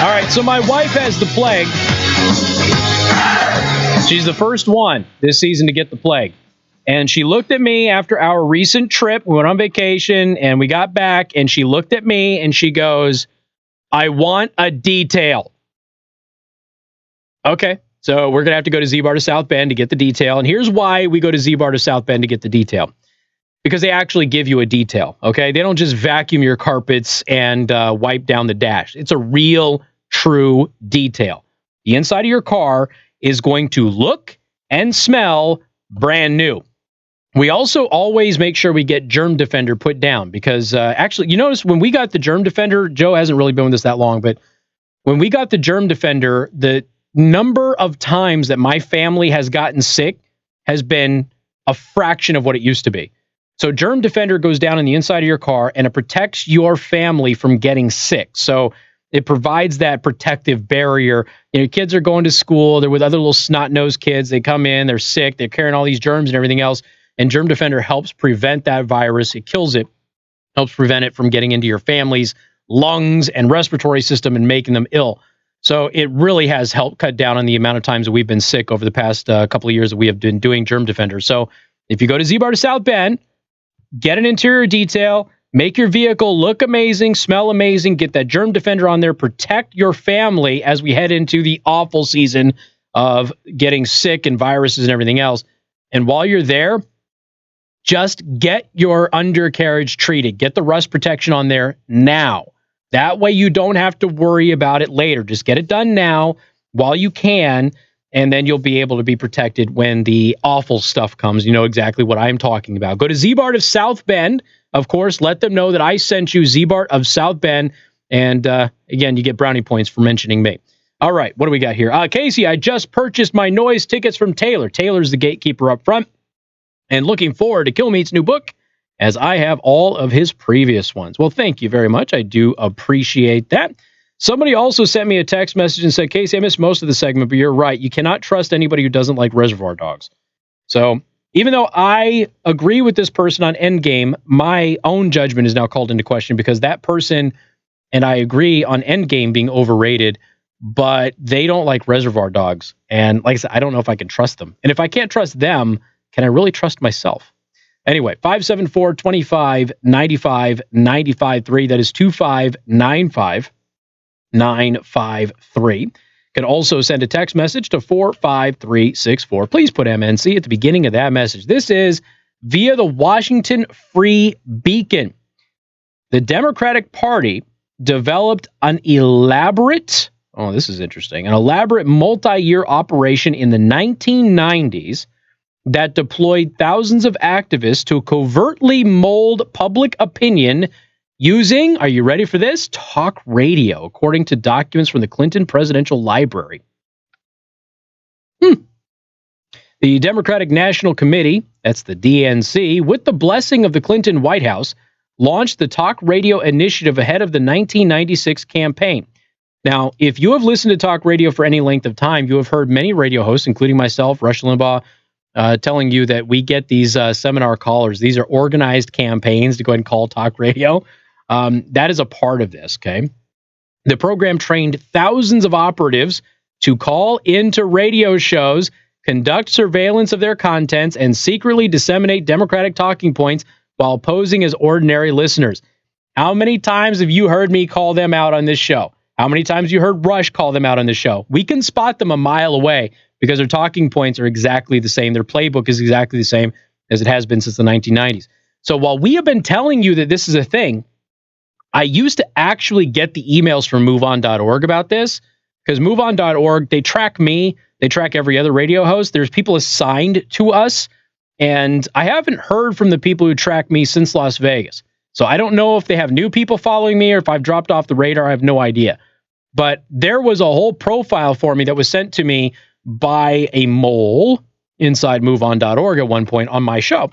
All right, so my wife has the plague. She's the first one this season to get the plague. And she looked at me after our recent trip. We went on vacation, and we got back, and she looked at me, and she goes, I want a detail. Okay, so we're going to have to go to Z-Bar to South Bend to get the detail. And here's why we go to Z-Bar to South Bend to get the detail. Because they actually give you a detail, okay? They don't just vacuum your carpets and wipe down the dash. It's a real, true detail. The inside of your car is going to look and smell brand new. We also always make sure we get Germ Defender put down because actually, you notice when we got the Germ Defender, Joe hasn't really been with us that long, but when we got the Germ Defender, the number of times that my family has gotten sick has been a fraction of what it used to be. So Germ Defender goes down on the inside of your car and it protects your family from getting sick. So it provides that protective barrier. You know, kids are going to school, they're with other little snot-nosed kids, they come in, they're sick, they're carrying all these germs and everything else. And Germ Defender helps prevent that virus. It kills it, helps prevent it from getting into your family's lungs and respiratory system and making them ill. So it really has helped cut down on the amount of times that we've been sick over the past couple of years that we have been doing Germ Defender. So if you go to Z-Bar to South Bend, get an interior detail, make your vehicle look amazing, smell amazing, get that Germ Defender on there, protect your family as we head into the awful season of getting sick and viruses and everything else. And while you're there, just get your undercarriage treated. Get the rust protection on there now. That way you don't have to worry about it later. Just get it done now while you can, and then you'll be able to be protected when the awful stuff comes. You know exactly what I'm talking about. Go to Z-Bar of South Bend. Of course, let them know that I sent you, Z-Bar of South Bend. And again, you get brownie points for mentioning me. All right, what do we got here? Casey, I just purchased my noise tickets from Taylor. Taylor's the gatekeeper up front. And looking forward to Killmeat's new book, as I have all of his previous ones. Well, thank you very much. I do appreciate that. Somebody also sent me a text message and said, Casey, I missed most of the segment, but you're right. You cannot trust anybody who doesn't like Reservoir Dogs. So even though I agree with this person on Endgame, my own judgment is now called into question because that person and I agree on Endgame being overrated, but they don't like Reservoir Dogs. And like I said, I don't know if I can trust them. And if I can't trust them, can I really trust myself? Anyway, 574-25-95-95-3. That is 2595-953. Can also send a text message to 45364. Please put MNC at the beginning of that message. This is via the Washington Free Beacon. The Democratic Party developed an elaborate, this is interesting, an elaborate multi-year operation in the 1990s that deployed thousands of activists to covertly mold public opinion using, are you ready for this? Talk radio, according to documents from the Clinton Presidential Library. The The Democratic National Committee, that's the DNC, with the blessing of the Clinton White House, launched the Talk Radio Initiative ahead of the 1996 campaign. Now, if you have listened to talk radio for any length of time, you have heard many radio hosts, including myself, Rush Limbaugh, telling you that we get these seminar callers. These are organized campaigns to go ahead and call talk radio. That is a part of this, okay? The program trained thousands of operatives to call into radio shows, conduct surveillance of their contents, and secretly disseminate Democratic talking points while posing as ordinary listeners. How many times have you heard me call them out on this show? How many times you heard Rush call them out on this show? We can spot them a mile away because their talking points are exactly the same. Their playbook is exactly the same as it has been since the 1990s. So while we have been telling you that this is a thing, I used to actually get the emails from MoveOn.org about this, because MoveOn.org, they track me, they track every other radio host. There's people assigned to us, and I haven't heard from the people who track me since Las Vegas. So I don't know if they have new people following me or if I've dropped off the radar. I have no idea. But there was a whole profile for me that was sent to me by a mole inside MoveOn.org at one point on my show,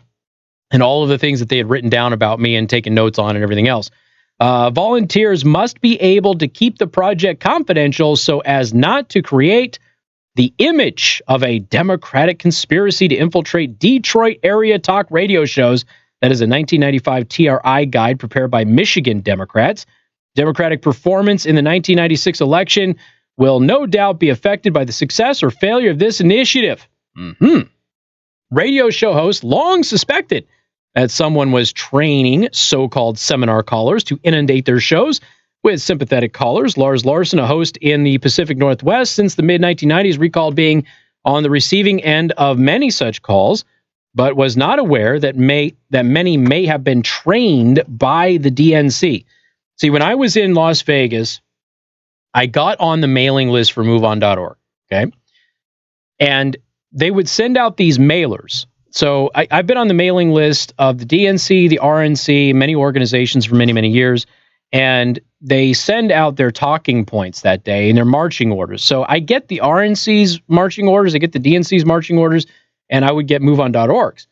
and all of the things that they had written down about me and taken notes on and everything else. Volunteers must be able to keep the project confidential so as not to create the image of a Democratic conspiracy to infiltrate Detroit area talk radio shows. That is a 1995 TRI guide prepared by Michigan Democrats. Democratic performance in the 1996 election will no doubt be affected by the success or failure of this initiative. Radio show hosts long suspected that someone was training so-called seminar callers to inundate their shows with sympathetic callers. Lars Larson, a host in the Pacific Northwest since the mid-1990s, recalled being on the receiving end of many such calls, but was not aware that many may have been trained by the DNC. See, when I was in Las Vegas, I got on the mailing list for MoveOn.org, okay? And they would send out these mailers. So I've been on the mailing list of the DNC, the RNC, many organizations for many, many years, and they send out their talking points that day and their marching orders. So I get the RNC's marching orders, I get the DNC's marching orders, and I would get MoveOn.org's.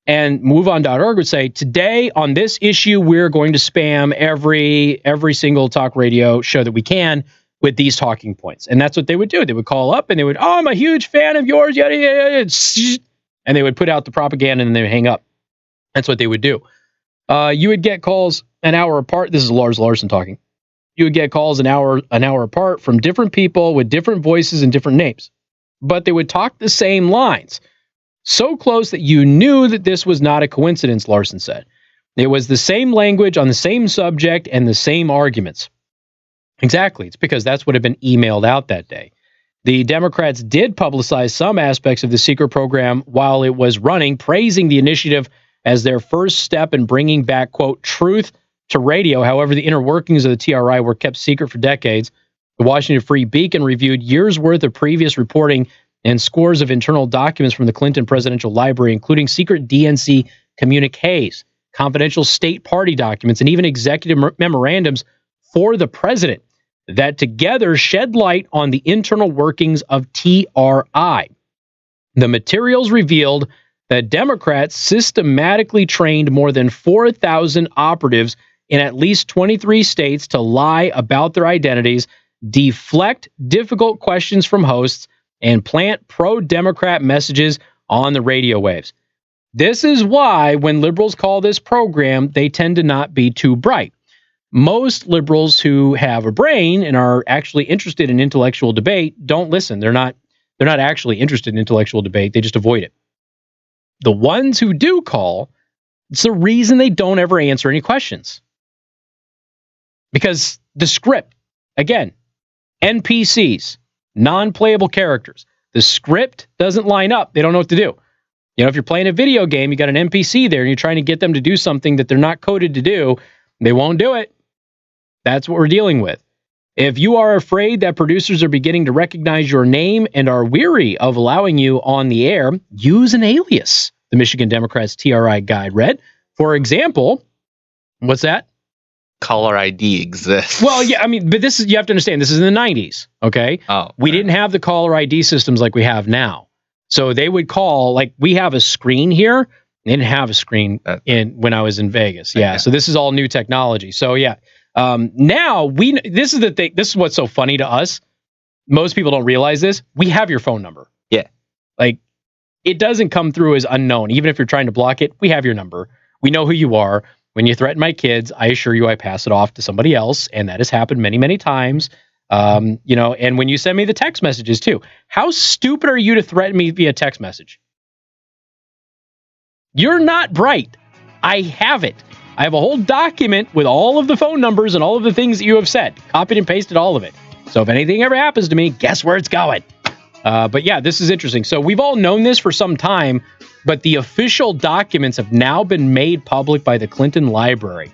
And MoveOn.org would say, today on this issue, we're going to spam every single talk radio show that we can with these talking points. And that's what they would do. They would call up and they would, I'm a huge fan of yours, yada, yada, yada. And they would put out the propaganda and then they would hang up. That's what they would do. You would get calls an hour apart. This is Lars Larson talking. You would get calls an hour apart from different people with different voices and different names. But they would talk the same lines. So close that you knew that this was not a coincidence, Larson said. It was the same language on the same subject and the same arguments. Exactly. It's because that's what had been emailed out that day. The Democrats did publicize some aspects of the secret program while it was running, praising the initiative as their first step in bringing back, quote, truth to radio. However, the inner workings of the TRI were kept secret for decades. The Washington Free Beacon reviewed years' worth of previous reporting and scores of internal documents from the Clinton Presidential Library, including secret DNC communiques, confidential state party documents, and even executive memorandums for the president that together shed light on the internal workings of TRI. The materials revealed that Democrats systematically trained more than 4,000 operatives in at least 23 states to lie about their identities, deflect difficult questions from hosts, and plant pro-Democrat messages on the radio waves. This is why when liberals call this program, they tend to not be too bright. Most liberals who have a brain and are actually interested in intellectual debate don't listen. They're not actually interested in intellectual debate. They just avoid it. The ones who do call, it's the reason they don't ever answer any questions. Because the script, again, NPCs, non-playable characters, the script doesn't line up. They don't know what to do. You know, if you're playing a video game, you got an NPC there and you're trying to get them to do something that they're not coded to do, they won't do it. That's what we're dealing with. If you are afraid that producers are beginning to recognize your name and are weary of allowing you on the air, use an alias, the Michigan Democrats TRI guide read. For example, what's that? Caller ID exists. Well, yeah, I mean, but this is, you have to understand, this is in the 90s, okay? Oh. We didn't have the caller ID systems like we have now. So they would call, like, we have a screen here. They didn't have a screen when I was in Vegas. Yeah. So this is all new technology. So yeah. Now this is the thing. This is what's so funny to us. Most people don't realize this. We have your phone number. Yeah. Like, it doesn't come through as unknown. Even if you're trying to block it, we have your number. We know who you are. When you threaten my kids, I assure you I pass it off to somebody else. And that has happened many, many times. And when you send me the text messages too, how stupid are you to threaten me via text message? You're not bright. I have it. I have a whole document with all of the phone numbers and all of the things that you have said. Copied and pasted all of it. So if anything ever happens to me, guess where it's going? But yeah, this is interesting. So we've all known this for some time, but the official documents have now been made public by the Clinton Library.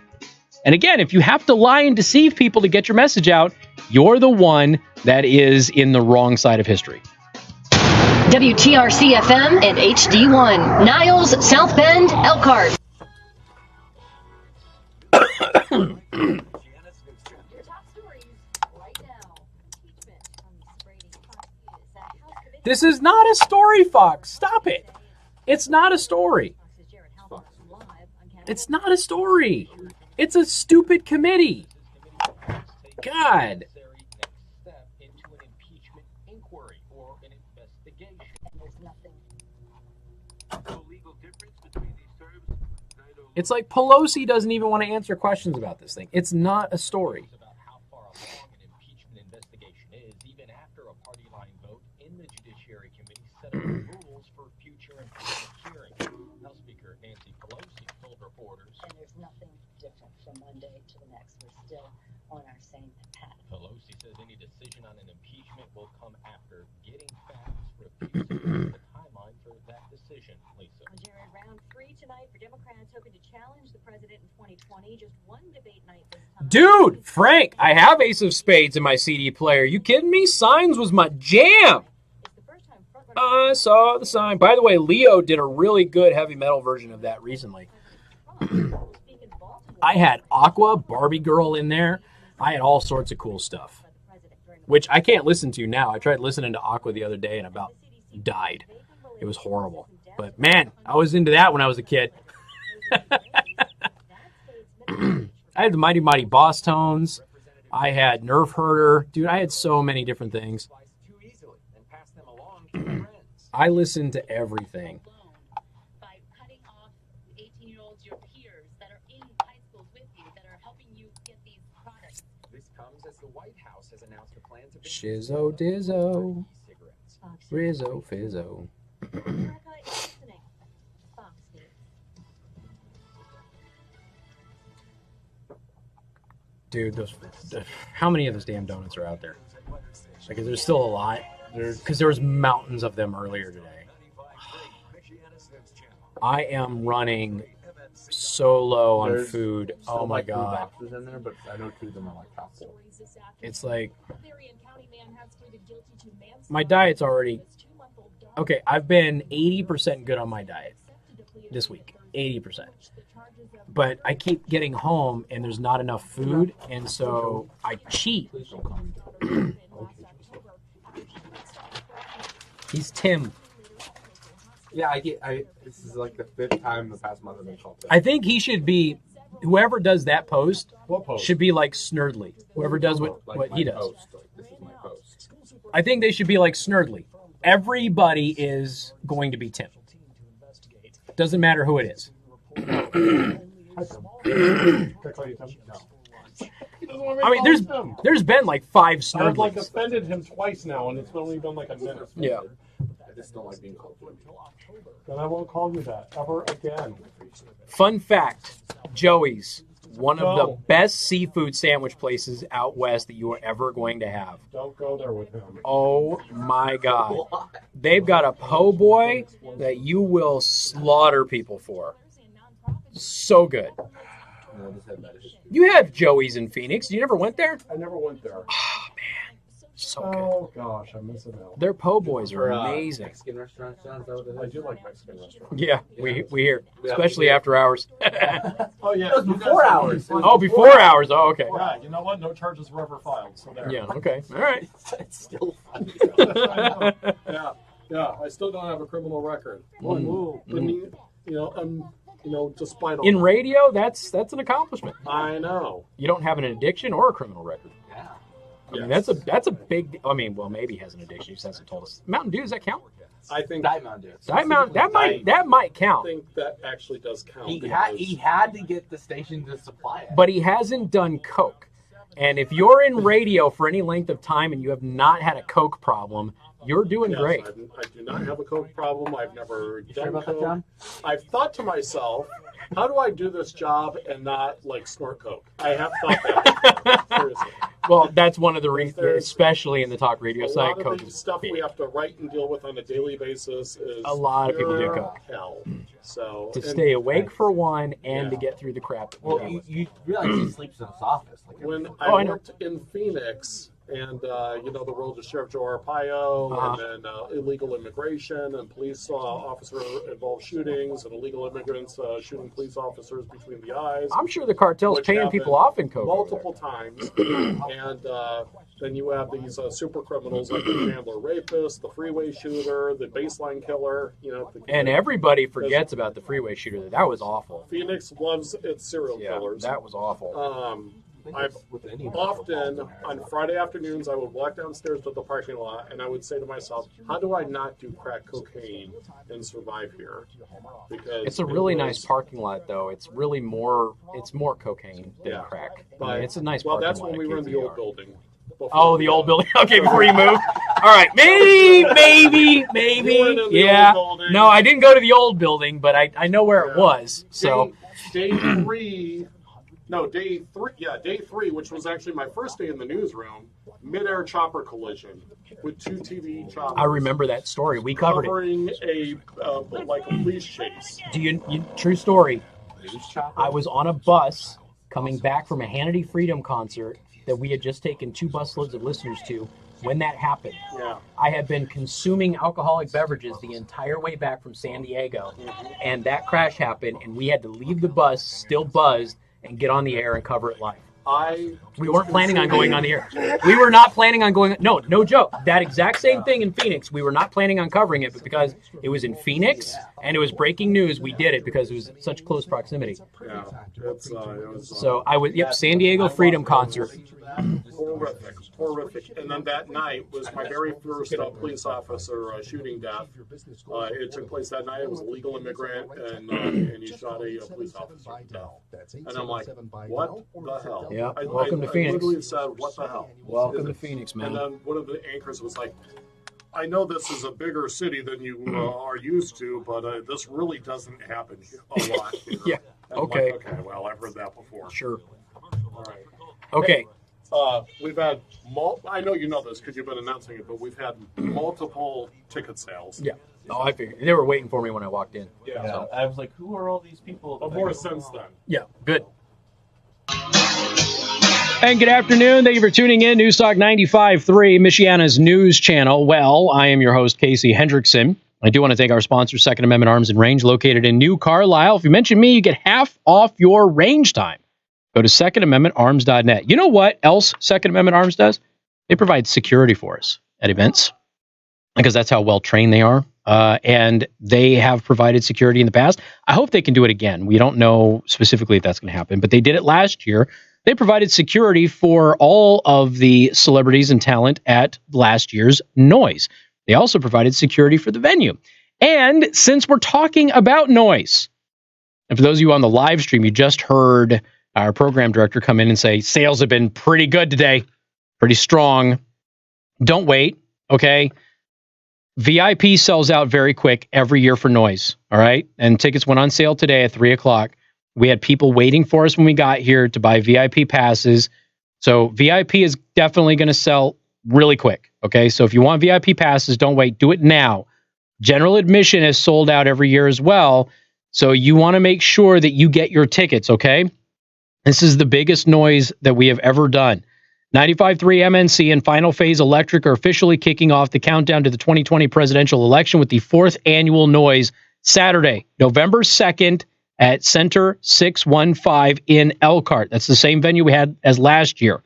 And again, if you have to lie and deceive people to get your message out, you're the one that is in the wrong side of history. WTRC FM and HD1, Niles, South Bend, Elkhart. This is not a story, Fox. Stop it. It's not a story. It's not a story. It's a stupid committee. God. It's like Pelosi doesn't even want to answer questions about this thing. It's not a story. Rules for future impeachment hearings. House Speaker Nancy Pelosi told reporters, and there's nothing different from one day to the next. We're still on our same path. Pelosi says any decision on an impeachment will come after getting facts, refusing the timeline for that decision. Lisa. Jared, round 3 tonight for Democrats hoping to challenge the president in 2020. Just one debate night this time. Dude, Frank, I have Ace of Spades in my CD player. You kidding me? Signs was my jam. I saw the sign. By the way, Leo did a really good heavy metal version of that recently. I had Aqua, Barbie Girl in there. I had all sorts of cool stuff, which I can't listen to now. I tried listening to Aqua the other day and about died. It was horrible. But man, I was into that when I was a kid. I had the Mighty Mighty Boss Tones. I had Nerf Herder. Dude, I had so many different things. I listen to everything. By cutting off 18-year-olds, your peers that are in high schools with you that are helping you get these products. This comes as the White House has announced a plan to ban Shizzo Dizzo. Rizzo Fizzo. Dude, how many of those damn donuts are out there? Like, there's still a lot. Because there was mountains of them earlier today. I am running so low on food. Oh my god! In there, but I know 2 of them are like half full. It's like my diet's already okay. I've been 80% good on my diet this week. 80%, but I keep getting home and there's not enough food, and so I cheat. He's Tim. Yeah, this is like the 5th time the past month I've been called Tim. I think he should be, whoever does that post, should be like Snurdly. Whoever does what he does. This is my post. I think they should be like Snurdly. Everybody is going to be Tim. Doesn't matter who it is. I mean, there's been like 5 Snurdlings. I've like offended him twice now, and it's only been like a minute. Yeah. I just don't like being called Tim. Then I won't call you that ever again. Fun fact, Joey's, one of the best seafood sandwich places out west that you are ever going to have. Don't go there with him. Oh my God. They've got a po' boy that you will slaughter people for. So good. You have Joey's in Phoenix. You never went there? I never went there. Oh, man. So good. Oh, gosh. I miss it now. Their po' boys are amazing. Mexican restaurants, John? I do like Mexican restaurants. Yeah, we hear. Especially after hours. Oh, yeah. It was before hours. Oh, before hours. Oh, okay. Yeah, you know what? No charges were ever filed. So there. Yeah, okay. All right. It's still funny. Yeah. Yeah, I still don't have a criminal record. Despite all In radio, that's an accomplishment. I know. You don't have an addiction or a criminal record. Yeah. I mean, that's a big. I mean, well, maybe he has an addiction. He just hasn't told us. Mountain Dew, does that count? I think Diet Mountain Dew. Diet Mountain, that might count. I think that actually does count. He had to get the station to supply it. But he hasn't done coke. And if you're in radio for any length of time and you have not had a coke problem, you're doing great. I do not have a coke problem. I've never done about coke. that, John? I've thought to myself, how do I do this job and not snort coke? I have thought that. Seriously. Well, that's one of the reasons, especially in the talk radio side, coke coke is is stuff big. we have to write and deal with on a daily basis. Is A lot of people do pure coke. Hell. So To stay awake for one and to get through the crap. That Well, we deal with. you realize he sleeps in his office. Like when Oh, I I know. worked in Phoenix, and the world of Sheriff Joe Arpaio, and then illegal immigration and police officer-involved shootings and illegal immigrants shooting police officers between the eyes. I'm sure the cartel's which paying happened people off in coke. multiple times, and then you have these super criminals like the Chandler rapist, the freeway shooter, the baseline killer. And everybody forgets about the freeway shooter. That was awful. Phoenix loves its serial killers. That was awful. I've often, on Friday afternoons, I would walk downstairs to the parking lot and I would say to myself, how do I not do crack cocaine and survive here? Because It's a really nice parking lot, though. It's really more cocaine than crack. I mean, it's a nice Well, parking that's lot. when at we were in the KTR. old building. Oh, the old building. Okay, before you move. All right, maybe. Yeah. No, I didn't go to the old building, but I know where it was. So Day three, which was actually my first day in the newsroom, mid-air chopper collision with two TV choppers. I remember that story. We covered it. Covering a police chase. True story. I was on a bus coming back from a Hannity Freedom concert that we had just taken 2 busloads of listeners to when that happened. Yeah. I had been consuming alcoholic beverages the entire way back from San Diego, and that crash happened, and we had to leave the bus still buzzed and get on the air and cover it live. We weren't planning on going on the air. We were not planning on going. No joke. That exact same thing in Phoenix. We were not planning on covering it, but because it was in Phoenix and it was breaking news, we did it because it was such close proximity. Yeah, So I was San Diego Freedom concert. Horrific. And then that night was my very first police officer shooting death. It took place that night. It was a legal immigrant, and he shot a police officer to death. And I'm like, what the hell? Yeah, welcome to Phoenix. I literally said, what the hell? Welcome to Phoenix, man. And then one of the anchors was like, I know this is a bigger city than you are used to, but this really doesn't happen a lot here. Yeah. And I'm Okay. like, okay, well, I've heard that before. Sure. All right. Okay. We've had, I know you know this because you've been announcing it, but we've had multiple ticket sales. Yeah. Oh, I figured. They were waiting for me when I walked in. Yeah. So. I was like, who are all these people? But more since then. Yeah. Good. And good afternoon. Thank you for tuning in. News Talk 95.3, Michiana's news channel. Well, I am your host, Casey Hendrickson. I do want to thank our sponsor, Second Amendment Arms and Range, located in New Carlisle. If you mention me, you get half off your range time. Go to secondamendmentarms.net. You know what else Second Amendment Arms does? They provide security for us at events because that's how well trained they are. And they have provided security in the past. I hope they can do it again. We don't know specifically if that's going to happen, but they did it last year. They provided security for all of the celebrities and talent at last year's Noise. They also provided security for the venue. And since we're talking about noise, and for those of you on the live stream, you just heard our program director come in and say, sales have been pretty good today, pretty strong. Don't wait, okay? VIP sells out very quick every year for Noise, all right? And tickets went on sale today at 3 o'clock. We had people waiting for us when we got here to buy VIP passes. So VIP is definitely going to sell really quick, okay? So if you want VIP passes, don't wait. Do it now. General admission is sold out every year as well. So you want to make sure that you get your tickets, okay? This is the biggest Noise that we have ever done. 95.3 MNC and Final Phase Electric are officially kicking off the countdown to the 2020 presidential election with the 4th annual Noise Saturday, November 2nd at Center 615 in Elkhart. That's the same venue we had as last year.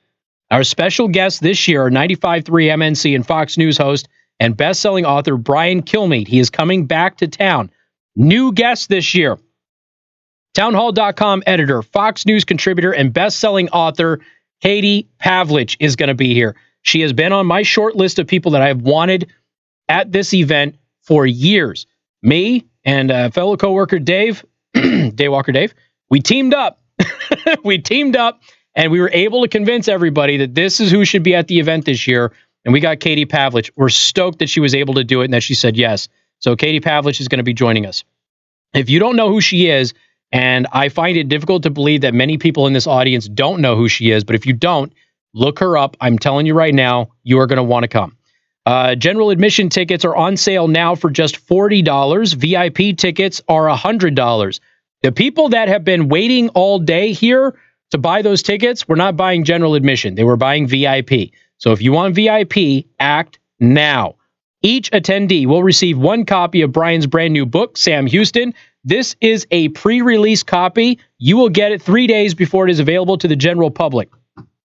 Our special guests this year are 95.3 MNC and Fox News host and best-selling author Brian Kilmeade. He is coming back to town. New guest this year. Townhall.com editor, Fox News contributor, and best-selling author Katie Pavlich is going to be here. She has been on my short list of people that I have wanted at this event for years. Me and fellow coworker Dave, Daywalker Dave, we teamed up. We teamed up, and we were able to convince everybody that this is who should be at the event this year. And we got Katie Pavlich. We're stoked that she was able to do it and that she said yes. So Katie Pavlich is going to be joining us. If you don't know who she is, and I find it difficult to believe that many people in this audience don't know who she is, but if you don't, look her up. I'm telling you right now, you are going to want to come. General admission tickets are on sale now for just $40. VIP tickets are $100. The people that have been waiting all day here to buy those tickets were not buying general admission. They were buying VIP. So if you want VIP, act now. Each attendee will receive one copy of Brian's brand new book, Sam Houston. This is a pre-release copy. You will get it 3 days before it is available to the general public.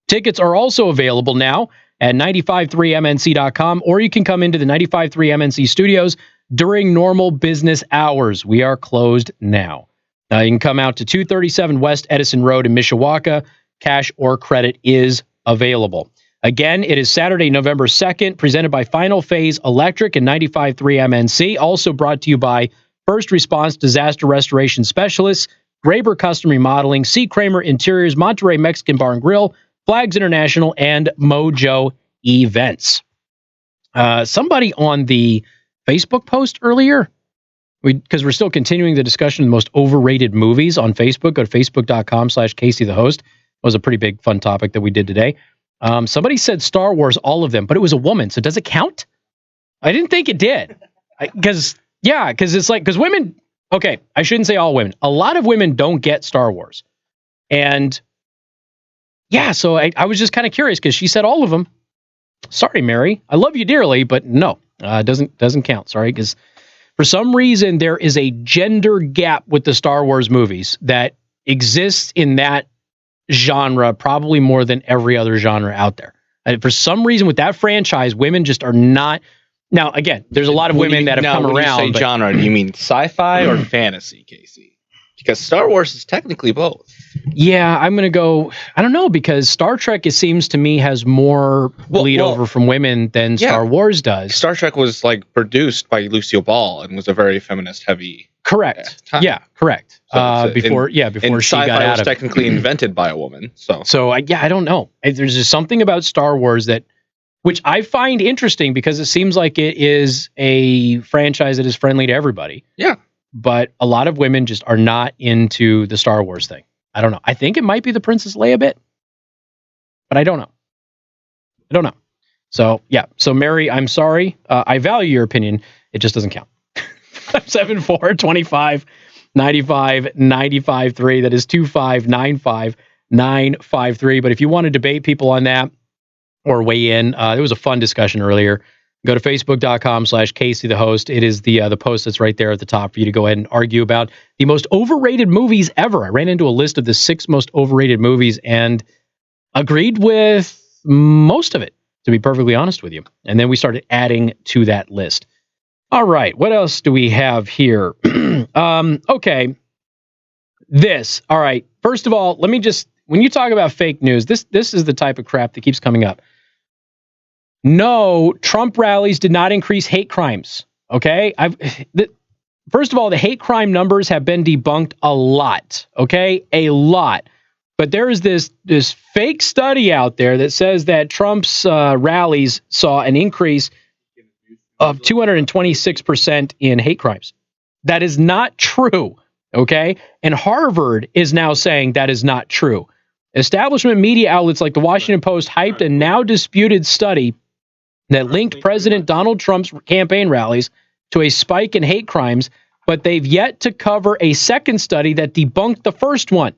Tickets are also available now at 953mnc.com, or you can come into the 953 MNC studios during normal business hours. We are closed now. You can come out to 237 West Edison Road in Mishawaka. Cash or credit is available. Again, it is Saturday, November 2nd, presented by Final Phase Electric and 95.3 MNC. Also brought to you by First Response Disaster Restoration Specialists, Graber Custom Remodeling, C. Kramer Interiors, Monterey Mexican Bar and Grill, Flags International, and Mojo Events. Somebody on the Facebook post earlier, because we're still continuing the discussion of the most overrated movies on Facebook. Go to facebook.com/Casey the host. It was a pretty big, fun topic that we did today. Somebody said Star Wars, all of them, but it was a woman. So does it count? I didn't think it did. Because it's like, because women, okay, I shouldn't say all women. A lot of women don't get Star Wars. And yeah, so I was just kind of curious because she said all of them. Sorry, Mary. I love you dearly, but no, it doesn't count. Sorry, because for some reason there is a gender gap with the Star Wars movies that exists in that genre probably more than every other genre out there. And for some reason with that franchise, women just are not. Now, again, there's a lot of women that have come around. When you say genre, do you mean sci-fi or fantasy, Casey? Because Star Wars is technically both. Yeah, I'm going to go, I don't know, because Star Trek, it seems to me, has more bleed over from women than Star Wars does. Star Trek was like produced by Lucille Ball and was a very feminist heavy. Correct. Time. Yeah, correct. So before she got out was of technically invented by a woman. So I don't know. There's just something about Star Wars which I find interesting because it seems like it is a franchise that is friendly to everybody. Yeah. But a lot of women just are not into the Star Wars thing. I don't know. I think it might be the Princess Leia bit, but I don't know. So, yeah. So, Mary, I'm sorry. I value your opinion. It just doesn't count. 574-25-95-95-3. That is 2595-953. But if you want to debate people on that or weigh in, it was a fun discussion earlier. Go to facebook.com/Casey the host. It is the post that's right there at the top for you to go ahead and argue about the most overrated movies ever. I ran into a list of the 6 most overrated movies and agreed with most of it, to be perfectly honest with you. And then we started adding to that list. All right, what else do we have here? Okay. All right. First of all, let me just, when you talk about fake news, this is the type of crap that keeps coming up. No, Trump rallies did not increase hate crimes. Okay. First of all, the hate crime numbers have been debunked a lot. Okay. A lot. But there is this fake study out there that says that Trump's rallies saw an increase of 226% in hate crimes. That is not true. Okay. And Harvard is now saying that is not true. Establishment media outlets like the Washington Post hyped a now disputed study that linked President Donald Trump's campaign rallies to a spike in hate crimes, but they've yet to cover a second study that debunked the first one.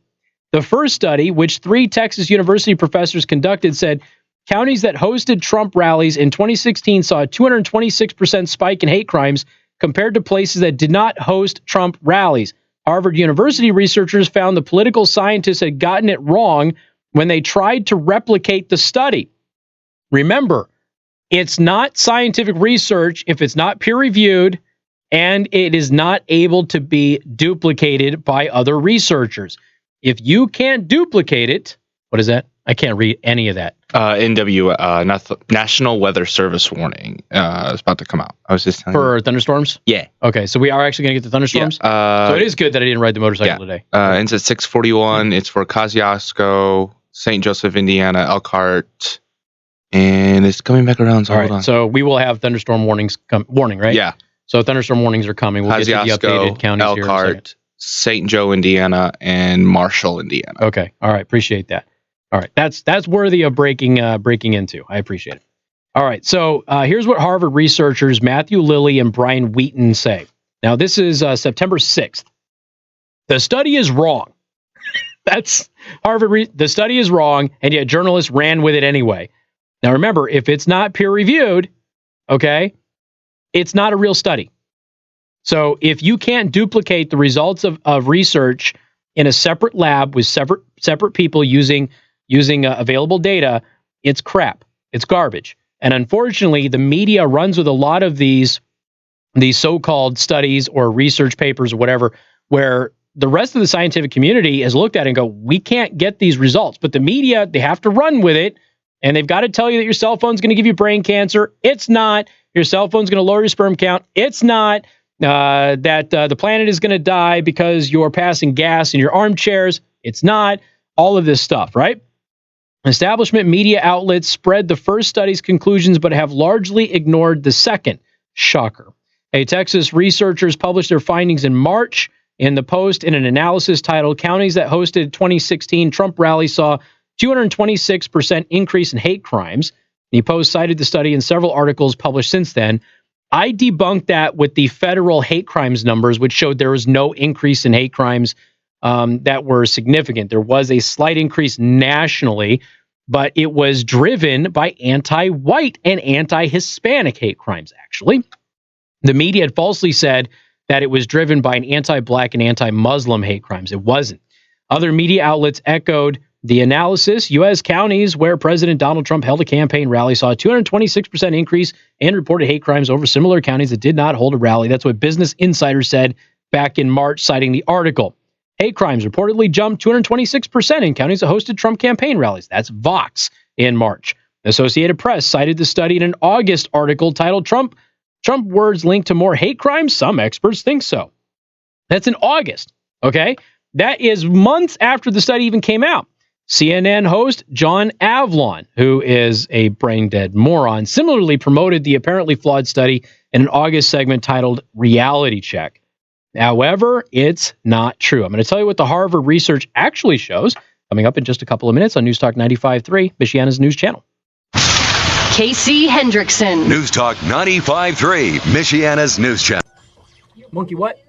The first study, which 3 Texas University professors conducted, said counties that hosted Trump rallies in 2016 saw a 226% spike in hate crimes compared to places that did not host Trump rallies. Harvard University researchers found the political scientists had gotten it wrong when they tried to replicate the study. Remember, It's not scientific research if it's not peer-reviewed and it is not able to be duplicated by other researchers. If you can't duplicate it, what is that? I can't read any of that. National Weather Service warning is about to come out. I was just telling For thunderstorms? Yeah. Okay, so we are actually going to get the thunderstorms? Yeah. So it is good that I didn't ride the motorcycle today. Ends at 6:41. It's for Kosciuszko, St. Joseph, Indiana, Elkhart, and it's coming back around. So All hold right, on. so we will have thunderstorm warnings warning, right? Yeah. So thunderstorm warnings are coming. We'll get to the updated counties here in a second. Elkhart, St. Joe, Indiana, and Marshall, Indiana. Okay. All right. Appreciate that. All right. That's worthy of breaking into. I appreciate it. All right. So here's what Harvard researchers Matthew Lilly and Brian Wheaton say. Now, this is September 6th. The study is wrong. That's Harvard. The study is wrong, and yet journalists ran with it anyway. Now, remember, if it's not peer-reviewed, okay, it's not a real study. So if you can't duplicate the results of research in a separate lab with separate people using available data, it's crap. It's garbage. And unfortunately, the media runs with a lot of these so-called studies or research papers or whatever, where the rest of the scientific community has looked at it and go, we can't get these results. But the media, they have to run with it, and they've got to tell you that your cell phone's going to give you brain cancer. It's not. Your cell phone's going to lower your sperm count. It's not. That the planet is going to die because you're passing gas in your armchairs. It's not. All of this stuff, right? Establishment media outlets spread the first study's conclusions but have largely ignored the second. Shocker. Texas researchers published their findings in March. In the Post, in an analysis titled Counties That Hosted 2016 Trump Rally Saw 226% Increase in Hate Crimes. The Post cited the study in several articles published since then. I debunked that with the federal hate crimes numbers, which showed there was no increase in hate crimes that were significant. There was a slight increase nationally, but it was driven by anti-white and anti-Hispanic hate crimes, actually. The media had falsely said that it was driven by an anti-black and anti-Muslim hate crimes. It wasn't. Other media outlets echoed the analysis. U.S. counties where President Donald Trump held a campaign rally saw a 226% increase in reported hate crimes over similar counties that did not hold a rally. That's what Business Insider said back in March, citing the article. Hate crimes reportedly jumped 226% in counties that hosted Trump campaign rallies. That's Vox in March. Associated Press cited the study in an August article titled Trump words linked to more hate crimes? Some experts think so. That's in August, okay? That is months after the study even came out. CNN host John Avlon, who is a brain-dead moron, similarly promoted the apparently flawed study in an August segment titled Reality Check. However, it's not true. I'm going to tell you what the Harvard research actually shows coming up in just a couple of minutes on News Talk 95.3, Michiana's news channel. Casey Hendrickson. News Talk 95.3, Michiana's news channel. Monkey what?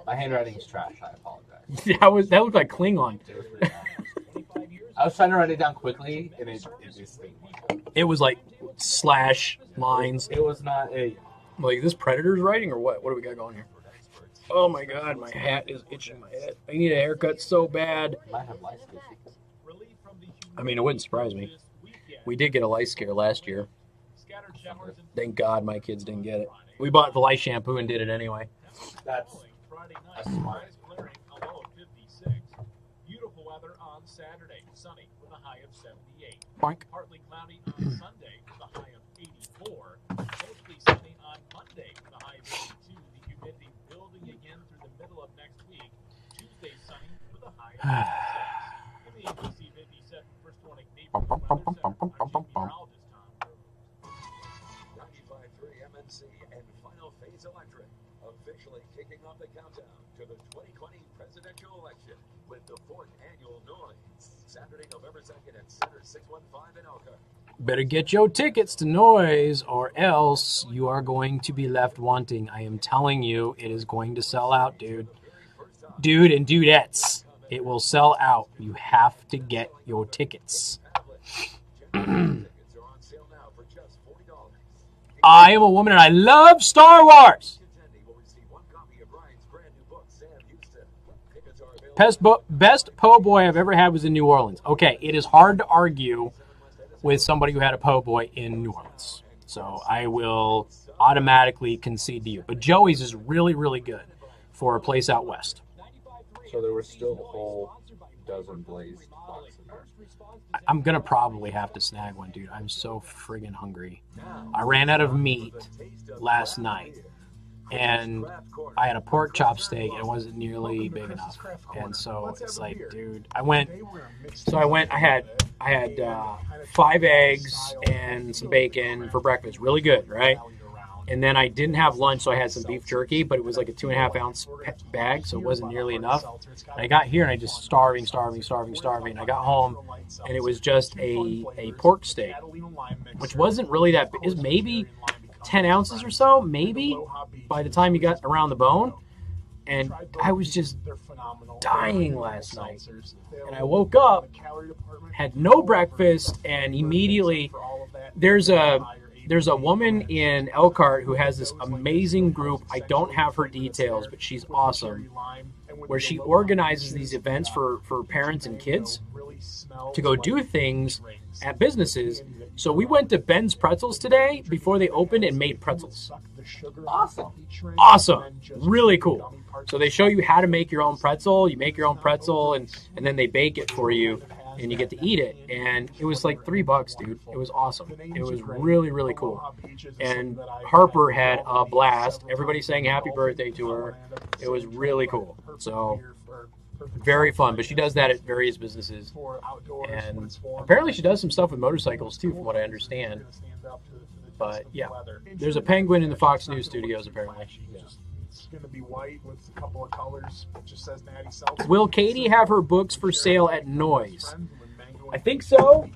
My handwriting is trash. I apologize. That looked like Klingon. I was trying to write it down quickly, and it just It was like slash lines. It was not a... Like, is this Predator's writing or what? What do we got going here? Oh my God, my hat is itching my head. I need a haircut so bad. I mean, it wouldn't surprise me. We did get a lice scare last year. Thank God my kids didn't get it. We bought the lice shampoo and did it anyway. That's smart. Beautiful weather on Saturday, sunny with a high of 78. Boink. Partly cloudy on Sunday with a high of 84. Mostly sunny on Monday with a high of 82. The humidity building again through the middle of next week. Tuesday sunny with a high of 86. In the ABC 57 first warning neighborhood weather center, I'm meteorologist Tom Cruise. 95.3 MNC and Final Phase Electric officially kicking off the countdown to the 2020 presidential election with the 4th annual Noise. Saturday, November 2nd at Center 615 in Elkhart. Better get your tickets to Noise or else you are going to be left wanting. I am telling you, it is going to sell out, dude. Dude and dudettes. It will sell out. You have to get your tickets. I am a woman and I love Star Wars. Best po' boy I've ever had was in New Orleans. Okay, it is hard to argue with somebody who had a po' boy in New Orleans. So I will automatically concede to you. But Joey's is really, really good for a place out west. So there was still a whole dozen Blaze boxes in there. I'm going to probably have to snag one, dude. I'm so friggin' hungry. I ran out of meat last night, and I had a pork chop steak, and it wasn't nearly big enough. And so it's like, dude, I had 5 eggs and some bacon for breakfast. Really good, right? And then I didn't have lunch, so I had some beef jerky, but it was like a 2.5 ounce bag, so it wasn't nearly enough. And I got here and I just starving. I got home and it was just a pork steak, which wasn't really that big. It was maybe 10 ounces or so, maybe, by the time you got around the bone. And I was just dying last night. And I woke up, had no breakfast, and immediately there's a woman in Elkhart who has this amazing group. I don't have her details, but she's awesome, where she organizes these events for parents and kids to go do things at businesses. So we went to Ben's Pretzels today before they opened and made pretzels. Awesome. Really cool. So they show you how to make your own pretzel. You make your own pretzel, and then they bake it for you, and you get to eat it. And it was like $3, dude. It was awesome. It was really, really cool. And Harper had a blast. Everybody sang happy birthday to her. It was really cool. So very fun. But she does that at various businesses. And apparently she does some stuff with motorcycles too, from what I understand. But yeah, there's a penguin in the Fox News studios apparently. It's going to be white with a couple of colors. It just says Natty Seltzer. Will Katie have her books for sale at Noise? I think so.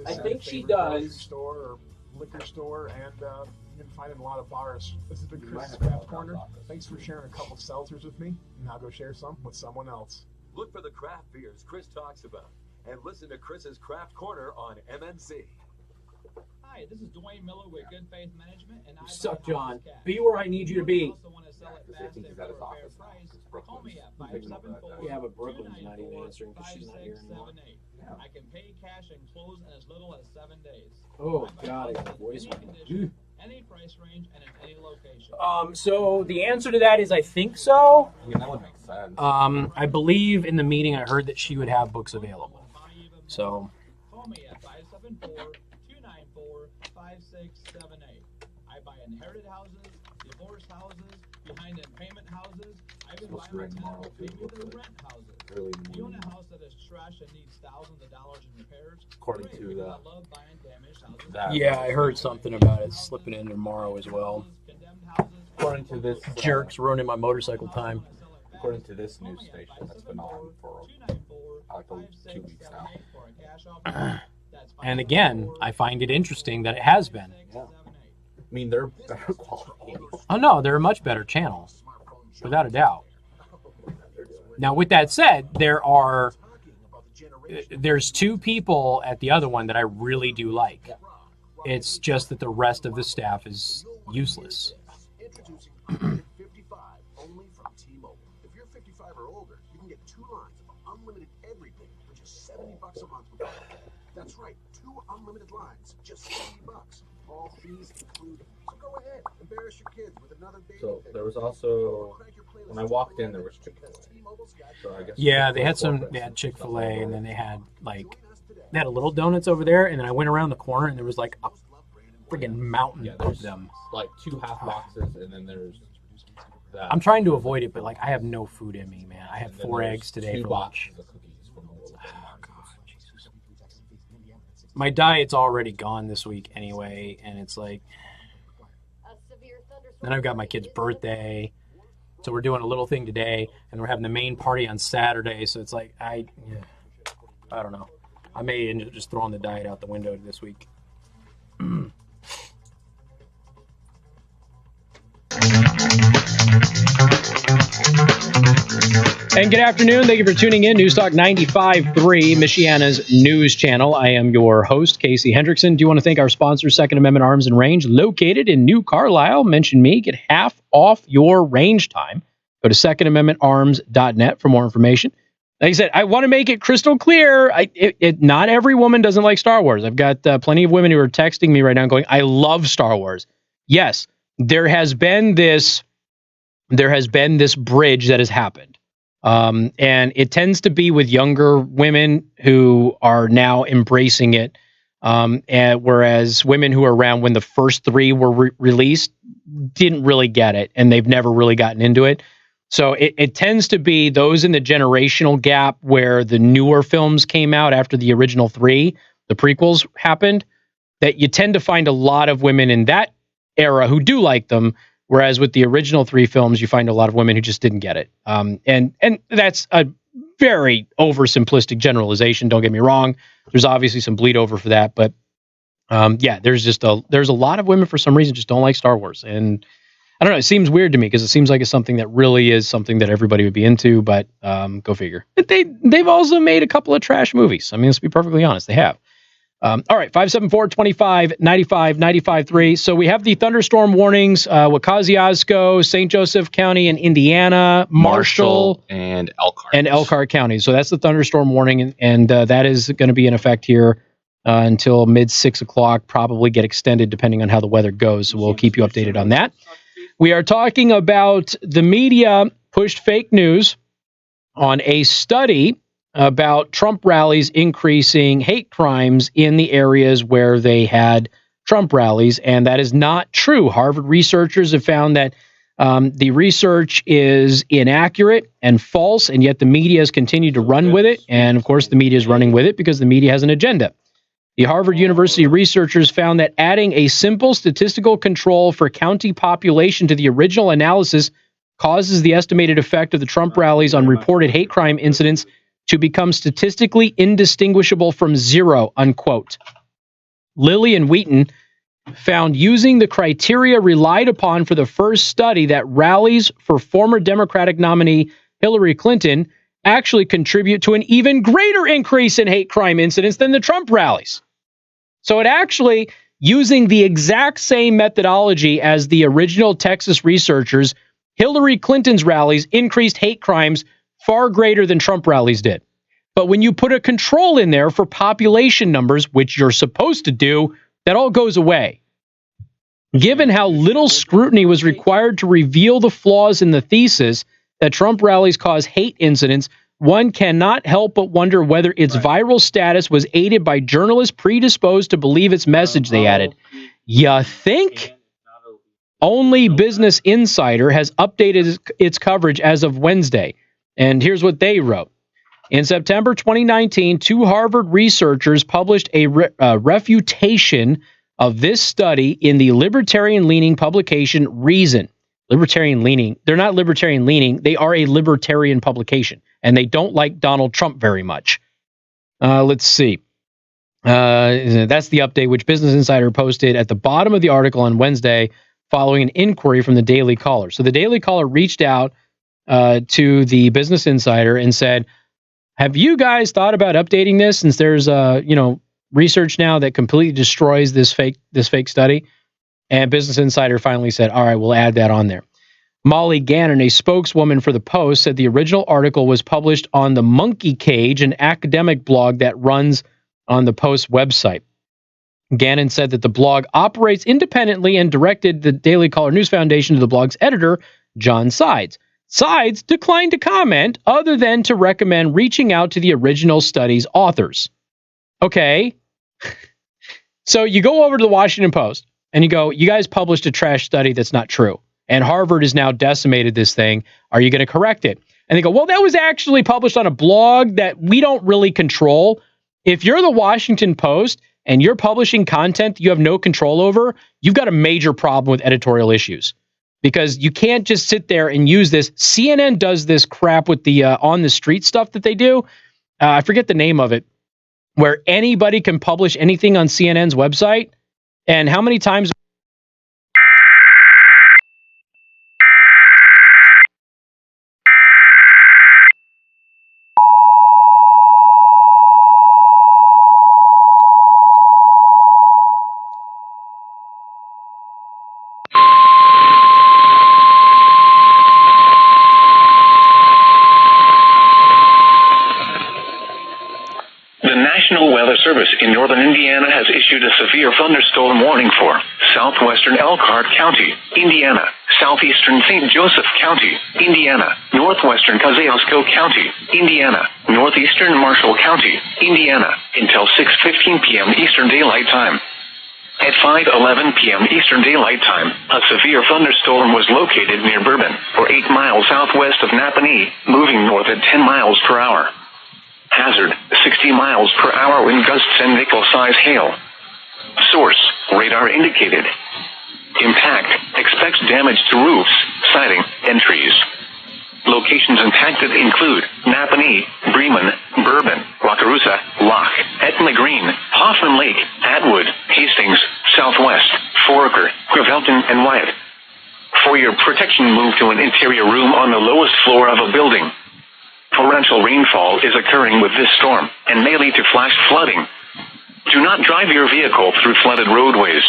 I think she does. Store or liquor store, and you can find it in a lot of bars. This has been Chris's Craft Corner. Thanks for sharing a couple of seltzers with me. Now go share some with someone else. Look for the craft beers Chris talks about, and listen to Chris's Craft Corner on MNC. Hi, this is Dwayne Miller with Good Faith Management, and I suck, John. Be where I need you to be. Yeah, but Brooklyn's not even answering because she's not here anymore. I can pay cash and close in as little as 7 days. Oh God, I got a voice. Any price range and in any location. So the answer to that is I think so. Yeah, that would make sense. I believe in the meeting I heard that she would have books available. So. Call me at 574-294-5678. I buy inherited houses, divorce houses, behind payment houses. I even buy my tenants pay me their rent houses. You own a house that is trash and needs thousands of dollars in repairs. According to I love buying damaged houses. Yeah, I heard something about it slipping in tomorrow as well. According to this, jerks ruining my motorcycle time. According to this news station, that's been on for like 2 weeks now. And again, I find it interesting that it has been. Yeah. I mean, they're better quality. Oh no, they're a much better channel, without a doubt. Now, with that said, there's 2 people at the other one that I really do like. It's just that the rest of the staff is useless. Introducing 55 only from T-Mobile. If you're 55 or older, you can get 2 lines of unlimited everything for just $70 a month. That's right, 2 unlimited lines, just $70. All fees included. So go ahead, embarrass your kids with another baby. So there was also, when I walked in, there was Chick-fil-A. So I guess yeah, they had Chick-fil-A, and then they had a little donuts over there, and then I went around the corner, and there was like a friggin' mountain of them. Like 2 half boxes, and then there's that. I'm trying to avoid it, but like I have no food in me, man. I had 4 eggs today for lunch. My diet's already gone this week anyway, and it's like, then I've got my kid's birthday, so we're doing a little thing today, and we're having the main party on Saturday, so it's like, I don't know. I may end up just throwing the diet out the window this week. And good afternoon. Thank you for tuning in. News Talk 95.3, Michiana's news channel. I am your host, Casey Hendrickson. Do you want to thank our sponsor, Second Amendment Arms and Range, located in New Carlisle? Mention me. Get half off your range time. Go to secondamendmentarms.net for more information. Like I said, I want to make it crystal clear. Not every woman doesn't like Star Wars. I've got plenty of women who are texting me right now going, I love Star Wars. Yes, there has been this bridge that has happened. And it tends to be with younger women who are now embracing it. And whereas women who were around when the first three were released didn't really get it, and they've never really gotten into it. So it tends to be those in the generational gap where the newer films came out after the original three, the prequels happened, that you tend to find a lot of women in that era who do like them. Whereas with the original three films, you find a lot of women who just didn't get it. And that's a very oversimplistic generalization. Don't get me wrong. There's obviously some bleed over for that, but there's a lot of women for some reason just don't like Star Wars. And I don't know. It seems weird to me because it seems like it's something that really is something that everybody would be into, but go figure. But they've also made a couple of trash movies. I mean, let's be perfectly honest. They have. All right, 574-25-95-95-3. So we have the thunderstorm warnings, Kosciuszko, St. Joseph County in Indiana, Marshall, and Elkhart. Elkhart County. So that's the thunderstorm warning, and that is going to be in effect here until mid 6 o'clock, probably get extended depending on how the weather goes. So we'll keep you updated on that. We are talking about the media pushed fake news on a study about Trump rallies increasing hate crimes in the areas where they had Trump rallies, and that is not true. Harvard researchers have found that the research is inaccurate and false, and yet the media has continued to run with it, and of course the media is running with it because the media has an agenda. The Harvard University researchers found that adding a simple statistical control for county population to the original analysis causes the estimated effect of the Trump rallies on reported hate crime incidents to become statistically indistinguishable from zero, unquote. Lilly and Wheaton found using the criteria relied upon for the first study that rallies for former Democratic nominee Hillary Clinton actually contribute to an even greater increase in hate crime incidents than the Trump rallies. So it actually, using the exact same methodology as the original Texas researchers, Hillary Clinton's rallies increased hate crimes far greater than Trump rallies did. But when you put a control in there for population numbers, which you're supposed to do, that all goes away. Given how little scrutiny was required to reveal the flaws in the thesis that Trump rallies cause hate incidents, one cannot help but wonder whether its viral status was aided by journalists predisposed to believe its message, they added. You think? Only Business Insider has updated its coverage as of Wednesday. And here's what they wrote. In September 2019, two Harvard researchers published a refutation of this study in the libertarian-leaning publication Reason. Libertarian-leaning. They're not libertarian-leaning. They are a libertarian publication, and they don't like Donald Trump very much. Let's see. That's the update, which Business Insider posted at the bottom of the article on Wednesday following an inquiry from the Daily Caller. So the Daily Caller reached out to the Business Insider and said, have you guys thought about updating this since there's research now that completely destroys this fake study? And Business Insider finally said, all right, we'll add that on there. Molly Gannon, a spokeswoman for the Post, said the original article was published on the Monkey Cage, an academic blog that runs on the Post website. Gannon said that the blog operates independently and directed the Daily Caller News Foundation to the blog's editor, John Sides. Sides declined to comment other than to recommend reaching out to the original study's authors. Okay. So you go over to the Washington Post and you go, you guys published a trash study that's not true. And Harvard has now decimated this thing. Are you going to correct it? And they go, well, that was actually published on a blog that we don't really control. If you're the Washington Post and you're publishing content you have no control over, you've got a major problem with editorial issues. Because you can't just sit there and use this. CNN does this crap with the on the street stuff that they do. I forget the name of it, where anybody can publish anything on CNN's website. And how many times... issued a severe thunderstorm warning for southwestern Elkhart County, Indiana, southeastern St. Joseph County, Indiana, northwestern Kosciuszko County, Indiana, northeastern Marshall County, Indiana, until 6:15 p.m. Eastern Daylight Time. At 5:11 p.m. Eastern Daylight Time, a severe thunderstorm was located near Bourbon, or 8 miles southwest of Napanee, moving north at 10 miles per hour. Hazard, 60 miles per hour wind gusts and nickel-size hail. Source, radar indicated. Impact, expects damage to roofs, siding, and trees. Locations impacted include Napanee, Bremen, Bourbon, Wakarusa, Locke, Etna Green, Hoffman Lake, Atwood, Hastings, Southwest, Foraker, Gravelton, and Wyatt. For your protection, move to an interior room on the lowest floor of a building. Torrential rainfall is occurring with this storm and may lead to flash flooding. Do not drive your vehicle through flooded roadways.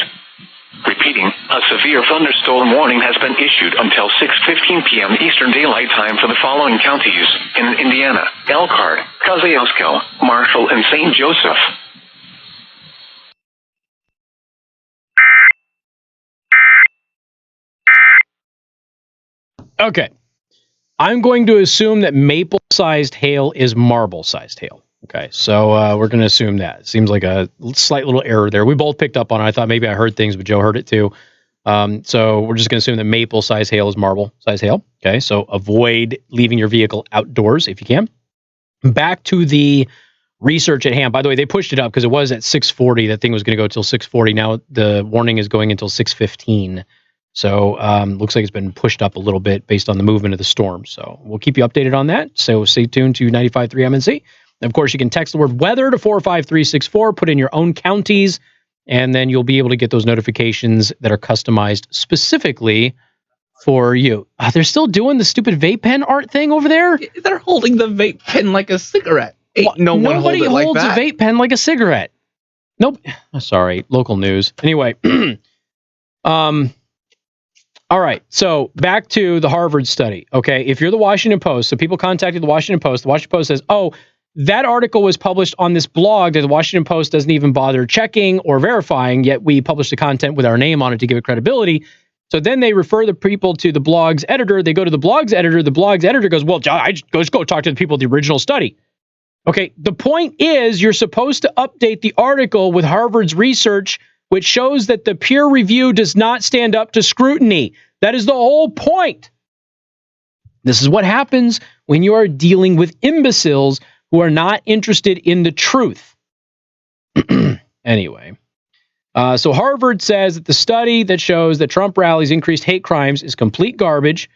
Repeating, a severe thunderstorm warning has been issued until 6:15 p.m. Eastern Daylight Time for the following counties in Indiana: Elkhart, Kosciuszko, Marshall, and St. Joseph. Okay. I'm going to assume that maple-sized hail is marble-sized hail. Okay, so we're going to assume that. Seems like a slight little error there. We both picked up on it. I thought maybe I heard things, but Joe heard it too. So we're just going to assume that maple-sized hail is marble-sized hail. Okay, so avoid leaving your vehicle outdoors if you can. Back to the research at hand. By the way, they pushed it up because it was at 6:40. That thing was going to go until 6:40. Now the warning is going until 6:15. So looks like it's been pushed up a little bit based on the movement of the storm. So we'll keep you updated on that. So stay tuned to 95.3 MNC. And of course, you can text the word weather to 45364, put in your own counties, and then you'll be able to get those notifications that are customized specifically for you. They're still doing the stupid vape pen art thing over there? They're holding the vape pen like a cigarette. Nobody holds a vape pen like a cigarette. Nope. Sorry, local news. Anyway, all right, so back to the Harvard study. Okay, if you're the Washington Post, so people contacted the Washington Post says, oh, that article was published on this blog that the Washington Post doesn't even bother checking or verifying, yet we published the content with our name on it to give it credibility. So then they refer the people to the blog's editor. They go to the blog's editor goes, well, I just go talk to the people of the original study. Okay, the point is you're supposed to update the article with Harvard's research, which shows that the peer review does not stand up to scrutiny. That is the whole point. This is what happens when you are dealing with imbeciles who are not interested in the truth. Anyway, so Harvard says that the study that shows that Trump rallies increased hate crimes is complete garbage.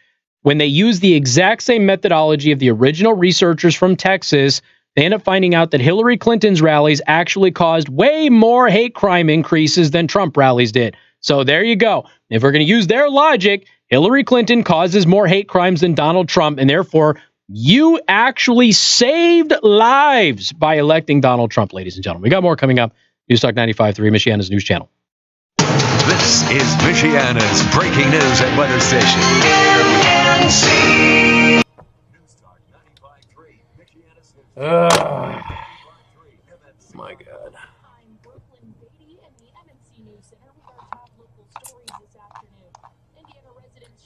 When they use the exact same methodology of the original researchers from Texas, they end up finding out that Hillary Clinton's rallies actually caused way more hate crime increases than Trump rallies did. So there you go. If we're going to use their logic, Hillary Clinton causes more hate crimes than Donald Trump, and therefore you actually saved lives by electing Donald Trump, ladies and gentlemen. We got more coming up. News Talk 95.3, Michiana's news channel. This is Michiana's breaking news and weather station. MNC. My God.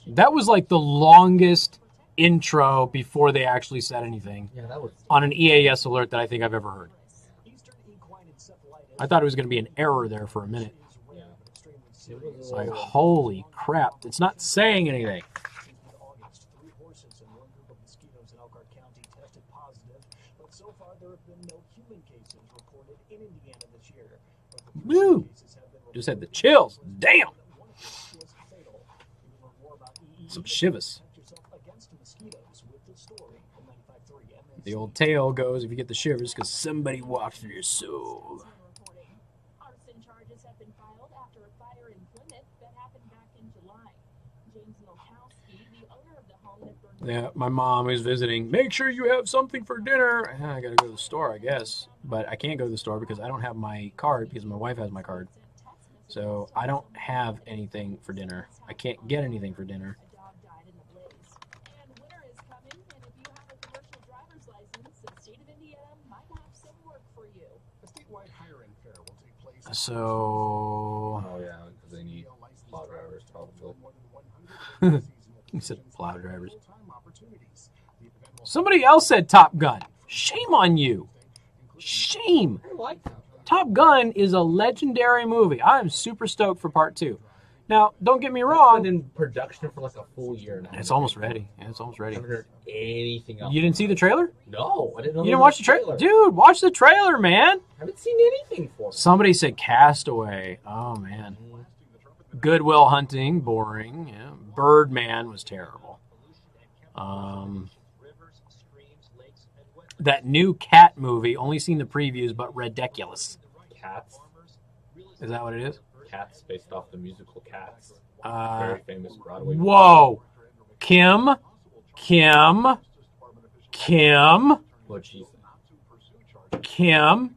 That was like the longest intro before they actually said anything on an EAS alert that I think I've ever heard. I thought it was going to be an error there for a minute. It's like, holy crap, it's not saying anything. Woo! Just had the chills. Damn! Some shivers. The old tale goes, if you get the shivers, because somebody walked through your soul. Arson charges have been filed after a fire in Plymouth that happened back in July. James Milkowski, the owner of the home that burned. Yeah, my mom is visiting. Make sure you have something for dinner. I gotta go to the store, I guess. But I can't go to the store because I don't have my card because my wife has my card. So I don't have anything for dinner. I can't get anything for dinner. So. Oh yeah, because they need plow drivers probably. You said plow drivers. Somebody else said Top Gun. Shame on you. Shame. I like that. Top Gun is a legendary movie. I am super stoked for part 2. Now, don't get me wrong. It's been in production for like a full year now. It's almost ready. Yeah, it's almost ready. I haven't heard anything else. You didn't see the trailer? No, I didn't know. You didn't watch the trailer? Dude, watch the trailer, man. I haven't seen anything for it. Somebody said Castaway. Oh, man. Goodwill Hunting, boring. Yeah. Birdman was terrible. That new Cat movie, only seen the previews, but ridiculous. Cats? Is that what it is? Cats, based off the musical Cats. Very famous Broadway. Whoa. Kim. What'd she say? Kim.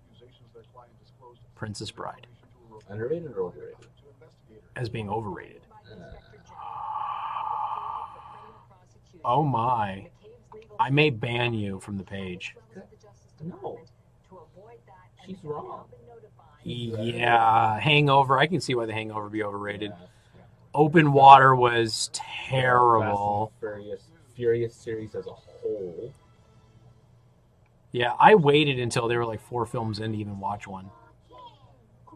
Princess Bride. Underrated or overrated? As being overrated. Oh my. I may ban you from the page. No. She's wrong. Yeah, Hangover. I can see why the Hangover be overrated. Open Water was terrible. Furious series as a whole. Yeah, I waited until there were like 4 films in to even watch one.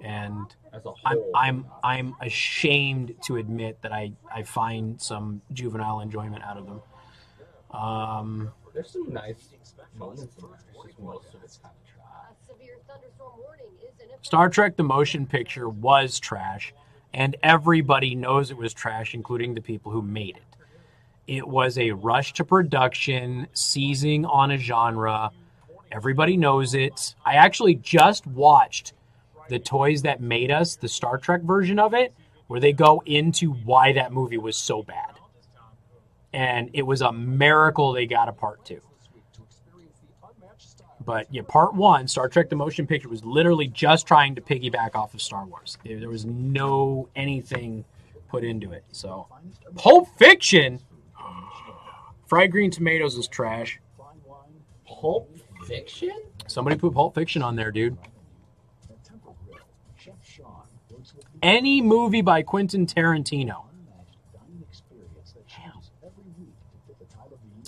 And as a whole, I'm ashamed to admit that I find some juvenile enjoyment out of them. There's some nice moments in there. It's just most of it's kind of trash. Star Trek: The Motion Picture was trash, and everybody knows it was trash, including the people who made it. It was a rush to production, seizing on a genre. Everybody knows it. I actually just watched The Toys That Made Us, the Star Trek version of it, where they go into why that movie was so bad. And it was a miracle they got a part 2. But yeah, part 1, Star Trek: The Motion Picture, was literally just trying to piggyback off of Star Wars. There was no anything put into it. So, Pulp Fiction, Fried Green Tomatoes is trash. Pulp Fiction? Somebody put Pulp Fiction on there, dude. Any movie by Quentin Tarantino.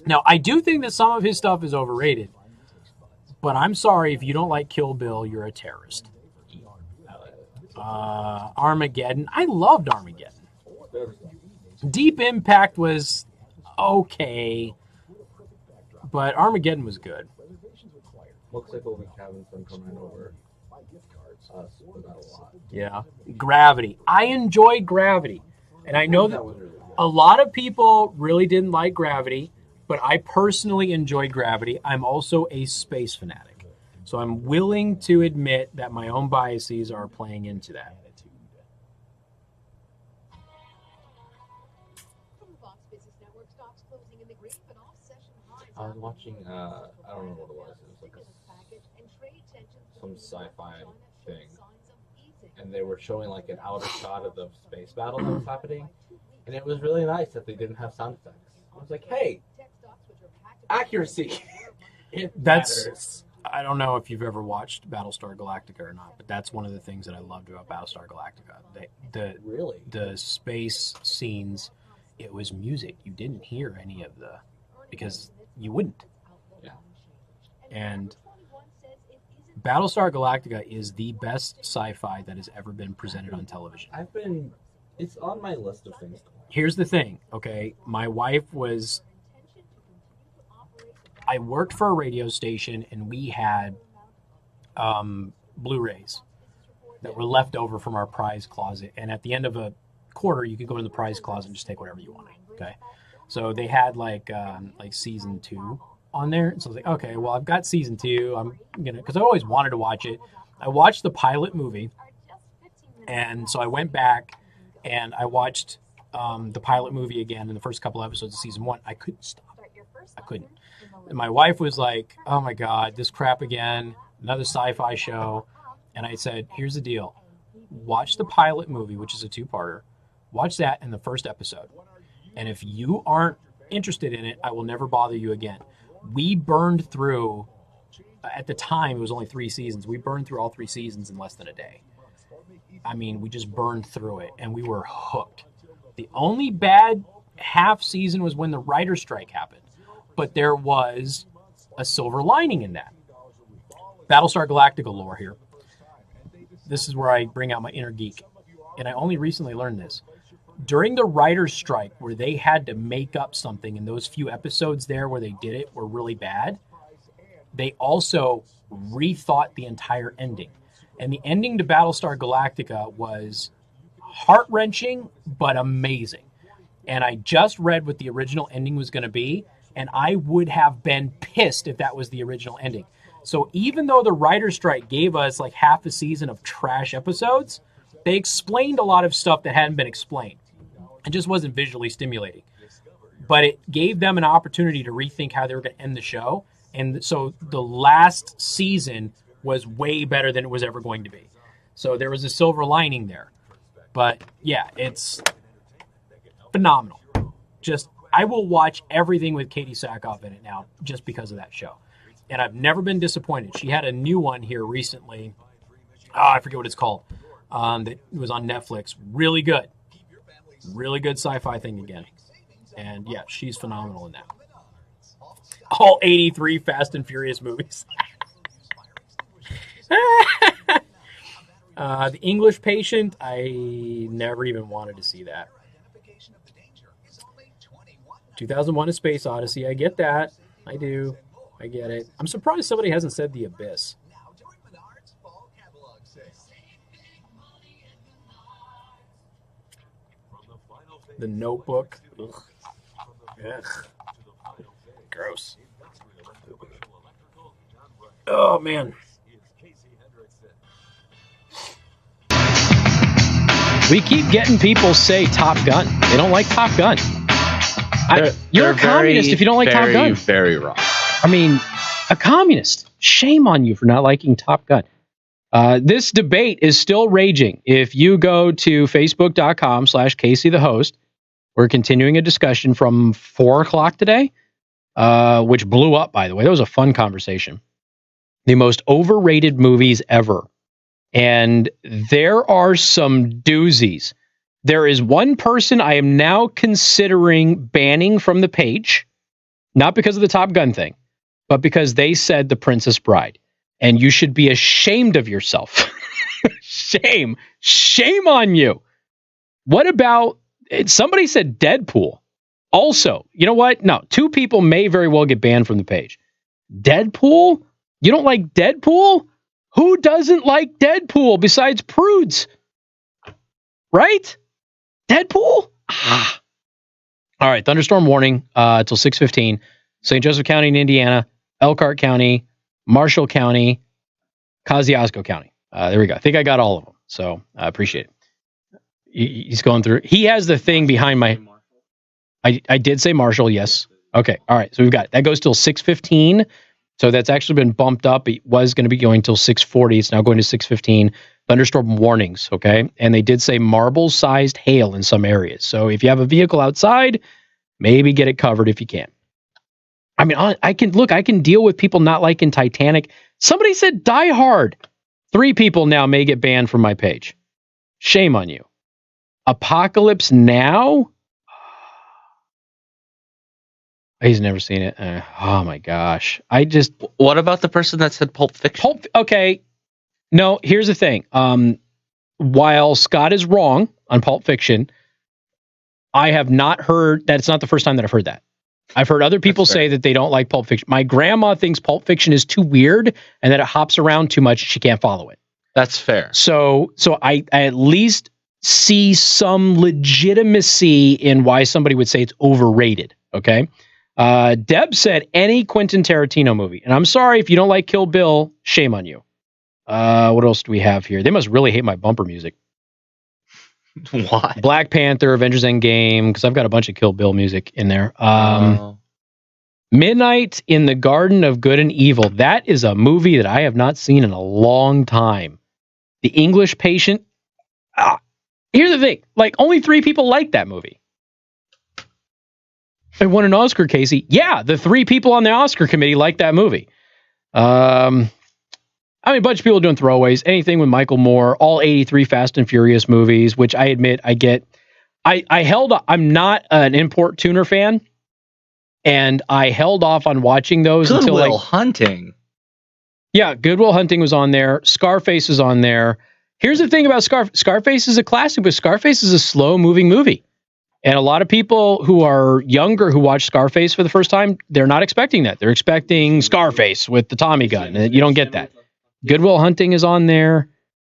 Now, I do think that some of his stuff is overrated. But I'm sorry, if you don't like Kill Bill, you're a terrorist. Armageddon. I loved Armageddon. Deep Impact was okay. But Armageddon was good. Looks like we'll be having some coming over us without a lot. Yeah. Gravity. I enjoyed Gravity. And I know that a lot of people really didn't like Gravity, but I personally enjoyed Gravity. I'm also a space fanatic. So I'm willing to admit that my own biases are playing into that. I was watching, I don't know what it was. It was like some sci-fi thing. And they were showing like an outer shot of the space battle that was happening. And it was really nice that they didn't have sound effects. I was like, hey, accuracy. That's, I don't know if you've ever watched Battlestar Galactica or not, but that's one of the things that I loved about Battlestar Galactica. The space scenes, it was music. You didn't hear any of the, because you wouldn't. Yeah. And Battlestar Galactica is the best sci-fi that has ever been presented on television. It's on my list of things to watch. Here's the thing, okay? My wife I worked for a radio station, and we had Blu-rays that were left over from our prize closet. And at the end of a quarter, you could go in the prize closet and just take whatever you wanted, okay? So they had like season 2 on there. So I was like, okay, well, I've got season 2. I'm gonna, because I always wanted to watch it. I watched the pilot movie, and so I went back and I watched the pilot movie again in the first couple episodes of season 1. I couldn't stop. I couldn't. And my wife was like, oh my God, this crap again, another sci-fi show. And I said, here's the deal. Watch the pilot movie, which is a 2-parter. Watch that in the first episode. And if you aren't interested in it, I will never bother you again. We burned through, at the time, it was only 3 seasons. We burned through all 3 seasons in less than a day. I mean, we just burned through it, and we were hooked. The only bad half season was when the writer's strike happened. But there was a silver lining in that. Battlestar Galactica lore here. This is where I bring out my inner geek. And I only recently learned this. During the writer's strike, where they had to make up something, and those few episodes there where they did it were really bad, they also rethought the entire ending. And the ending to Battlestar Galactica was heart-wrenching, but amazing. And I just read what the original ending was going to be, and I would have been pissed if that was the original ending. So even though the writer's strike gave us like half a season of trash episodes, they explained a lot of stuff that hadn't been explained. It just wasn't visually stimulating. But it gave them an opportunity to rethink how they were going to end the show. And so the last season was way better than it was ever going to be. So there was a silver lining there. But yeah, it's phenomenal. Just, I will watch everything with Katie Sackhoff in it now just because of that show. And I've never been disappointed. She had a new one here recently. I forget what it's called. That was on Netflix. Really good. Really good sci-fi thing again. And yeah, she's phenomenal in that. All 83 Fast and Furious movies. The English Patient, I never even wanted to see that. 2001: A Space Odyssey, I get that. I do. I get it. I'm surprised somebody hasn't said The Abyss. The Notebook. Ugh. Ugh. Gross. Oh, man. We keep getting people say Top Gun. They don't like Top Gun. You're a communist if you don't like Top Gun. Very wrong. I mean, a communist. Shame on you for not liking Top Gun. This debate is still raging. If you go to facebook.com/Casey the host, we're continuing a discussion from 4 o'clock today, which blew up, by the way. That was a fun conversation. The most overrated movies ever. And there are some doozies. There is one person I am now considering banning from the page, not because of the Top Gun thing, but because they said The Princess Bride. And you should be ashamed of yourself. Shame. Shame on you. What about, somebody said Deadpool. Also, you know what? No, 2 people may very well get banned from the page. Deadpool? You don't like Deadpool? Who doesn't like Deadpool besides prudes? Right? Deadpool? Ah. All right, thunderstorm warning till 6:15. St. Joseph County in Indiana, Elkhart County, Marshall County, Kosciuszko County. There we go. I think I got all of them. So I appreciate it. He's going through. He has the thing behind my... I did say Marshall, yes. Okay. All right. So we've got... That goes till 6:15. So that's actually been bumped up. It was going to be going till 6:40. It's now going to 6:15. Thunderstorm warnings, okay? And they did say marble-sized hail in some areas. So if you have a vehicle outside, maybe get it covered if you can. I mean, I can deal with people not liking Titanic. Somebody said Die Hard. 3 people now may get banned from my page. Shame on you. Apocalypse Now? He's never seen it. Oh my gosh. What about the person that said Pulp Fiction? Okay. No, here's the thing. While Scott is wrong on Pulp Fiction, I have not heard that. It's not the first time that I've heard that. I've heard other people say that they don't like Pulp Fiction. My grandma thinks Pulp Fiction is too weird and that it hops around too much. She can't follow it. That's fair. So I at least see some legitimacy in why somebody would say it's overrated. Okay. Deb said any Quentin Tarantino movie. And I'm sorry if you don't like Kill Bill, shame on you. What else do we have here? They must really hate my bumper music. Why? Black Panther, Avengers Endgame, because I've got a bunch of Kill Bill music in there. Midnight in the Garden of Good and Evil. That is a movie that I have not seen in a long time. The English Patient. Here's the thing. Like, only 3 people like that movie. It won an Oscar, Casey. Yeah, the 3 people on the Oscar committee like that movie. I mean, a bunch of people doing throwaways. Anything with Michael Moore, all 83 Fast and Furious movies, which I admit I get. I'm not an import tuner fan, and I held off on watching those until Goodwill Hunting. Yeah, Goodwill Hunting was on there. Scarface is on there. Here's the thing about Scarface is a classic, but Scarface is a slow-moving movie. And a lot of people who are younger who watch Scarface for the first time, they're not expecting that. They're expecting Scarface with the Tommy gun, and you don't get that. Goodwill Hunting is on there.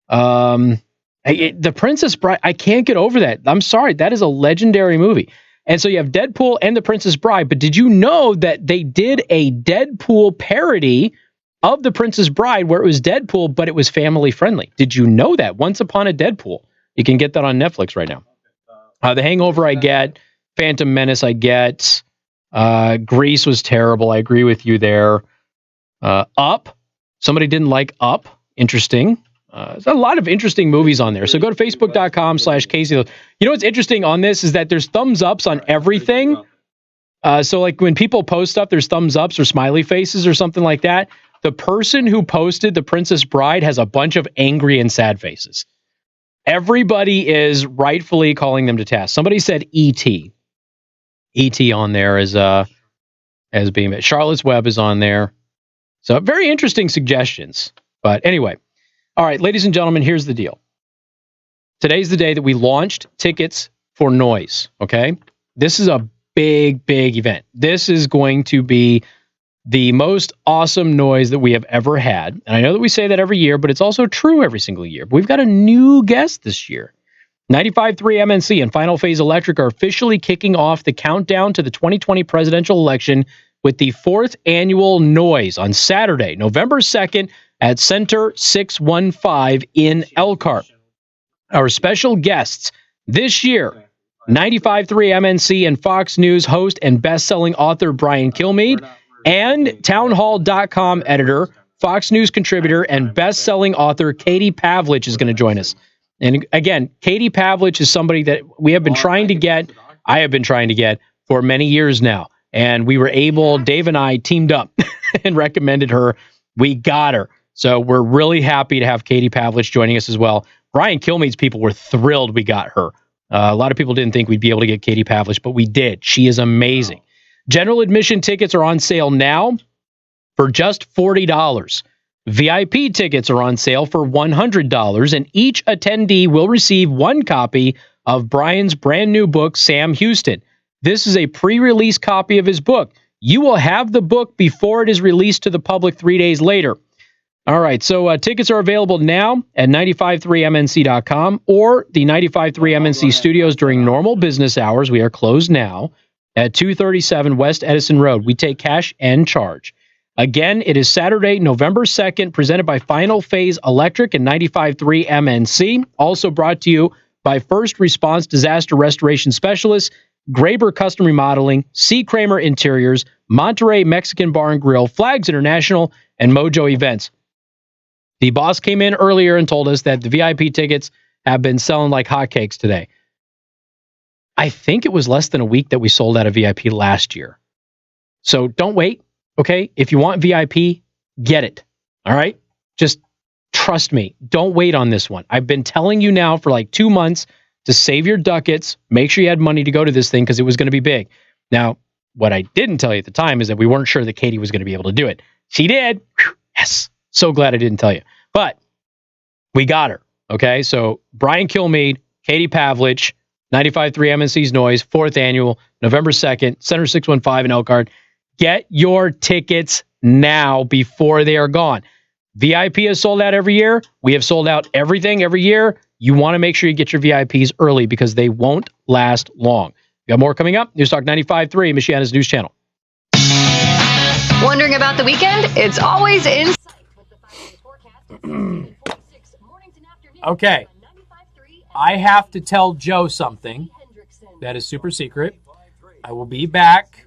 The Princess Bride, I can't get over that. I'm sorry, that is a legendary movie. And so you have Deadpool and The Princess Bride, but did you know that they did a Deadpool parody of The Princess Bride where it was Deadpool, but it was family friendly? Did you know that? Once Upon a Deadpool. You can get that on Netflix right now. The Hangover I get. Phantom Menace I get. Grease was terrible. I agree with you there. Up. Somebody didn't like Up. Interesting. There's a lot of interesting movies on there. So go to facebook.com/Casey. You know what's interesting on this is that there's thumbs ups on everything. So like when people post stuff, there's thumbs ups or smiley faces or something like that. The person who posted The Princess Bride has a bunch of angry and sad faces. Everybody is rightfully calling them to task. Somebody said E.T. E.T. on there as being Charlotte's Web is on there. So very interesting suggestions. But anyway, all right, ladies and gentlemen, here's the deal. Today's the day that we launched tickets for Noise. Okay, this is a big event. This is going to be the most awesome Noise that we have ever had. And I know that we say that every year, but it's also true every single year. But we've got a new guest this year. 95.3 MNC and Final Phase Electric are officially kicking off the countdown to the 2020 presidential election with the 4th annual Noise on Saturday, November 2nd at Center 615 in Elkhart. Our special guests this year, 95.3 MNC and Fox News host and best-selling author Brian Kilmeade, and townhall.com editor, Fox News contributor, and best-selling author Katie Pavlich is going to join us. And again, Katie Pavlich is somebody that we have been trying to get, I have been trying to get for many years now. And we were able, Dave and I teamed up and recommended her. We got her. So we're really happy to have Katie Pavlich joining us as well. Brian Kilmeade's people were thrilled we got her. A lot of people didn't think we'd be able to get Katie Pavlich, but we did. She is amazing. General admission tickets are on sale now for just $40. VIP tickets are on sale for $100, and each attendee will receive one copy of Brian's brand new book, Sam Houston. This is a pre-release copy of his book. You will have the book before it is released to the public 3 days later. All right, so tickets are available now at 953mnc.com or the 95.3 MNC studios during normal business hours. We are closed now at 237 West Edison Road. We take cash and charge. Again, it is Saturday, November 2nd, presented by Final Phase Electric and 95.3 MNC. Also brought to you by First Response Disaster Restoration Specialists, Graber Custom Remodeling, C. Kramer Interiors, Monterey Mexican Bar and Grill, Flags International, and Mojo Events. The boss came in earlier and told us that the VIP tickets have been selling like hotcakes today. I think it was less than a week that we sold out of VIP last year. So don't wait, okay? If you want VIP, get it, all right? Just trust me. Don't wait on this one. I've been telling you now for like 2 months to save your ducats, make sure you had money to go to this thing because it was going to be big. Now, what I didn't tell you at the time is that we weren't sure that Katie was going to be able to do it. She did. Whew, yes. So glad I didn't tell you. But we got her. Okay. So Brian Kilmeade, Katie Pavlich, 95.3 MNC's Noise, 4th annual, November 2nd, Center 615 in Elkhart. Get your tickets now before they are gone. VIP is sold out every year. We have sold out everything every year. You want to make sure you get your VIPs early because they won't last long. We got more coming up. News Talk 95.3, Michiana's news channel. Wondering about the weekend? It's always in sight. Okay. I have to tell Joe something that is super secret. I will be back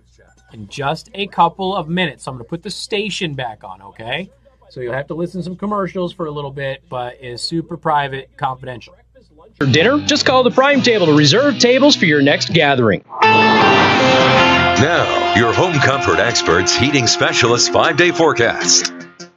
in just a couple of minutes. So I'm going to put the station back on, okay? So you'll have to listen to some commercials for a little bit, but it's super private, confidential. For dinner, just call the Prime Table to reserve tables for your next gathering. Now, your home comfort experts' heating specialist 5-day forecast.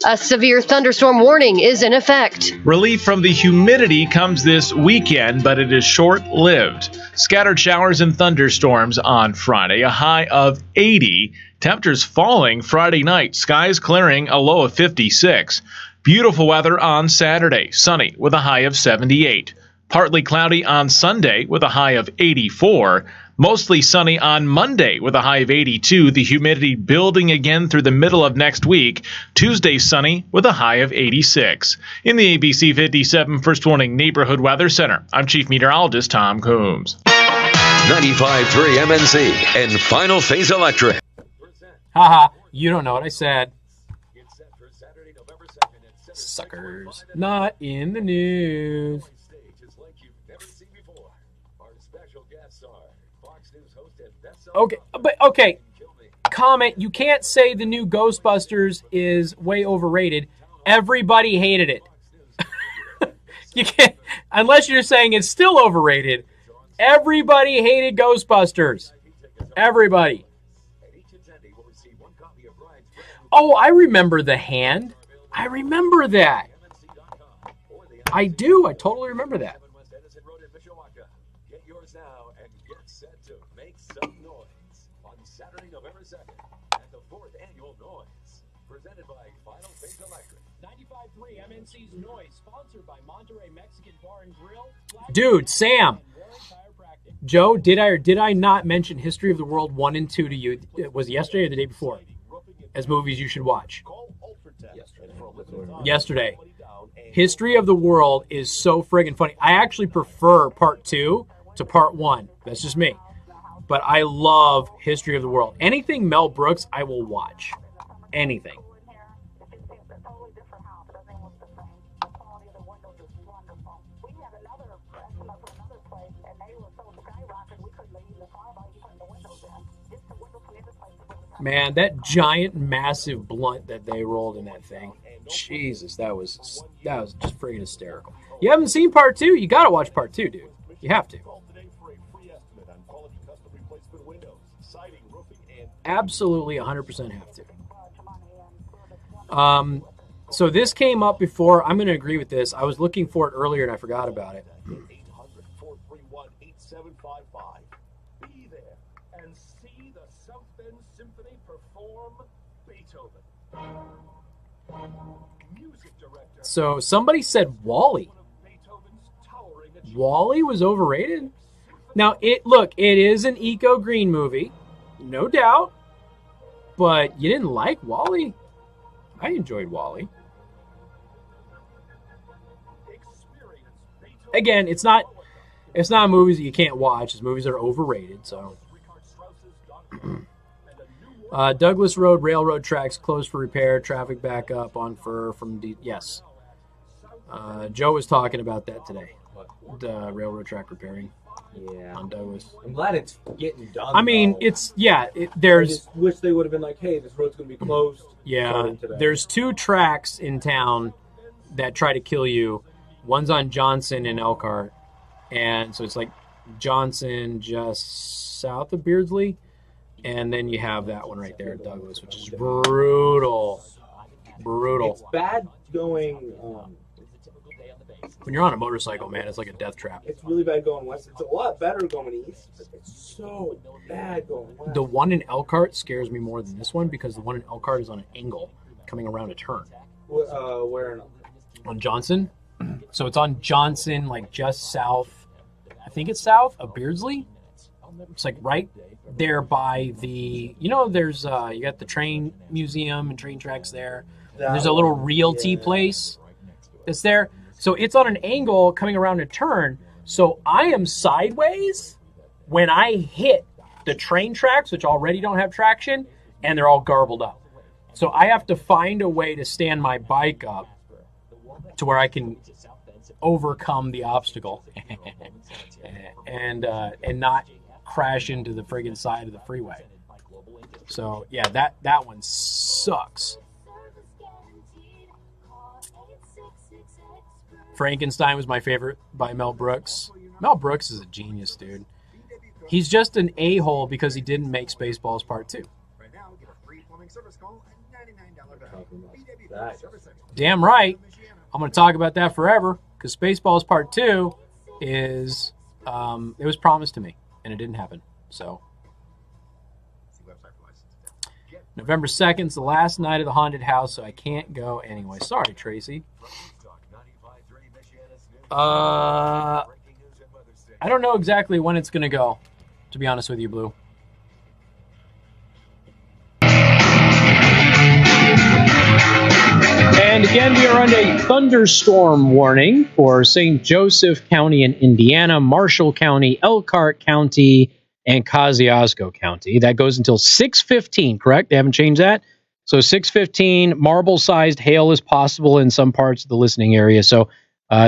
A severe thunderstorm warning is in effect. Relief from the humidity comes this weekend, but it is short-lived. Scattered showers and thunderstorms on Friday, a high of 80. Temperatures falling Friday night, skies clearing, a low of 56. Beautiful weather on Saturday, sunny with a high of 78. Partly cloudy on Sunday with a high of 84. Mostly sunny on Monday with a high of 82. The humidity building again through the middle of next week. Tuesday sunny with a high of 86. In the ABC 57 First Warning Neighborhood Weather Center, I'm Chief Meteorologist Tom Coombs. 95.3 MNC and Final Phase Electric. Haha, you don't know what I said. Suckers. Not in the news. Okay. Comment, you can't say the new Ghostbusters is way overrated. Everybody hated it. You can't, unless you're saying it's still overrated. Everybody hated Ghostbusters. Everybody. Oh, I remember The Hand. I remember that. I do. I totally remember that. Edison Road in Mishawaka. Get yours now and get set to make some noise on Saturday, November 2nd at the 4th Annual Noise, presented by Final Phase Electric. 95.3 MNC's Noise, sponsored by Monterey Mexican Bar and Grill. Dude, Sam. Joe, did I or did I not mention History of the World 1 and 2 to you? Was it yesterday or the day before? As movies you should watch. Yesterday. History of the World is so friggin' funny. I actually prefer part 2 to part 1. That's just me. But I love History of the World. Anything Mel Brooks, I will watch. Anything. Man, that giant, massive blunt that they rolled in that thing. Jesus, that was just friggin' hysterical. You haven't seen part 2? You gotta watch part 2, dude. You have to. Absolutely 100% have to. So this came up before. I'm going to agree with this. I was looking for it earlier and I forgot about it. 800-431-8755. Be there and see the South Bend Symphony perform Beethoven. Music director. So somebody said Wall-E. Wall-E was overrated? Now, it is an eco-green movie, no doubt. But you didn't like Wall-E? I enjoyed Wall-E. Again, it's not movies that you can't watch. It's movies that are overrated. So, Douglas Road railroad tracks closed for repair. Traffic back up on Fur from yes. Joe was talking about that today. The railroad track repairing. Yeah. On Douglas. I'm glad it's getting done. I mean, though. There's. I just wish they would have been like, hey, this road's going to be closed. Yeah. There's 2 tracks in town that try to kill you. One's on Johnson and Elkhart. And so it's like Johnson just south of Beardsley. And then you have that one right there at Douglas, which is brutal. Brutal. It's bad going. When you're on a motorcycle, man, it's like a death trap. It's really bad going west. It's a lot better going east, but it's so bad going west. The one in Elkhart scares me more than this one because the one in Elkhart is on an angle coming around a turn. Where? On Johnson. So it's on Johnson, like just south. I think it's south of Beardsley. It's like right there by the. There's you got the train museum and train tracks there. There's a little realty place that's there. So it's on an angle coming around a turn. So I am sideways when I hit the train tracks, which already don't have traction, and they're all garbled up. So I have to find a way to stand my bike up to where I can overcome the obstacle and not crash into the friggin' side of the freeway. So yeah, that one sucks. Frankenstein was my favorite by Mel Brooks. Mel Brooks is a genius, dude. He's just an a-hole because he didn't make Spaceballs Part 2. Damn right. I'm going to talk about that forever because Spaceballs Part 2 is, it was promised to me and it didn't happen. So, November 2nd is the last night of the haunted house, so I can't go anyway. Sorry, Tracy. I don't know exactly when it's going to go, to be honest with you, Blue. And again, we are under a thunderstorm warning for St. Joseph County in Indiana, Marshall County, Elkhart County, and Kosciuszko County. That goes until 6:15, correct? They haven't changed that? So 6:15, marble-sized hail is possible in some parts of the listening area. So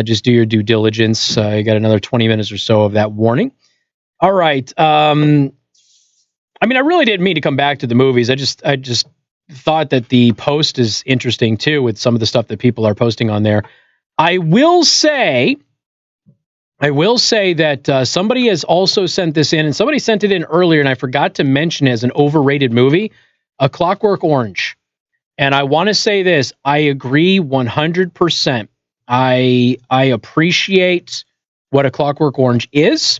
just do your due diligence. You got another 20 minutes or so of that warning. All right. I mean, I really didn't mean to come back to the movies. I just thought that the post is interesting too with some of the stuff that people are posting on there. I will say that somebody has also sent this in, and somebody sent it in earlier, and I forgot to mention as an overrated movie, A Clockwork Orange. And I want to say this, I agree 100%. I appreciate what A Clockwork Orange is.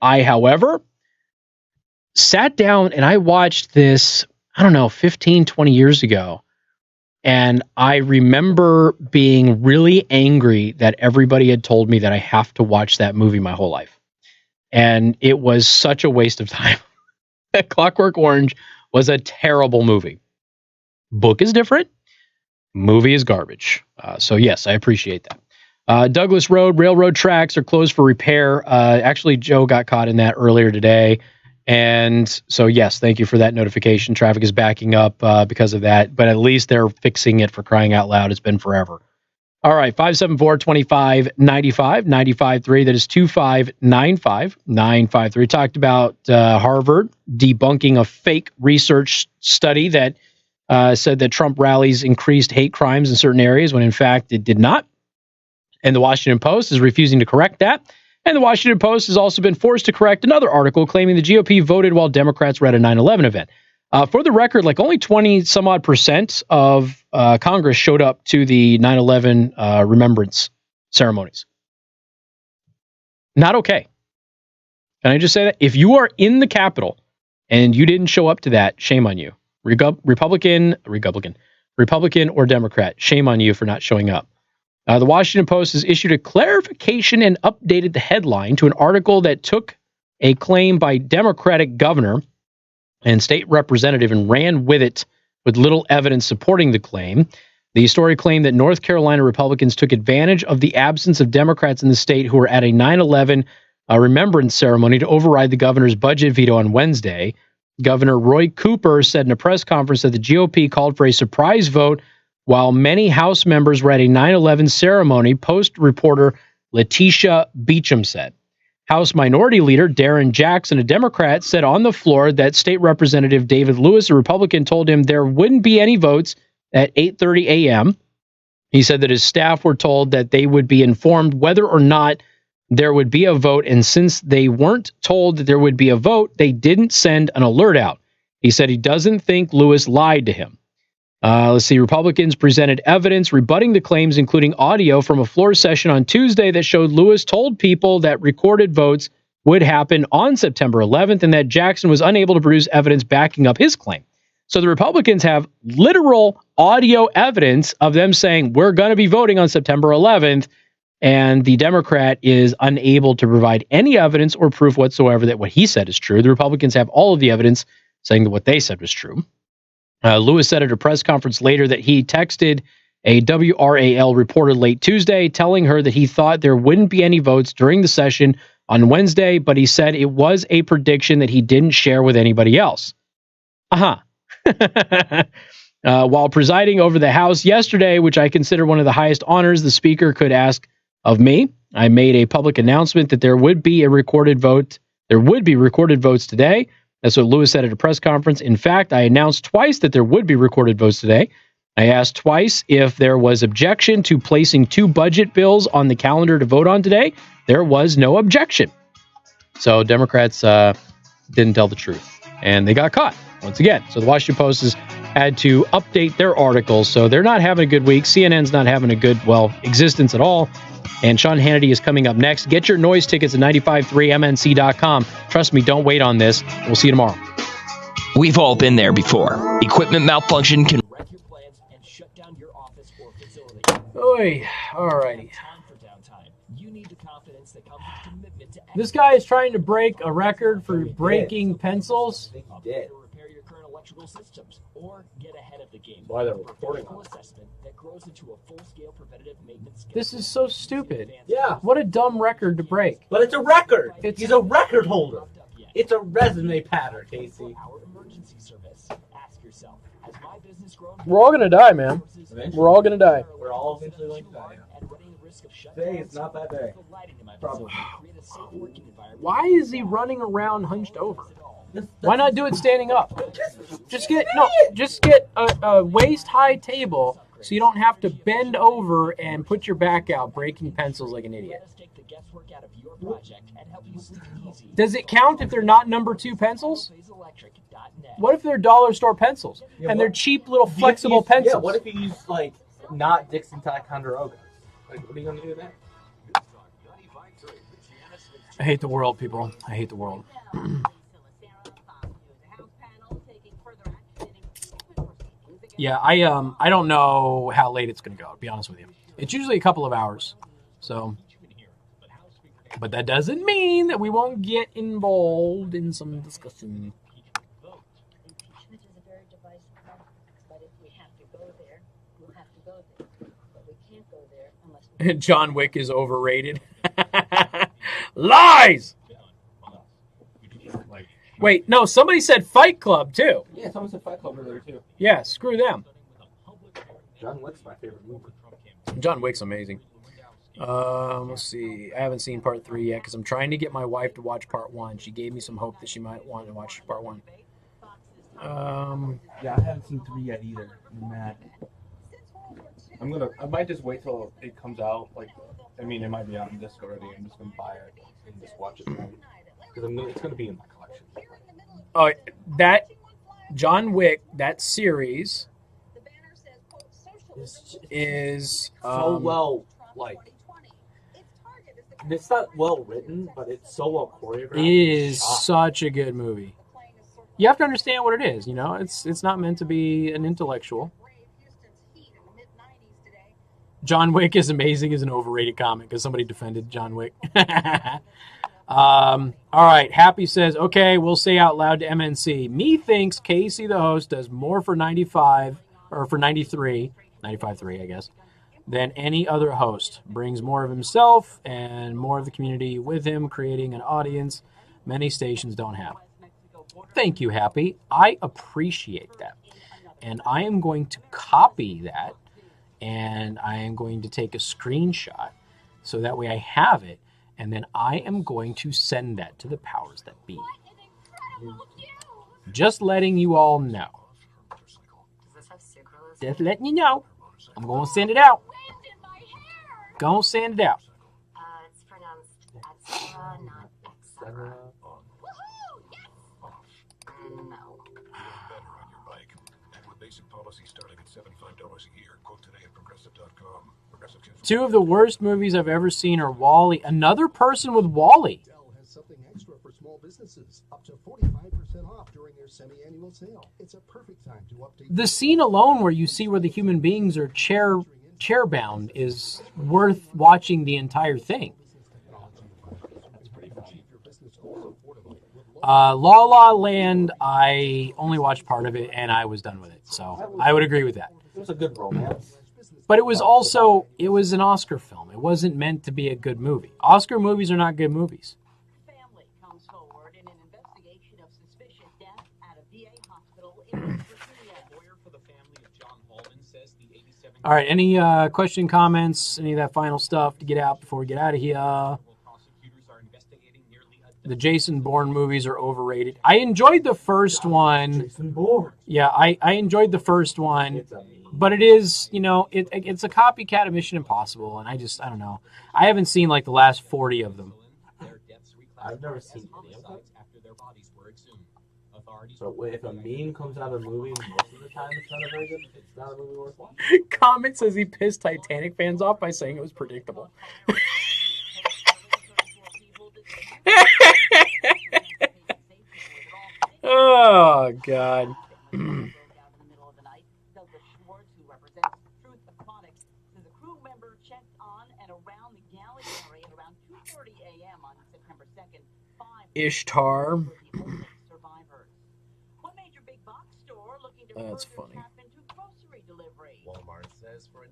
I, however, sat down and I watched this, I don't know, 15, 20 years ago. And I remember being really angry that everybody had told me that I have to watch that movie my whole life. And it was such a waste of time. Clockwork Orange was a terrible movie. Book is different. Movie is garbage. So yes, I appreciate that. Douglas Road, railroad tracks are closed for repair. Actually, Joe got caught in that earlier today. And so, yes, thank you for that notification. Traffic is backing up because of that, but at least they're fixing it, for crying out loud. It's been forever. All right, 574-2595, 95.3. That is 2595-953. Talked about Harvard debunking a fake research study that said that Trump rallies increased hate crimes in certain areas when, in fact, it did not. And the Washington Post is refusing to correct that. And the Washington Post has also been forced to correct another article claiming the GOP voted while Democrats were at a 9/11 event. For the record, like only 20-some-odd% of Congress showed up to the 9/11 remembrance ceremonies. Not okay. Can I just say that? If you are in the Capitol and you didn't show up to that, shame on you. Republican or Democrat, shame on you for not showing up. The Washington Post has issued a clarification and updated the headline to an article that took a claim by Democratic governor and state representative and ran with it with little evidence supporting the claim. The story claimed that North Carolina Republicans took advantage of the absence of Democrats in the state who were at a 9/11 remembrance ceremony to override the governor's budget veto on Wednesday. Governor Roy Cooper said in a press conference that the GOP called for a surprise vote while many House members were at a 9/11 ceremony. Post reporter Letitia Beecham said. House Minority Leader Darren Jackson, a Democrat, said on the floor that State Representative David Lewis, a Republican, told him there wouldn't be any votes at 8:30 a.m. He said that his staff were told that they would be informed whether or not there would be a vote, and since they weren't told that there would be a vote, they didn't send an alert out. He said he doesn't think Lewis lied to him. Let's see. Republicans presented evidence rebutting the claims, including audio from a floor session on Tuesday that showed Lewis told people that recorded votes would happen on September 11th and that Jackson was unable to produce evidence backing up his claim. So the Republicans have literal audio evidence of them saying we're going to be voting on September 11th, and the Democrat is unable to provide any evidence or proof whatsoever that what he said is true. The Republicans have all of the evidence saying that what they said was true. Lewis said at a press conference later that he texted a WRAL reporter late Tuesday telling her that he thought there wouldn't be any votes during the session on Wednesday, but he said it was a prediction that he didn't share with anybody else. While presiding over the House yesterday, which I consider one of the highest honors the Speaker could ask of me, I made a public announcement that there would be a recorded vote. There would be recorded votes today. That's what Lewis said at a press conference. In fact, I announced twice that there would be recorded votes today. I asked twice if there was objection to placing 2 budget bills on the calendar to vote on today. There was no objection. So Democrats didn't tell the truth, and they got caught once again. So the Washington Post is had to update their articles. So they're not having a good week. CNN's not having a good, existence at all. And Sean Hannity is coming up next. Get your noise tickets at 953mnc.com. Trust me, don't wait on this. We'll see you tomorrow. We've all been there before. Equipment malfunction can wreck your plans and shut down your office or facility. Oy, alrighty. Time for downtime. You need the confidence that comes with commitment to This guy is trying to break a record for breaking pencils. repair your current electrical systems or get ahead of the game. Why they're reporting Full assessment that grows into a full-scale preventative maintenance schedule. This is so stupid. Yeah. What a dumb record to break. But it's a record. He's a record holder. It's a resume pattern, Casey. Our emergency service. Ask yourself, has my business grown? We're all going to die, man. We're all going to die. We're all eventually going to die. Today is not that day. Probably. Why is he running around hunched over? Why not do it standing up? Just get a waist-high table so you don't have to bend over and put your back out breaking pencils like an idiot. Does it count if they're not number 2 pencils? What if they're dollar store pencils and they're cheap little flexible pencils? Yeah, what if you use not Dixon Ticonderoga? What are you going to do then? I hate the world, people. I hate the world. Yeah, I don't know how late it's going to go, to be honest with you. It's usually a couple of hours. So, but that doesn't mean that we won't get involved in some discussion. John Wick is overrated. Lies! Wait, no, somebody said Fight Club, too. Yeah, someone said Fight Club earlier, too. Yeah, screw them. John Wick's my favorite movie. John Wick's amazing. Let's see. I haven't seen part 3 yet because I'm trying to get my wife to watch part 1. She gave me some hope that she might want to watch part 1. Yeah, I haven't seen 3 yet either. I'm mad. I might just wait till it comes out. It might be out in disc already. I'm just gonna buy it and just watch it because it's gonna be in my collection. Oh, that John Wick, that series is so well, it's not well written, but it's so well choreographed. It is such a good movie. You have to understand what it is. It's not meant to be an intellectual. John Wick is amazing as an overrated comic because somebody defended John Wick. All right. Happy says, okay, we'll say out loud to MNC. Me thinks Casey, the host, does more for 95 or for 95.3, I guess, than any other host. Brings more of himself and more of the community with him, creating an audience many stations don't have. Thank you, Happy. I appreciate that. And I am going to copy that. And I am going to take a screenshot so that way I have it, and then I am going to send that to the powers that be. Just letting you all know. Just letting you know. I'm going to send it out. Going to send it out. It's pronounced Extra, not Extra. No. Basic policy starting at $75 a year. Quote today at progressive.com. Progressive 2 of the worst movies I've ever seen are WALL-E. Another person with WALL-E. Dell has something extra for small businesses. Up to 45% off during their semi-annual sale. It's a perfect time to update. The scene alone where you see where the human beings are chair-bound is worth watching the entire thing. La La Land, I only watched part of it, and I was done with it. So I would agree with that. It was a good romance. But it was an Oscar film. It wasn't meant to be a good movie. Oscar movies are not good movies. Family comes forward in an investigation of suspicious death at a VA hospital in Virginia. Lawyer for the family of John Holman says the 87. All right, any question, comments, any of that final stuff to get out before we get out of here? The Jason Bourne movies are overrated. I enjoyed the first one. Jason Bourne. Yeah, I enjoyed the first one. But it is, it's a copycat of Mission Impossible, and I don't know. I haven't seen the last 40 of them. I've never seen any of them. So wait, if a meme comes out of a movie, most of the time it's not a very good. It's not a movie worth watching. Comment says he pissed Titanic fans off by saying it was predictable. Oh God. Ishtar. That's funny. Walmart says for a $98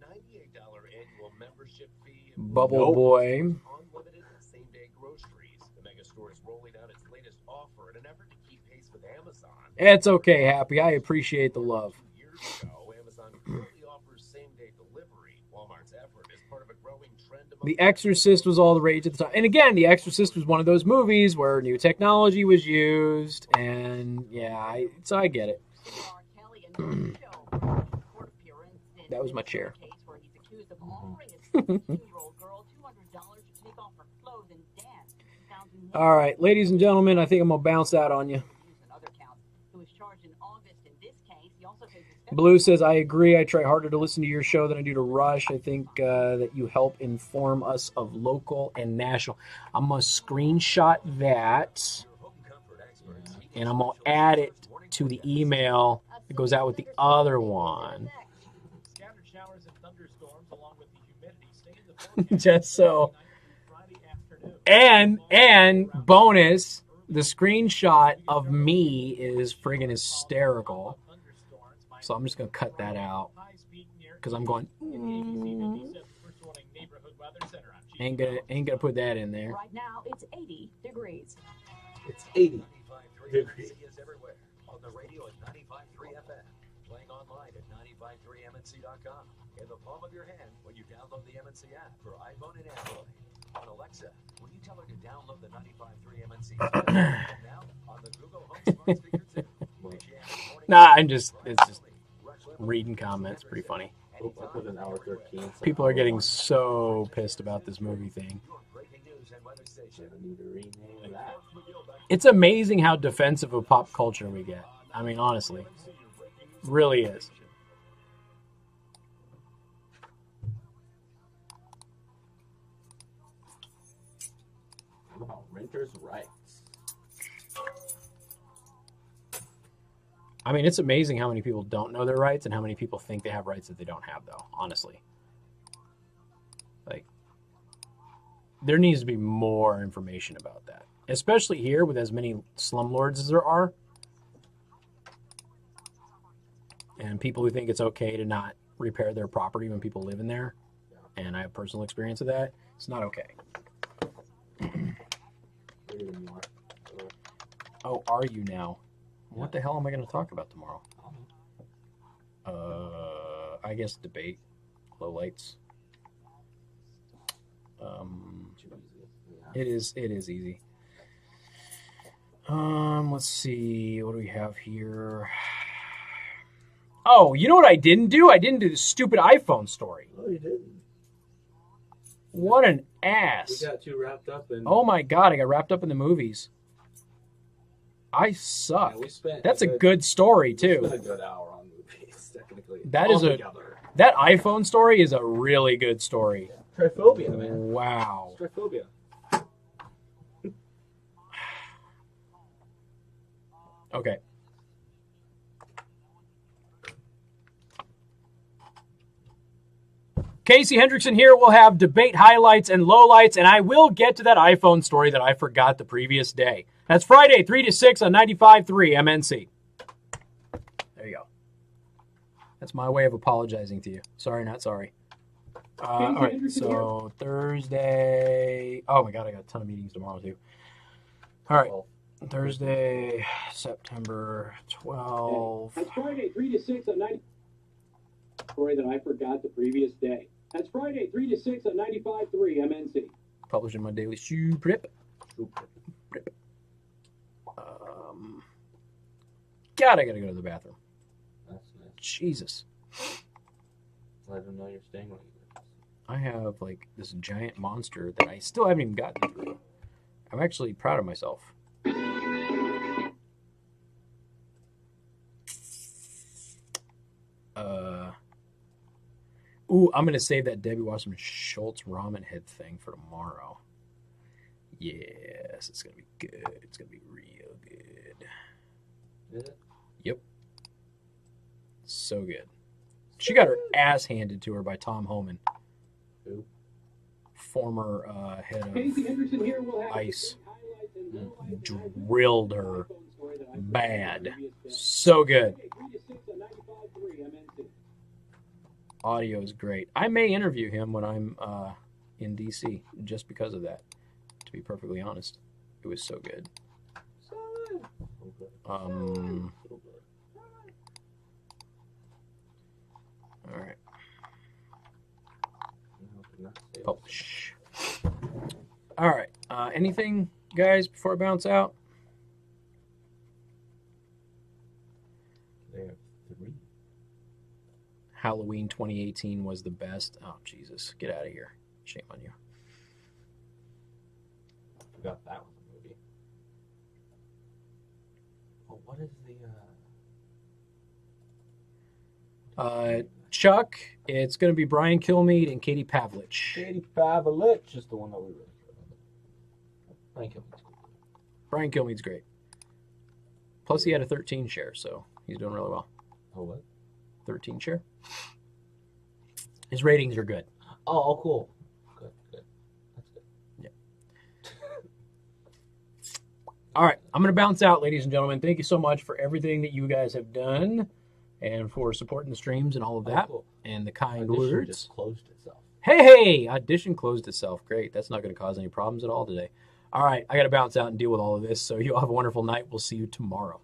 annual membership fee, Bubble Boy. unlimited same-day groceries. The mega store is rolling out its latest offer in an effort to keep pace with Amazon. It's okay, Happy. I appreciate the love. Years ago, Amazon currently offers same-day delivery. Walmart's effort is part of a growing trend among The Exorcist was all the rage at the time. And again, The Exorcist was one of those movies where new technology was used. And yeah, so I get it. That was my chair. All right, ladies and gentlemen, I think I'm going to bounce out on you. Blue says, I agree. I try harder to listen to your show than I do to Rush. I think that you help inform us of local and national. I'm going to screenshot that, and I'm going to add it to the email that goes out with the other one. Just so. And bonus, the screenshot of me is friggin' hysterical. So I'm just going to cut that out because I'm going, ain't gonna put that in there. Right now, it's 80 degrees. It's 80 degrees. Everywhere. On the radio at 95.3 FM. Playing online at 953mnc.com. In the palm of your hand when you download the MNC app for iPhone and Android. On Alexa, when you tell her to download the 95.3 MNC now on the Google Home Smart Speaker too. Nah, it's just reading comments. Pretty funny. I put an hour 13. People are getting so pissed about this movie thing. It's amazing how defensive of pop culture we get. I mean, honestly. Really is. Wow, renters' rights. I mean, it's amazing how many people don't know their rights and how many people think they have rights that they don't have, though, honestly. Like, there needs to be more information about that. Especially here with as many slumlords as there are. And people who think it's okay to not repair their property when people live in there. And I have personal experience of that. It's not okay. Oh, are you now? What the hell am I going to talk about tomorrow? I guess debate, lowlights. It is easy. Let's see. What do we have here? Oh, you know what I didn't do? I didn't do the stupid iPhone story. No, you didn't. What an ass. We got too wrapped up in... Oh my God, I got wrapped up in the movies. I suck. Yeah, that's a good story, too. We spent a good hour on movies, technically. That iPhone story is a really good story. Yeah. Triphobia, man. Wow. It's triphobia. Okay. Casey Hendrickson here. We'll have debate highlights and lowlights, and I will get to that iPhone story that I forgot the previous day. That's Friday, 3 to 6 on 95.3 MNC. There you go. That's my way of apologizing to you. Sorry, not sorry. All right, so Thursday. Oh, my God, I got a ton of meetings tomorrow, too. All right, Thursday, September 12th. That's Friday, 3 to 6 on 90. Story that I forgot the previous day. That's Friday, 3 to 6 on 95.3 MNC. Publishing my daily shoe prep. God, I gotta go to the bathroom. That's nice. Jesus. Let them know you're staying with you. I have like this giant monster that I still haven't even gotten through. I'm actually proud of myself. Ooh, I'm gonna save that Debbie Wasserman Schultz ramen head thing for tomorrow. Yes, it's gonna be good. It's gonna be real good. Is it? Yep. So good. She got her ass handed to her by Tom Homan. Who? Former head of ICE. Drilled her bad. So good. Audio is great. I may interview him when I'm in DC just because of that, to be perfectly honest. It was so good. All right. Publish. All right. Anything, guys, before I bounce out? They have 3. Halloween 2018 was the best. Oh, Jesus. Get out of here. Shame on you. Forgot that was a movie. Oh, what is the... Chuck, it's going to be Brian Kilmeade and Katie Pavlich. Katie Pavlich is the one that we really care about. Brian Kilmeade's cool. Brian Kilmeade's great. Plus, he had a 13 share, so he's doing really well. Oh, what? 13 share. His ratings are good. Oh, cool. Good. That's good. Yeah. All right, I'm going to bounce out, ladies and gentlemen. Thank you so much for everything that you guys have done and for supporting the streams and all of that, cool. And the kind Audition words. just closed itself. Hey, Audition closed itself. Great. That's not going to cause any problems at all today. All right, I got to bounce out and deal with all of this, so you all have a wonderful night. We'll see you tomorrow.